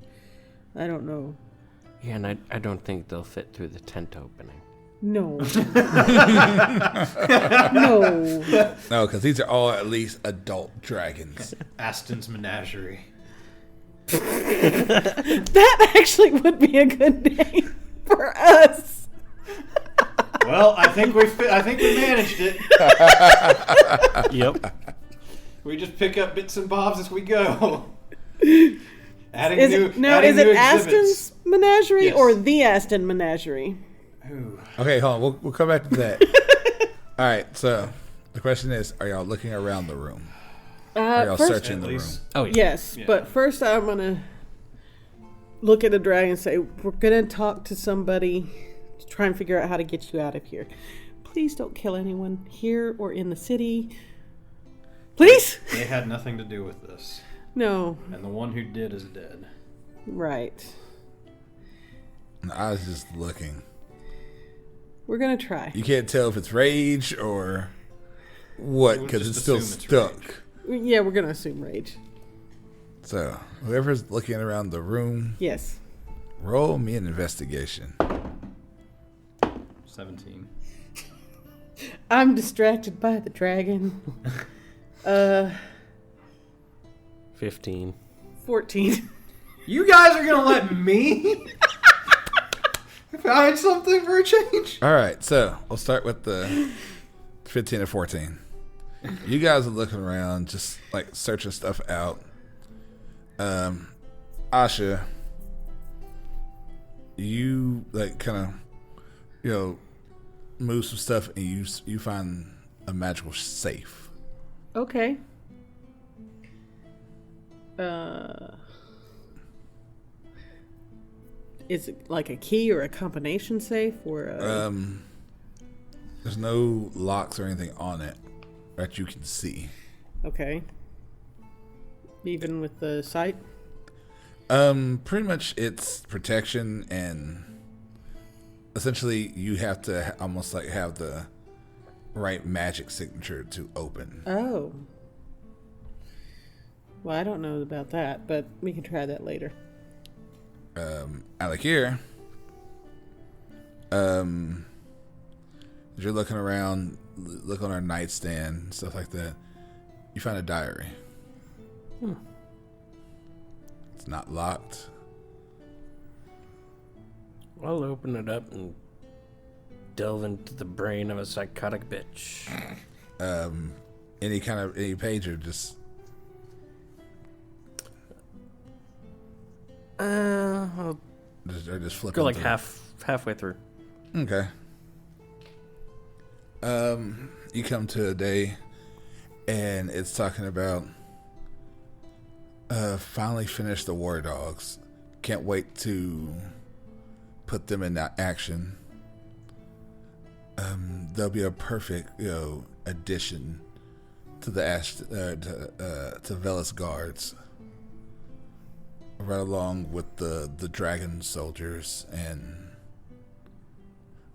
I don't know. Yeah, and I don't think they'll fit through the tent opening. No. No. No, because these are all at least adult dragons. Aston's Menagerie. That actually would be a good name for us. Well, I think we managed it. Yep. We just pick up bits and bobs as we go. Adding Is new it exhibits. Aston's Menagerie Yes. or the Aston Menagerie? Ooh. Okay, hold on. We'll come back to that. All right, so the question is, are y'all looking around the room? Are y'all First, searching At the room? least. Oh, yeah. yes, Yeah. but first I'm gonna look at the dragon and say, we're gonna talk to somebody to try and figure out how to get you out of here. Please don't kill anyone here or in the city. Please? They had nothing to do with this. No. And the one who did is dead. Right. And I was just looking. We're gonna try. You can't tell if it's rage or what We'll because just it's still assume it's stuck. Yeah, we're gonna assume rage. So whoever's looking around the room, Yes. roll me an investigation. 17. I'm distracted by the dragon. 15. 14. You guys are gonna let me find something for a change? All right, so we'll start with the 15 and 14. You guys are looking around, just like searching stuff out. Asha, you like kind of, move some stuff, and you find a magical safe. Okay. Is it like a key or a combination safe or a... There's no locks or anything on it that you can see. Okay. Even with the sight? Pretty much it's protection, and essentially you have to almost like have the right magic signature to open. Oh. Well, I don't know about that, but we can try that later. Alec here. As you're looking around, look on our nightstand, stuff like that, you find a diary. It's not locked. I'll open it up and delve into the brain of a psychotic bitch. Any page or just I'll just flip go like through? halfway through. Okay. You come to a day, and it's talking about finally finished the war dogs. Can't wait to put them in action. They'll be a perfect, addition to the to Velis guards, right along with the dragon soldiers. And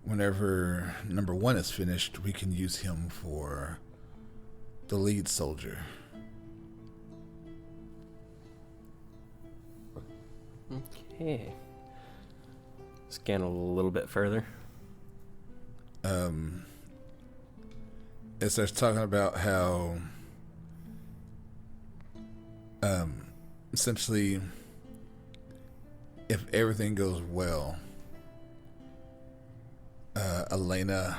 whenever number 1 is finished, we can use him for the lead soldier. Okay. Scan a little bit further. It starts talking about how essentially, if everything goes well, Elena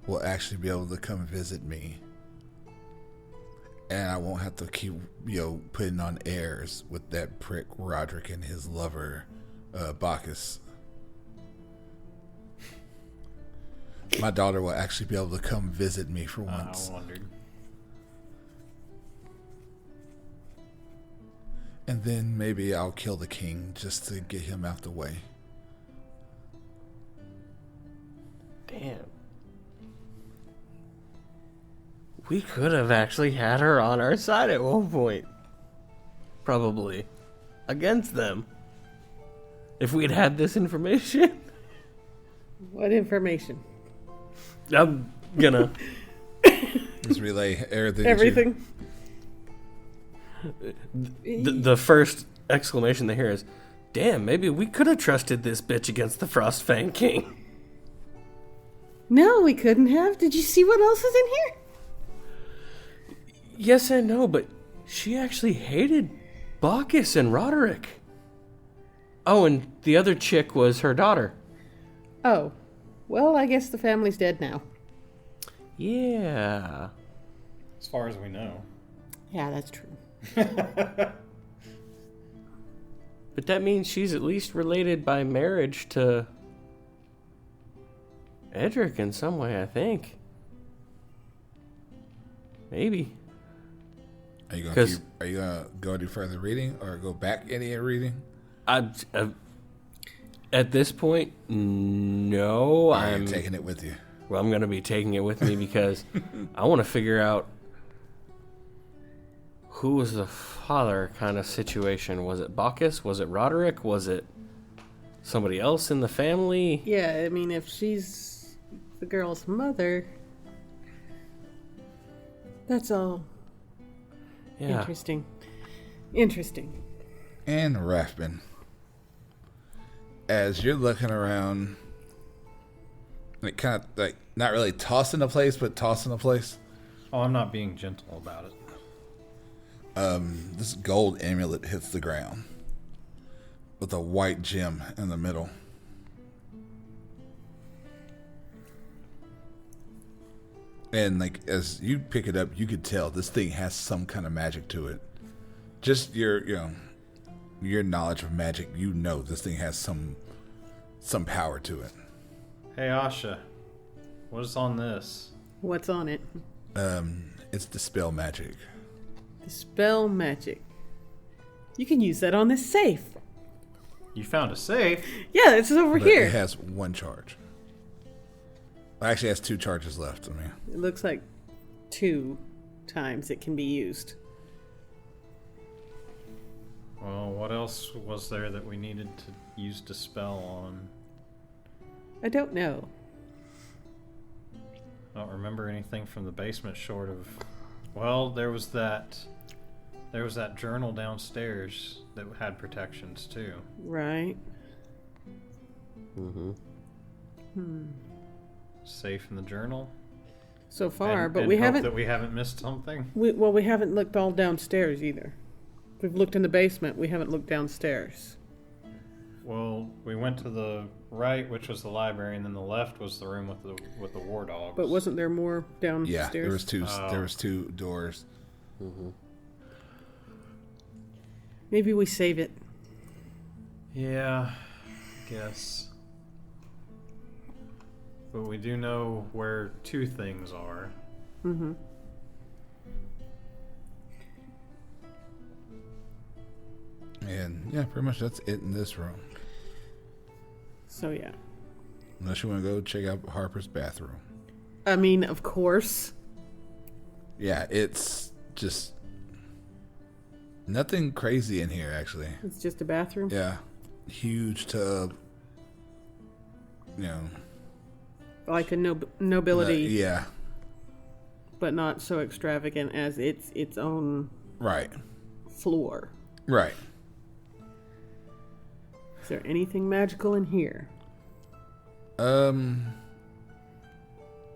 will actually be able to come visit me, and I won't have to keep putting on airs with that prick Roderick and his lover Bacchus. My daughter will actually be able to come visit me for once. I wondered. And then maybe I'll kill the king just to get him out the way. Damn. We could have actually had her on our side at one point. Probably. Against them. If we'd had this information. What information? I'm gonna Just relay everything. Everything. the first exclamation they hear is, "Damn, maybe we could have trusted this bitch against the Frostfang King." No, we couldn't have. Did you see what else is in here? Yes and no, but she actually hated Bacchus and Roderick. Oh, and the other chick was her daughter. Oh. Well, I guess the family's dead now. Yeah. As far as we know. Yeah, that's true. But that means she's at least related by marriage to Edric in some way, I think. Maybe. Are you gonna go do further reading or go back any reading? At this point, no. I'm taking it with you. Well, I'm going to be taking it with me because I want to figure out who was the father kind of situation. Was it Bacchus? Was it Roderick? Was it somebody else in the family? Yeah, I mean, if she's the girl's mother, that's all. Yeah. Interesting. And Rathbun, as you're looking around, like kind of like not really tossing the place, but tossing the place. Oh, I'm not being gentle about it. This gold amulet hits the ground with a white gem in the middle. And like as you pick it up, you could tell this thing has some kind of magic to it. Just your knowledge of magic, this thing has some power to it. Hey, Asha. What is on this? What's on it? It's dispel magic. Dispel magic. You can use that on this safe. You found a safe? Yeah, it's over But here. it has one charge. Well, actually, it has 2 charges left. It looks like 2 times it can be used. Well, what else was there that we needed to use Dispel on? I don't know. I don't remember anything from the basement short of... Well, there was that journal downstairs that had protections, too. Right. Mm-hmm. Safe in the journal? So far, and, but and we hope haven't... that we haven't missed something? we haven't looked all downstairs either. We've looked in the basement. We haven't looked downstairs. Well, we went to the right, which was the library, and then the left was the room with the war dogs. But wasn't there more downstairs? Yeah, there was 2. There was 2 doors. Mm-hmm. Maybe we save it. Yeah, I guess. But we do know where two things are. Mm-hmm. And yeah, pretty much that's it in this room. So yeah. Unless you want to go check out Harper's bathroom. I mean, of course. Yeah, it's just nothing crazy in here, actually. It's just a bathroom. Yeah, huge tub. You know, Like a nobility, yeah, but not so extravagant as its own right, floor. right. Is there anything magical in here?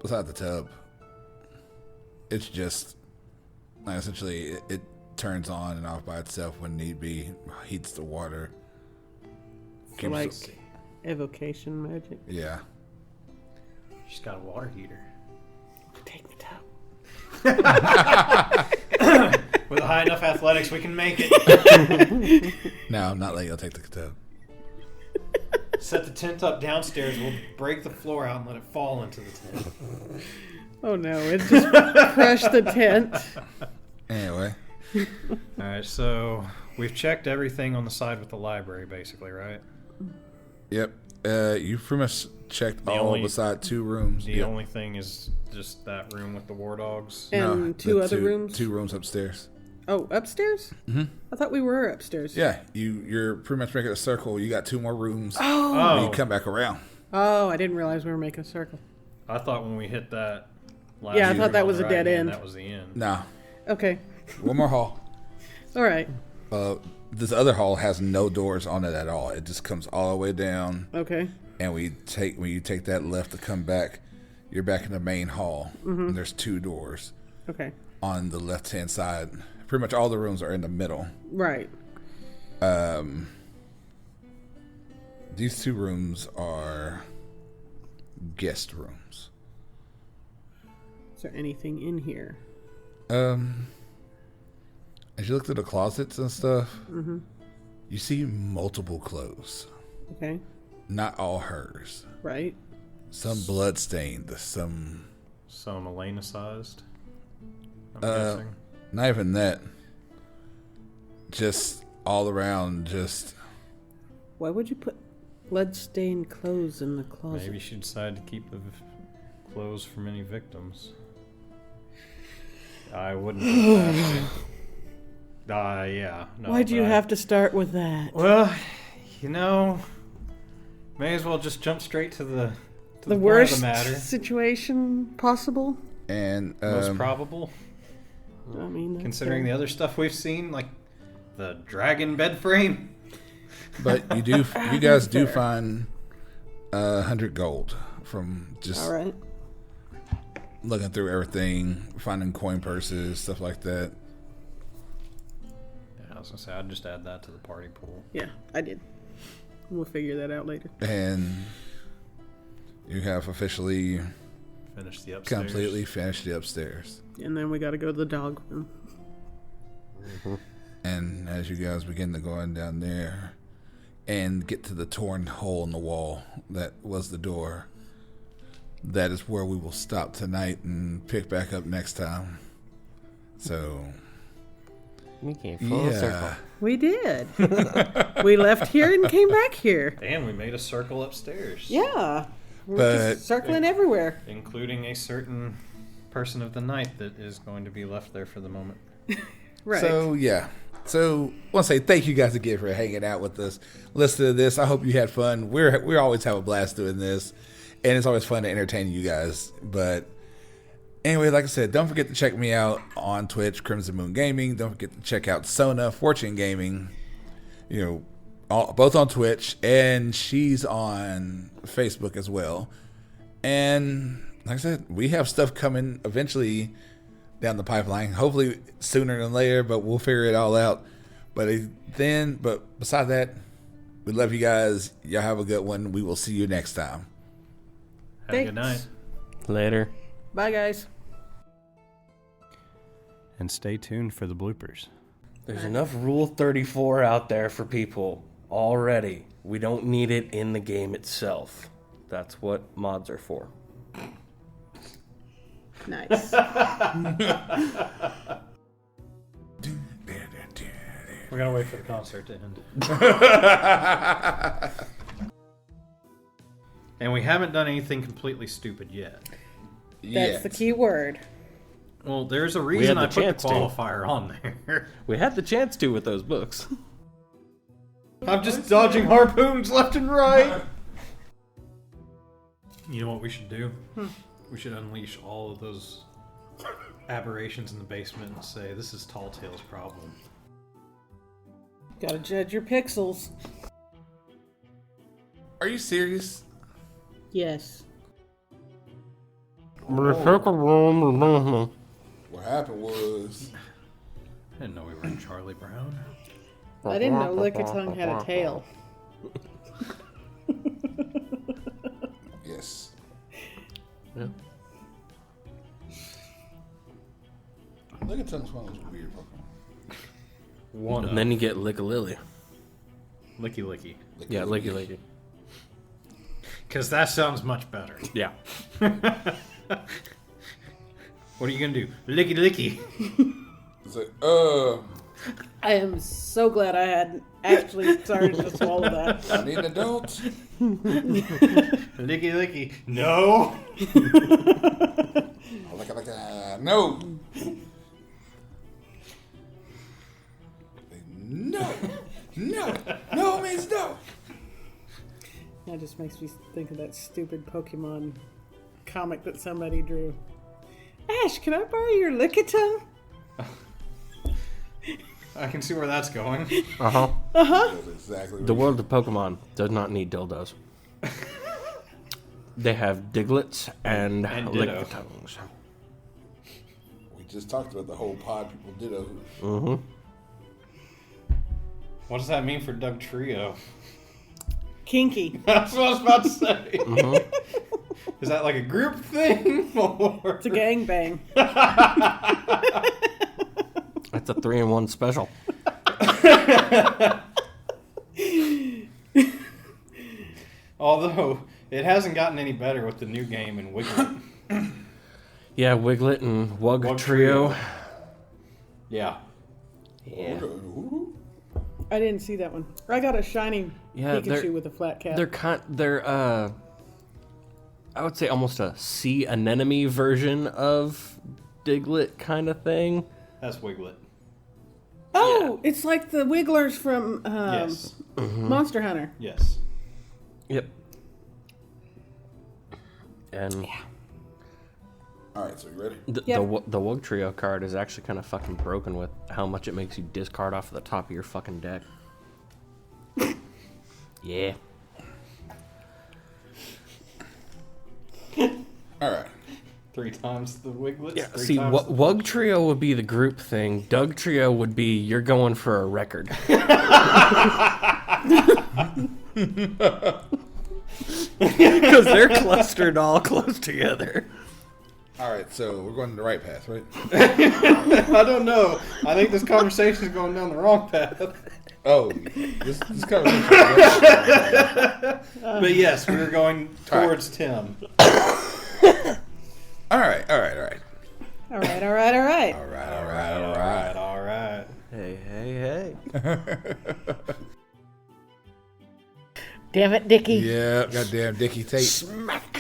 Beside the tub, it's just like essentially it turns on and off by itself when need be. Heats the water. So like evocation magic. Yeah. She's got a water heater. Take the tub. With high enough athletics, we can make it. No, I'm not letting you take the tub. Set the tent up downstairs. We'll break the floor out and let it fall into the tent. Oh no, it just crushed the tent. Anyway. All right, so we've checked everything on the side with the library, basically, right? Yep. You pretty much checked all beside two rooms. The only thing is just that room with the war dogs. And two other rooms? Two rooms upstairs. Oh, upstairs? Mm-hmm. I thought we were upstairs. Yeah, you're pretty much making a circle. You got two more rooms. Oh. And you come back around. Oh, I didn't realize we were making a circle. I thought when we hit that last Yeah, I thought that room was on a the dead right end. That was the end. No. Okay. One more hall. All right. This other hall has no doors on it at all. It just comes all the way down. Okay. And when you take that left to come back, you're back in the main hall. Mm-hmm. And there's two doors. Okay. On the left-hand side. Pretty much all the rooms are in the middle. Right. These two rooms are guest rooms. Is there anything in here? As you look through the closets and stuff, you see multiple clothes. Okay. Not all hers. Right. Some blood-stained, some Elena-sized, I'm guessing. not even that. Just all around, just... Why would you put blood-stained clothes in the closet? Maybe she decided to keep the clothes from any victims. I wouldn't put that. Yeah. No, Why'd you have to start with that? Well, may as well just jump straight to the worst of the matter. situation possible? And Most probable. I mean, Considering the other stuff we've seen, like the dragon bed frame. But you guys do find 100 gold from just all right. looking through everything, finding coin purses, stuff like that. Yeah, I was gonna say I'd just add that to the party pool. Yeah, I did. We'll figure that out later. And you have officially Finish the upstairs. completely finished the upstairs. And then we got to go to the dog room. And as you guys begin to go on down there and get to the torn hole in the wall that was the door, that is where we will stop tonight and pick back up next time. So, We came full circle. We did. We left here and came back here. And we made a circle upstairs. Yeah. We're But- just circling everywhere. Including a certain person of the night that is going to be left there for the moment. Right. So yeah. So I want to say thank you guys again for hanging out with us, listening to this. I hope you had fun. We always have a blast doing this, and it's always fun to entertain you guys. But anyway, like I said, don't forget to check me out on Twitch, Crimson Moon Gaming. Don't forget to check out Sona, Fortune Gaming. Both on Twitch, and she's on Facebook as well. And like I said, we have stuff coming eventually down the pipeline. Hopefully sooner than later, but we'll figure it all out. But beside that, we love you guys. Y'all have a good one. We will see you next time. Have a good Thanks. night. Later. Bye, guys. And stay tuned for the bloopers. There's enough Rule 34 out there for people already. We don't need it in the game itself. That's what mods are for. Nice. We're gonna wait for the concert to end. And we haven't done anything completely stupid yet. That's the key word. Well, there's a reason I had the put the chance to. qualifier on there. We had the chance to with those books. I'm just dodging harpoons left and right. You know what we should do? We should unleash all of those aberrations in the basement and say, this is Tall Tale's problem. Gotta judge your pixels. Are you serious? Yes. What happened was... I didn't know we were in Charlie Brown. I didn't know Lickitung had a tail. Yes. Yeah. Lickitung one was a weird Pokemon. And then you get Lickalilly. Licky Licky. Yeah, Licky. Because that sounds much better. Yeah. What are you going to do? Licky Licky. It's like, I am so glad I hadn't actually started to swallow that. I need an adult. Licky Licky. No. Like no. No means no. That just makes me think of that stupid Pokemon comic that somebody drew. Ash, can I borrow your Lickitung? I can see where that's going. Uh-huh. That's exactly The world of Pokemon does not need dildos. They have Diglets and Ditto. Lickitungs. We just talked about the whole pod people ditto. Mm-hmm. What does that mean for Doug Trio? Kinky. That's what I was about to say. Mm-hmm. Is that like a group thing? Or... It's a gangbang. That's a 3-in-1 special. Although, it hasn't gotten any better with the new game in Wiglet. Yeah, Wiglet and Wug Trio. Yeah. Yeah. I didn't see that one. I got a shiny Yeah, Pikachu with a flat cap. They're I would say almost a sea anemone version of Diglett kind of thing. That's Wiglet. Oh, it's like the Wigglers from Yes. Monster Hunter. Yes. Yep. And Alright, so you ready? the Wug Trio card is actually kind of fucking broken with how much it makes you discard off of the top of your fucking deck. Yeah. Alright. 3 times the Wiglets. Yeah, 3 see, times the... Wug Trio would be the group thing. Doug Trio would be you're going for a record. Because they're clustered all close together. Alright, so we're going the right path, right? I don't know. I think this conversation is going down the wrong path. Oh, this conversation. But yes, we're going towards Tim. Alright. All right. All right. Hey. Damn it, Dickie. Yeah, goddamn Dickie Tate. Smack.